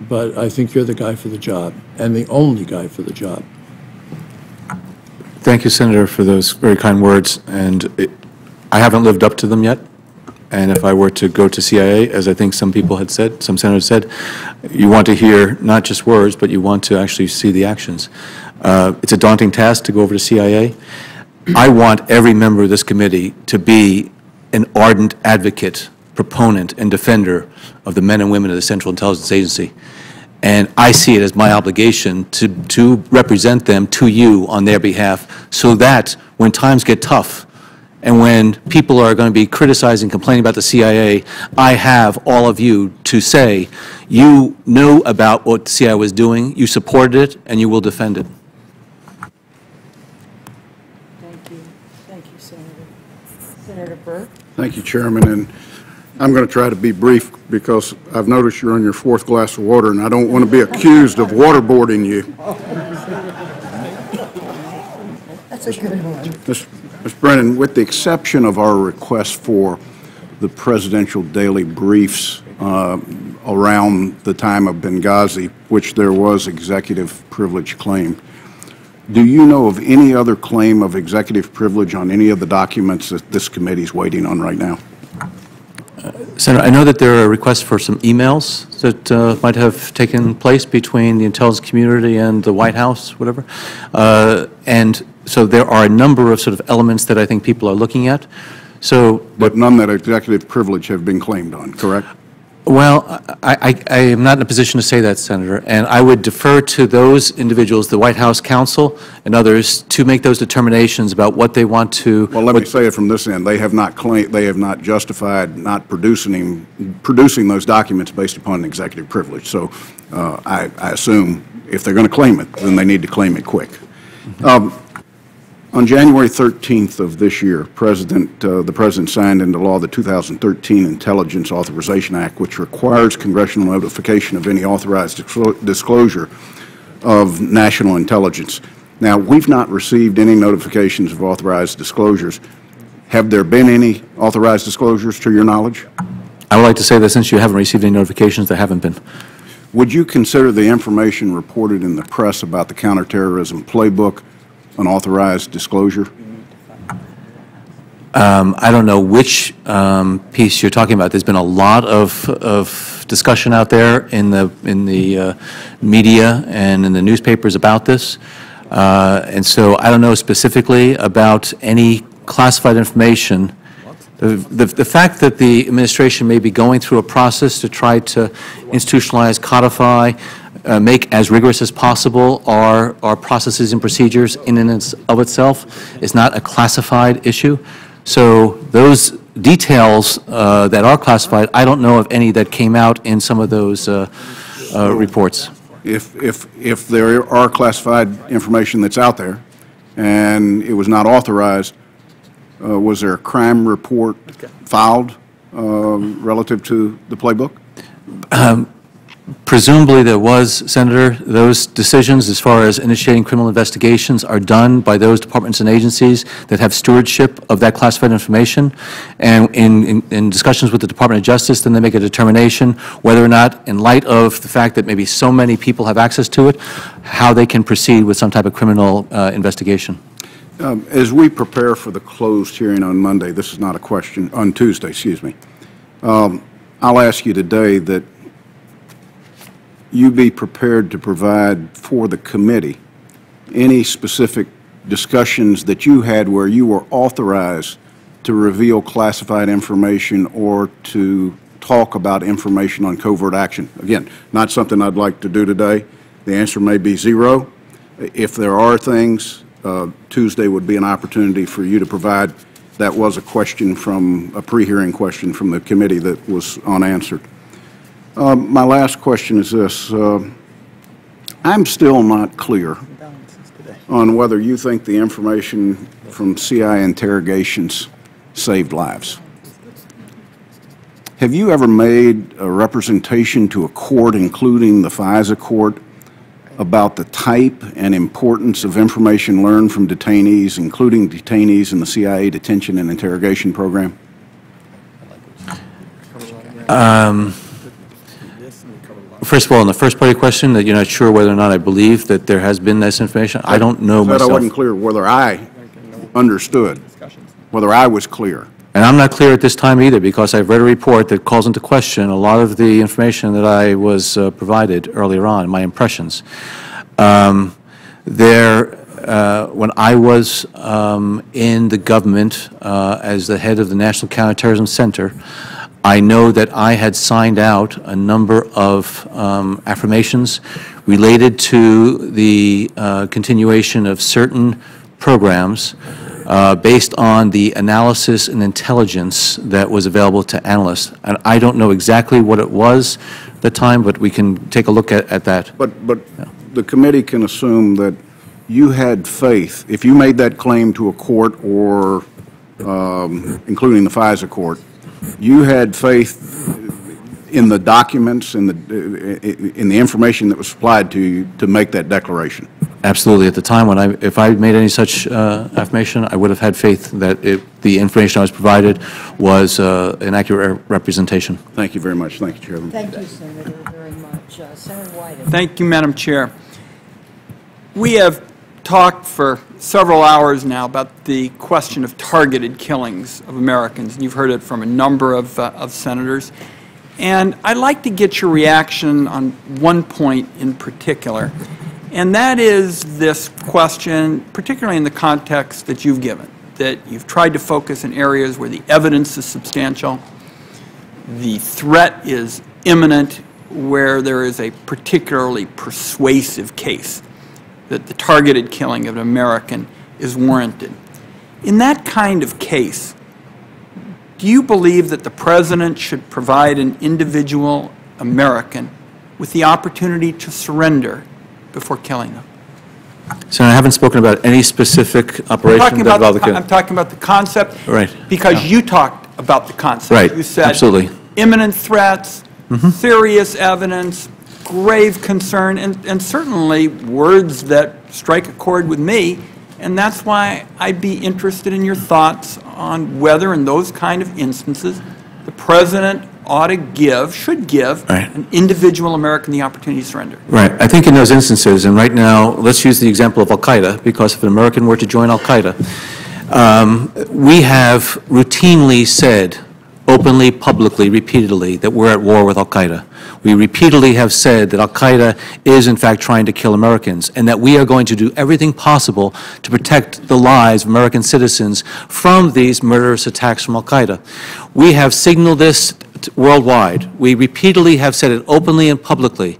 but I think you're the guy for the job, and the only guy for the job. Thank you, Senator, for those very kind words, and I haven't lived up to them yet. And if I were to go to CIA, as I think some people had said, some senators said, you want to hear not just words, but you want to actually see the actions. It's a daunting task to go over to CIA. I want every member of this committee to be an ardent advocate, proponent, and defender of the men and women of the Central Intelligence Agency. And I see it as my obligation to represent them to you on their behalf, so that when times get tough And when people are going to be criticizing, complaining about the CIA, I have all of you to say, you know about what the CIA was doing, you supported it, and you will defend it. Thank you. Thank you, Senator. Senator Burke? Thank you, Chairman. And I'm going to try to be brief because I've noticed you're on your fourth glass of water, and I don't want to be accused of waterboarding you. That's a good one. Mr. Brennan, with the exception of our request for the presidential daily briefs around the time of Benghazi, which there was executive privilege claimed, do you know of any other claim of executive privilege on any of the documents that this committee is waiting on right now? Senator, I know that there are requests for some emails that might have taken place between the intelligence community and the White House, whatever. And so there are a number of sort of elements that I think people are looking at. So, but none that executive privilege have been claimed on, correct? Well, I am not in a position to say that, Senator, and I would defer to those individuals, the White House counsel and others, to make those determinations about what they want to. Well, let me say it from this end: they have not claimed, they have not justified not producing those documents based upon executive privilege. So, I assume if they're going to claim it, then they need to claim it quick. On January 13th of this year, the President signed into law the 2013 Intelligence Authorization Act, which requires congressional notification of any authorized disclosure of national intelligence. Now, we've not received any notifications of authorized disclosures. Have there been any authorized disclosures to your knowledge? I would like to say that since you haven't received any notifications, there haven't been. Would you consider the information reported in the press about the counterterrorism playbook an authorized disclosure? I don't know which piece you're talking about. There's been a lot of discussion out there in the media and in the newspapers about this, and so I don't know specifically about any classified information. The fact that the administration may be going through a process to try to institutionalize, codify, make as rigorous as possible our processes and procedures in and of itself is not a classified issue. So those details that are classified, I don't know of any that came out in some of those reports. If there are classified information that's out there and it was not authorized, was there a crime report filed relative to the playbook? Presumably there was, Senator. Those decisions as far as initiating criminal investigations are done by those departments and agencies that have stewardship of that classified information. And in discussions with the Department of Justice, then they make a determination whether or not, in light of the fact that maybe so many people have access to it, how they can proceed with some type of criminal investigation. As we prepare for the closed hearing on Monday, this is not a question, on Tuesday, excuse me, I'll ask you today that you be prepared to provide for the committee any specific discussions that you had where you were authorized to reveal classified information or to talk about information on covert action. Again, not something I'd like to do today. The answer may be zero. If there are things, Tuesday would be an opportunity for you to provide. That was a question from, a pre-hearing question from the committee that was unanswered. My last question is this. I'm still not clear on whether you think the information from CIA interrogations saved lives. Have you ever made a representation to a court, including the FISA court, about the type and importance of information learned from detainees, including detainees in the CIA detention and interrogation program? First of all, in the first part of your question, that you're not sure whether or not I believe that there has been this information, I don't know myself. I wasn't clear whether I understood, whether I was clear. And I'm not clear at this time either, because I've read a report that calls into question a lot of the information that I was provided earlier on, my impressions. When I was in the government as the head of the National Counterterrorism Center, I know that I had signed out a number of affirmations related to the continuation of certain programs based on the analysis and intelligence that was available to analysts. And I don't know exactly what it was at the time, but we can take a look at that. But the committee can assume that you had faith, if you made that claim to a court or including the FISA court, you had faith in the documents, in the information that was supplied to you to make that declaration. Absolutely. At the time, if I made any such affirmation, I would have had faith that the information I was provided was an accurate representation. Thank you very much. Thank you, Chairman. Thank you, Senator, very much. Senator White. Thank you, Madam Chair. We have talked for several hours now about the question of targeted killings of Americans, and you've heard it from a number of senators. And I'd like to get your reaction on one point in particular, and that is this question, particularly in the context that you've given, that you've tried to focus in areas where the evidence is substantial, the threat is imminent, where there is a particularly persuasive case that the targeted killing of an American is warranted. In that kind of case, do you believe that the President should provide an individual American with the opportunity to surrender before killing them? So I haven't spoken about any specific operation. I'm talking about the concept, right? Because you talked about the concept. Right. You said absolutely imminent threats, serious evidence, grave concern, and certainly words that strike a chord with me. And that's why I'd be interested in your thoughts on whether in those kind of instances the President ought to give, should give, an individual American the opportunity to surrender. Right. I think in those instances, and right now, let's use the example of al-Qaeda, because if an American were to join al-Qaeda, we have routinely said, openly, publicly, repeatedly, that we're at war with al-Qaeda. We repeatedly have said that al-Qaeda is in fact trying to kill Americans, and that we are going to do everything possible to protect the lives of American citizens from these murderous attacks from al-Qaeda. We have signaled this worldwide. We repeatedly have said it openly and publicly.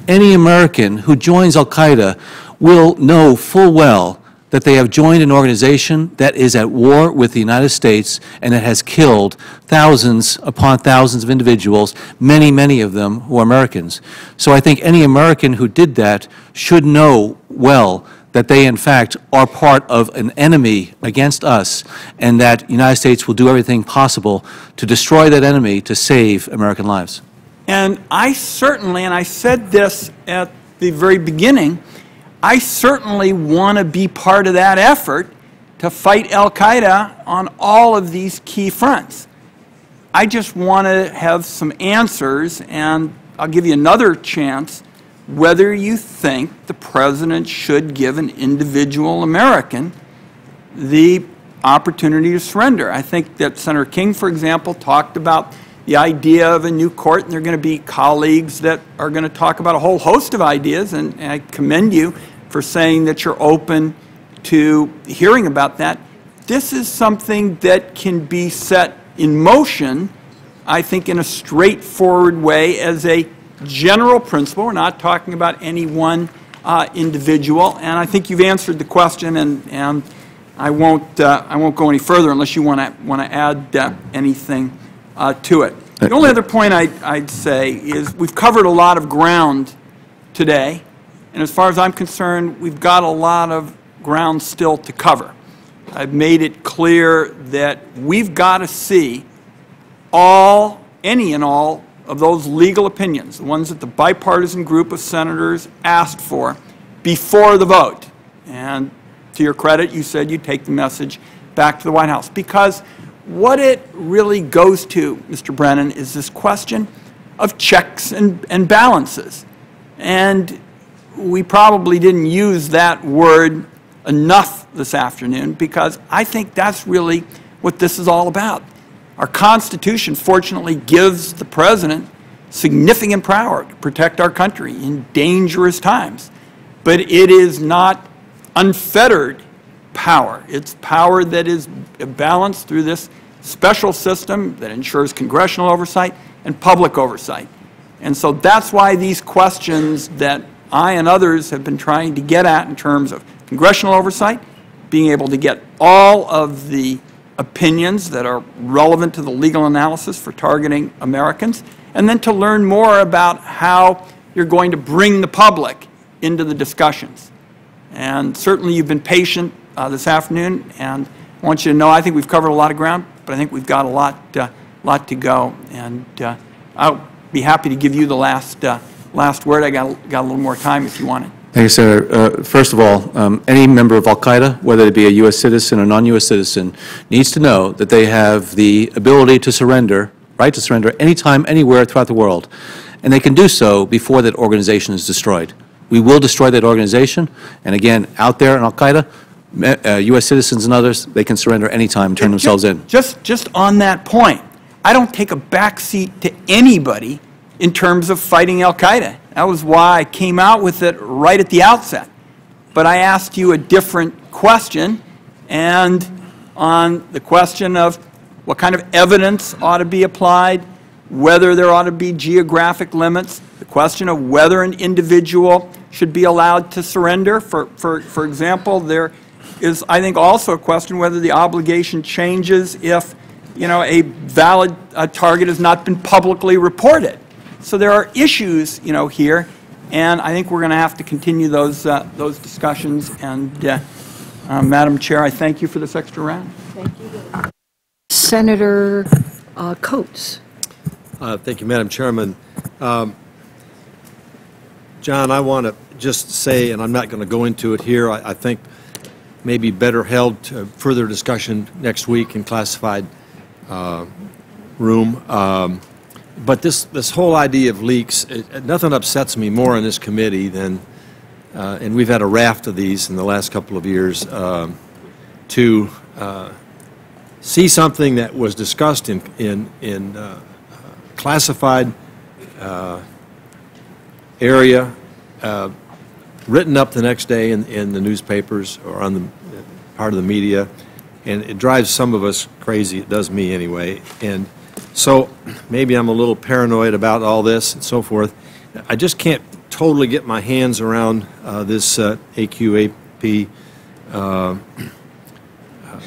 Any American who joins al-Qaeda will know full well that they have joined an organization that is at war with the United States and that has killed thousands upon thousands of individuals, many, many of them who are Americans. So I think any American who did that should know well that they, in fact, are part of an enemy against us, and that the United States will do everything possible to destroy that enemy to save American lives. And I certainly, and I said this at the very beginning, I certainly want to be part of that effort to fight al-Qaeda on all of these key fronts. I just want to have some answers, and I'll give you another chance, whether you think the President should give an individual American the opportunity to surrender. I think that Senator King, for example, talked about the idea of a new court, and there are going to be colleagues that are going to talk about a whole host of ideas, and I commend you for saying that you're open to hearing about that. This is something that can be set in motion, I think, in a straightforward way as a general principle. We're not talking about any one individual, and I think you've answered the question, and I won't go any further unless you want to add anything to it. The only other point I'd say is we've covered a lot of ground today, and as far as I'm concerned, we've got a lot of ground still to cover. I've made it clear that we've got to see any and all of those legal opinions, the ones that the bipartisan group of senators asked for, before the vote. And to your credit, you said you'd take the message back to the White House, because what it really goes to, Mr. Brennan, is this question of checks and balances. And we probably didn't use that word enough this afternoon, because I think that's really what this is all about. Our Constitution, fortunately, gives the President significant power to protect our country in dangerous times. But it is not unfettered power. It's power that is balanced through this special system that ensures congressional oversight and public oversight. And so that's why these questions that I and others have been trying to get at in terms of congressional oversight, being able to get all of the opinions that are relevant to the legal analysis for targeting Americans, and then to learn more about how you're going to bring the public into the discussions. And certainly you've been patient this afternoon, and I want you to know I think we've covered a lot of ground, but I think we've got a lot to go. And I'll be happy to give you the last word. I got a little more time if you want it. Thank you, Senator. First of all, any member of al-Qaeda, whether it be a U.S. citizen or non-U.S. citizen, needs to know that they have the ability to surrender, right to surrender anytime, anywhere throughout the world. And they can do so before that organization is destroyed. We will destroy that organization. And again, out there in al-Qaeda, U.S. citizens and others, they can surrender anytime and turn themselves in. Just on that point, I don't take a backseat to anybody in terms of fighting al-Qaeda. That was why I came out with it right at the outset. But I asked you a different question, and on the question of what kind of evidence ought to be applied, whether there ought to be geographic limits, the question of whether an individual should be allowed to surrender. For example, there is, I think, also a question whether the obligation changes if, a valid target has not been publicly reported. So there are issues, here, and I think we're going to have to continue those discussions. And Madam Chair, I thank you for this extra round. Thank you. Senator Coates. Thank you, Madam Chairman. John, I want to just say, and I'm not going to go into it here, I think maybe better held to further discussion next week in classified room. But this whole idea of leaks, nothing upsets me more in this committee than, and we've had a raft of these in the last couple of years, to see something that was discussed in classified area, written up the next day in the newspapers or on the part of the media, and it drives some of us crazy. It does me anyway. And so maybe I'm a little paranoid about all this and so forth. I just can't totally get my hands around this AQAP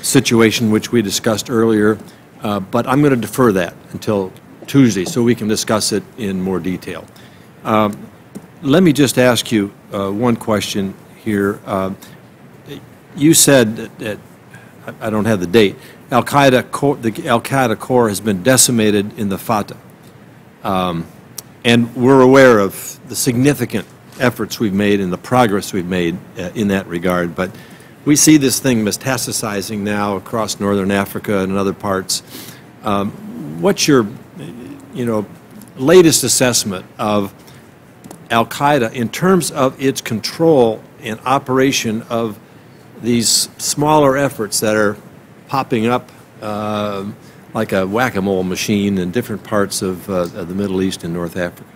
situation, which we discussed earlier, but I'm going to defer that until Tuesday so we can discuss it in more detail. Let me just ask you one question here. You said that I don't have the date. The Al-Qaeda core has been decimated in the Fatah. And we're aware of the significant efforts we've made and the progress we've made in that regard. But we see this thing metastasizing now across northern Africa and in other parts. What's your, latest assessment of Al-Qaeda in terms of its control and operation of these smaller efforts that are popping up like a whack-a-mole machine in different parts of the Middle East and North Africa?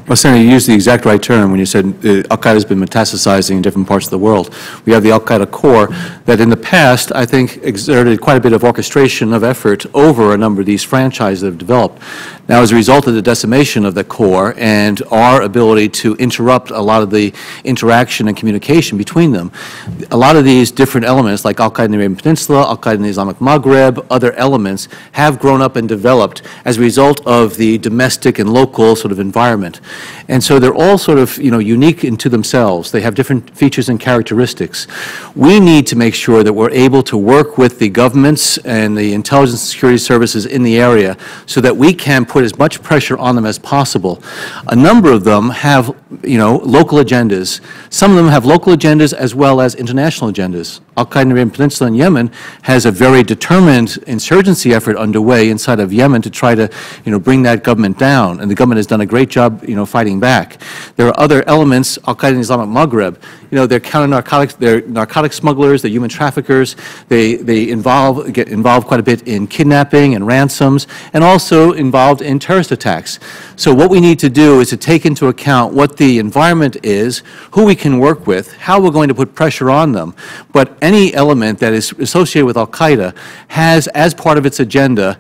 Well, Senator, you used the exact right term when you said al-Qaeda has been metastasizing in different parts of the world. We have the al-Qaeda core that in the past, I think, exerted quite a bit of orchestration of effort over a number of these franchises that have developed. Now, as a result of the decimation of the core and our ability to interrupt a lot of the interaction and communication between them, a lot of these different elements, like al-Qaeda in the Arabian Peninsula, al-Qaeda in the Islamic Maghreb, other elements, have grown up and developed as a result of the domestic and local sort of environment. And so they're all sort of, unique into themselves. They have different features and characteristics. We need to make sure that we're able to work with the governments and the intelligence and security services in the area so that we can put as much pressure on them as possible. A number of them have, local agendas. Some of them have local agendas as well as international agendas. Al-Qaeda in the Arabian Peninsula in Yemen has a very determined insurgency effort underway inside of Yemen to try to, bring that government down. And the government has done a great job, fighting back. There are other elements, Al-Qaeda in the Islamic Maghreb, they're counter-narcotics, they're narcotic smugglers, they're human traffickers, they get involved quite a bit in kidnapping and ransoms, and also involved in terrorist attacks. So what we need to do is to take into account what the environment is, who we can work with, how we're going to put pressure on them. But any element that is associated with Al-Qaeda has, as part of its agenda,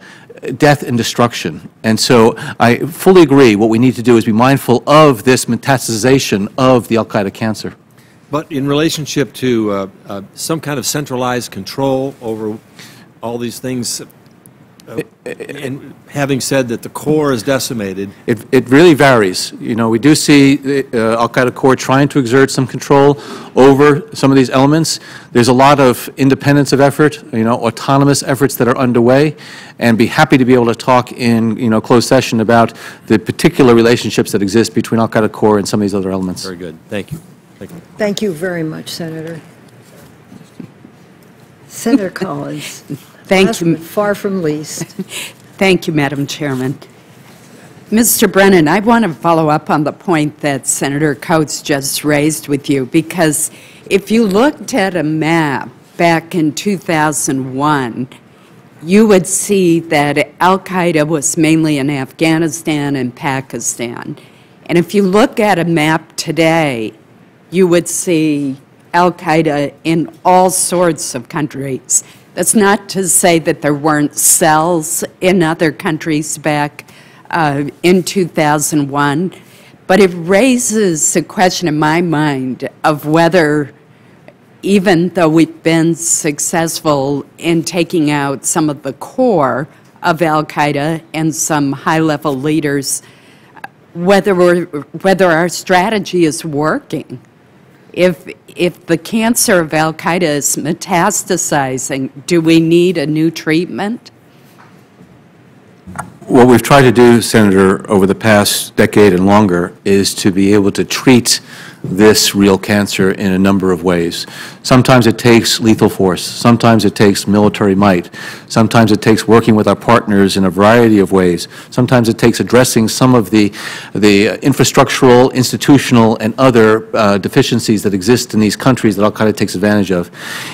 death and destruction. And so I fully agree what we need to do is be mindful of this metastasization of the Al-Qaeda cancer. But in relationship to some kind of centralized control over all these things, and having said that the core is decimated. It really varies. You know, we do see al-Qaeda core trying to exert some control over some of these elements. There's a lot of independence of effort, you know, autonomous efforts that are underway, and be happy to be able to talk in, you know, closed session about the particular relationships that exist between al-Qaeda core and some of these other elements. Very good. Thank you. Thank you. Thank you very much, Senator. Senator Collins. Thank you. Far from least. Thank you, Madam Chairman. Mr. Brennan, I want to follow up on the point that Senator Coates just raised with you, because if you looked at a map back in 2001, you would see that al-Qaeda was mainly in Afghanistan and Pakistan. And if you look at a map today, you would see al-Qaeda in all sorts of countries. That's not to say that there weren't cells in other countries back in 2001, but it raises a question in my mind of whether, even though we've been successful in taking out some of the core of al-Qaeda and some high-level leaders, whether our strategy is working. If the cancer of al-Qaeda is metastasizing, do we need a new treatment? What we've tried to do, Senator, over the past decade and longer is to be able to treat this real cancer in a number of ways. Sometimes it takes lethal force. Sometimes it takes military might. Sometimes it takes working with our partners in a variety of ways. Sometimes it takes addressing some of the infrastructural, institutional, and other deficiencies that exist in these countries that al-Qaeda takes advantage of.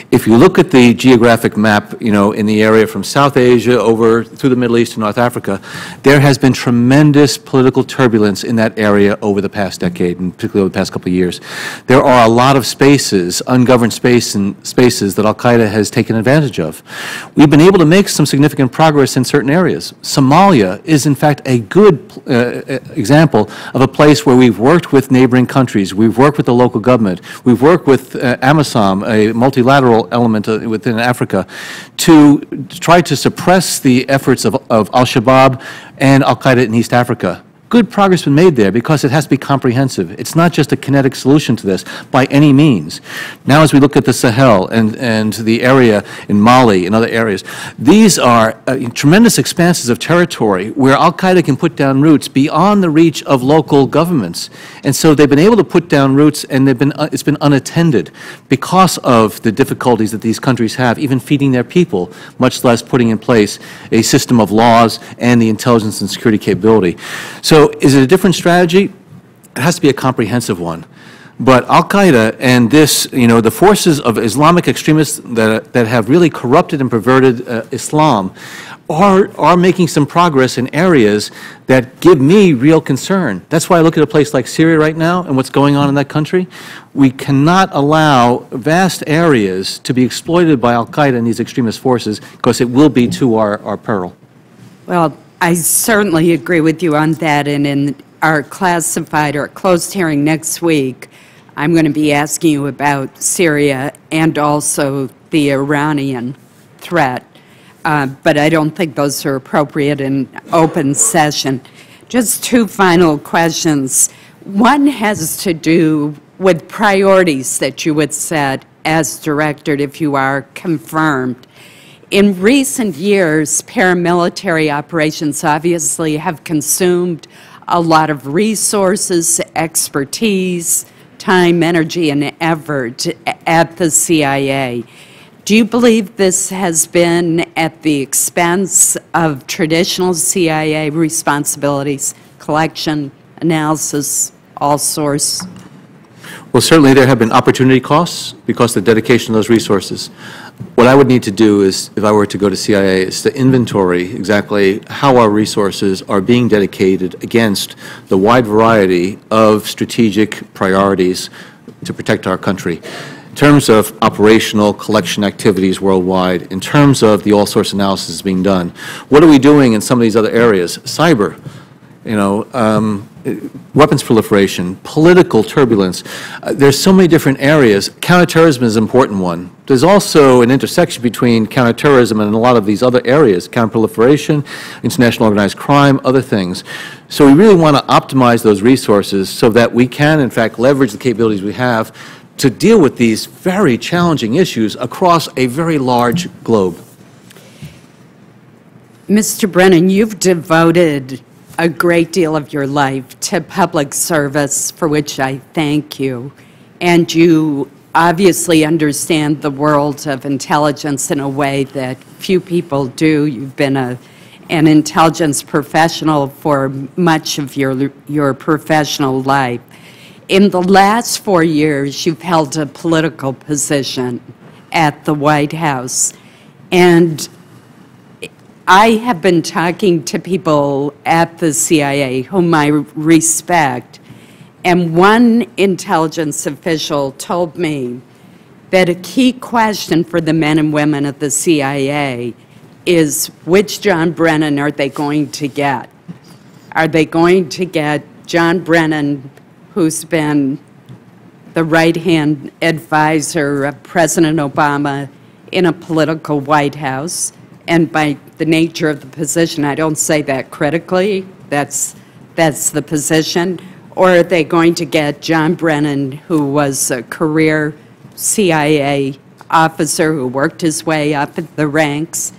If you look at the geographic map, you know, in the area from South Asia over through the Middle East to North Africa, there has been tremendous political turbulence in that area over the past decade, and particularly over the past couple of years. There are a lot of spaces, ungoverned spaces that al-Qaeda has taken advantage of. We've been able to make some significant progress in certain areas. Somalia is, in fact, a good example of a place where we've worked with neighboring countries. We've worked with the local government. We've worked with AMISOM, a multilateral element within Africa, to try to suppress the efforts of al-Shabaab and al-Qaeda in East Africa. Good progress has been made there because it has to be comprehensive. It's not just a kinetic solution to this by any means. Now as we look at the Sahel and the area in Mali and other areas, these are tremendous expanses of territory where al-Qaeda can put down roots beyond the reach of local governments. And so they've been able to put down roots, and it's been unattended because of the difficulties that these countries have, even feeding their people, much less putting in place a system of laws and the intelligence and security capability. So is it a different strategy? It has to be a comprehensive one. But al-Qaeda and this, you know, the forces of Islamic extremists that have really corrupted and perverted Islam are making some progress in areas that give me real concern. That's why I look at a place like Syria right now and what's going on in that country. We cannot allow vast areas to be exploited by al-Qaeda and these extremist forces, because it will be to our peril. Well, I certainly agree with you on that, and in our classified or closed hearing next week, I'm going to be asking you about Syria and also the Iranian threat, but I don't think those are appropriate in open session. Just two final questions. One has to do with priorities that you would set as director if you are confirmed. In recent years, paramilitary operations obviously have consumed a lot of resources, expertise, time, energy, and effort at the CIA. Do you believe this has been at the expense of traditional CIA responsibilities, collection, analysis, all sorts? Well, certainly there have been opportunity costs because of the dedication of those resources. What I would need to do is, if I were to go to CIA, is to inventory exactly how our resources are being dedicated against the wide variety of strategic priorities to protect our country. In terms of operational collection activities worldwide, in terms of the all-source analysis being done, what are we doing in some of these other areas? Cyber. weapons proliferation, political turbulence. There's so many different areas. Counterterrorism is an important one. There's also an intersection between counterterrorism and a lot of these other areas, counterproliferation, international organized crime, other things. So we really want to optimize those resources so that we can, in fact, leverage the capabilities we have to deal with these very challenging issues across a very large globe. Mr. Brennan, you've devoted a great deal of your life to public service, for which I thank you. And you obviously understand the world of intelligence in a way that few people do. You've been an intelligence professional for much of your professional life. In the last 4 years, you've held a political position at the White House. And I have been talking to people at the CIA whom I respect, and one intelligence official told me that a key question for the men and women of the CIA is which John Brennan are they going to get? Are they going to get John Brennan, who's been the right-hand advisor of President Obama in a political White House? And by the nature of the position, I don't say that critically, that's the position. Or are they going to get John Brennan, who was a career CIA officer who worked his way up the ranks?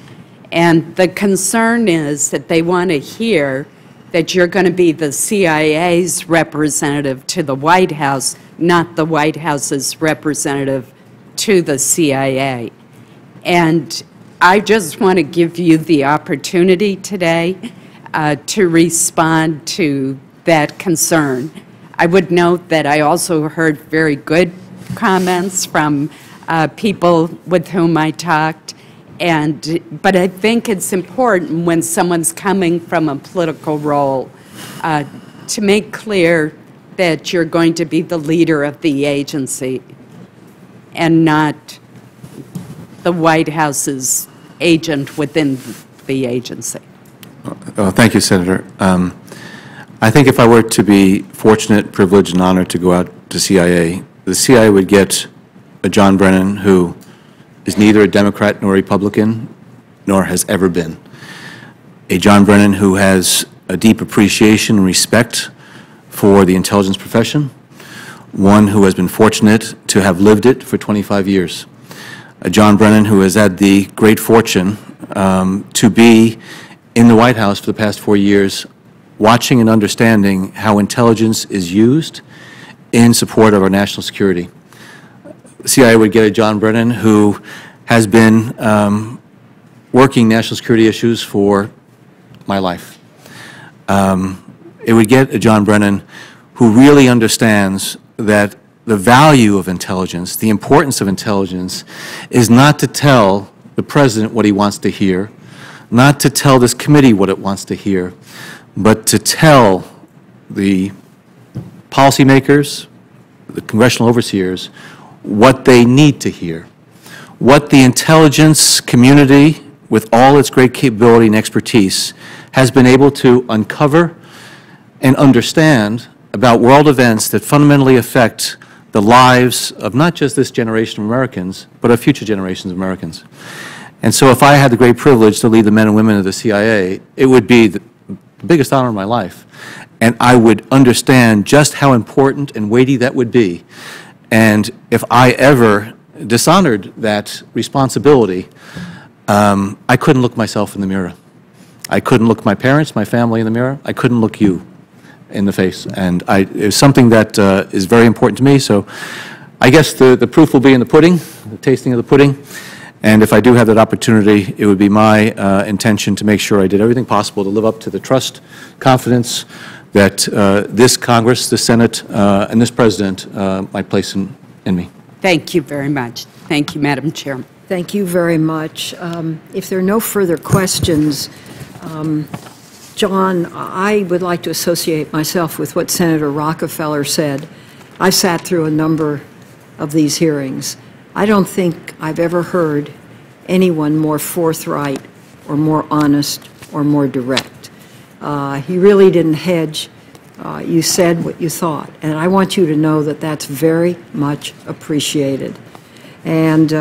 And the concern is that they want to hear that you're going to be the CIA's representative to the White House, not the White House's representative to the CIA. And I just want to give you the opportunity today to respond to that concern. I would note that I also heard very good comments from people with whom I talked, but I think it's important when someone's coming from a political role to make clear that you're going to be the leader of the agency and not the White House's agent within the agency. Thank you, Senator. I think if I were to be fortunate, privileged, and honored to go out to CIA, the CIA would get a John Brennan who is neither a Democrat nor a Republican, nor has ever been. A John Brennan who has a deep appreciation and respect for the intelligence profession, one who has been fortunate to have lived it for 25 years. A John Brennan who has had the great fortune to be in the White House for the past 4 years, watching and understanding how intelligence is used in support of our national security. The CIA would get a John Brennan who has been working national security issues for my life. It would get a John Brennan who really understands that the value of intelligence, the importance of intelligence, is not to tell the President what he wants to hear, not to tell this committee what it wants to hear, but to tell the policymakers, the congressional overseers, what they need to hear, what the intelligence community, with all its great capability and expertise, has been able to uncover and understand about world events that fundamentally affect the lives of not just this generation of Americans, but of future generations of Americans. And so if I had the great privilege to lead the men and women of the CIA, it would be the biggest honor of my life. And I would understand just how important and weighty that would be. And if I ever dishonored that responsibility, I couldn't look myself in the mirror. I couldn't look my parents, my family in the mirror. I couldn't look you in the face. And it's something that is very important to me. So I guess the proof will be in the pudding, the tasting of the pudding. And if I do have that opportunity, it would be my intention to make sure I did everything possible to live up to the trust, confidence that this Congress, the Senate, and this President might place in me. Thank you very much. Thank you, Madam Chairman. Thank you very much. If there are no further questions, John, I would like to associate myself with what Senator Rockefeller said. I sat through a number of these hearings. I don't think I've ever heard anyone more forthright or more honest or more direct. He really didn't hedge. You said what you thought, and I want you to know that that's very much appreciated. And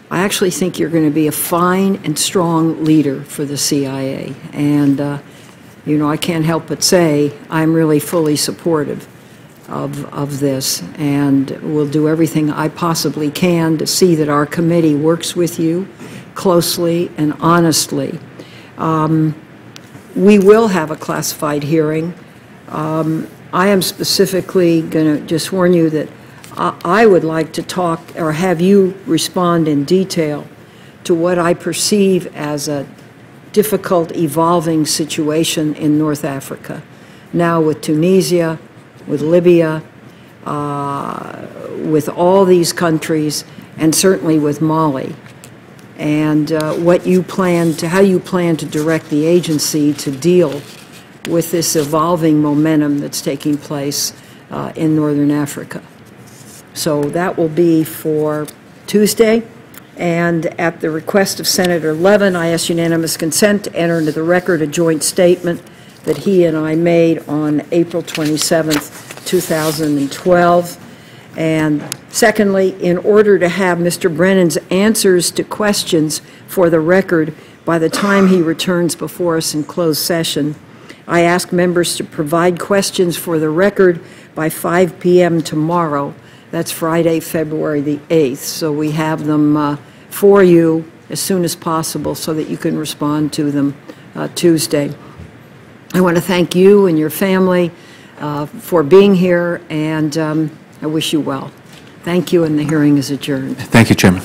I actually think you're going to be a fine and strong leader for the CIA. And, you know, I can't help but say I'm really fully supportive of this, and will do everything I possibly can to see that our committee works with you closely and honestly. We will have a classified hearing. I am specifically going to just warn you that I would like to talk or have you respond in detail to what I perceive as a difficult, evolving situation in North Africa. Now with Tunisia, with Libya, with all these countries, and certainly with Mali. And what you plan to, how you plan to direct the agency to deal with this evolving momentum that's taking place in Northern Africa. So that will be for Tuesday. And at the request of Senator Levin, I ask unanimous consent to enter into the record a joint statement that he and I made on April 27th, 2012. And secondly, in order to have Mr. Brennan's answers to questions for the record by the time he returns before us in closed session, I ask members to provide questions for the record by 5 p.m. tomorrow. That's Friday, February the 8th. So we have them for you as soon as possible so that you can respond to them Tuesday. I want to thank you and your family for being here, and I wish you well. Thank you, and the hearing is adjourned. Thank you, Chairman.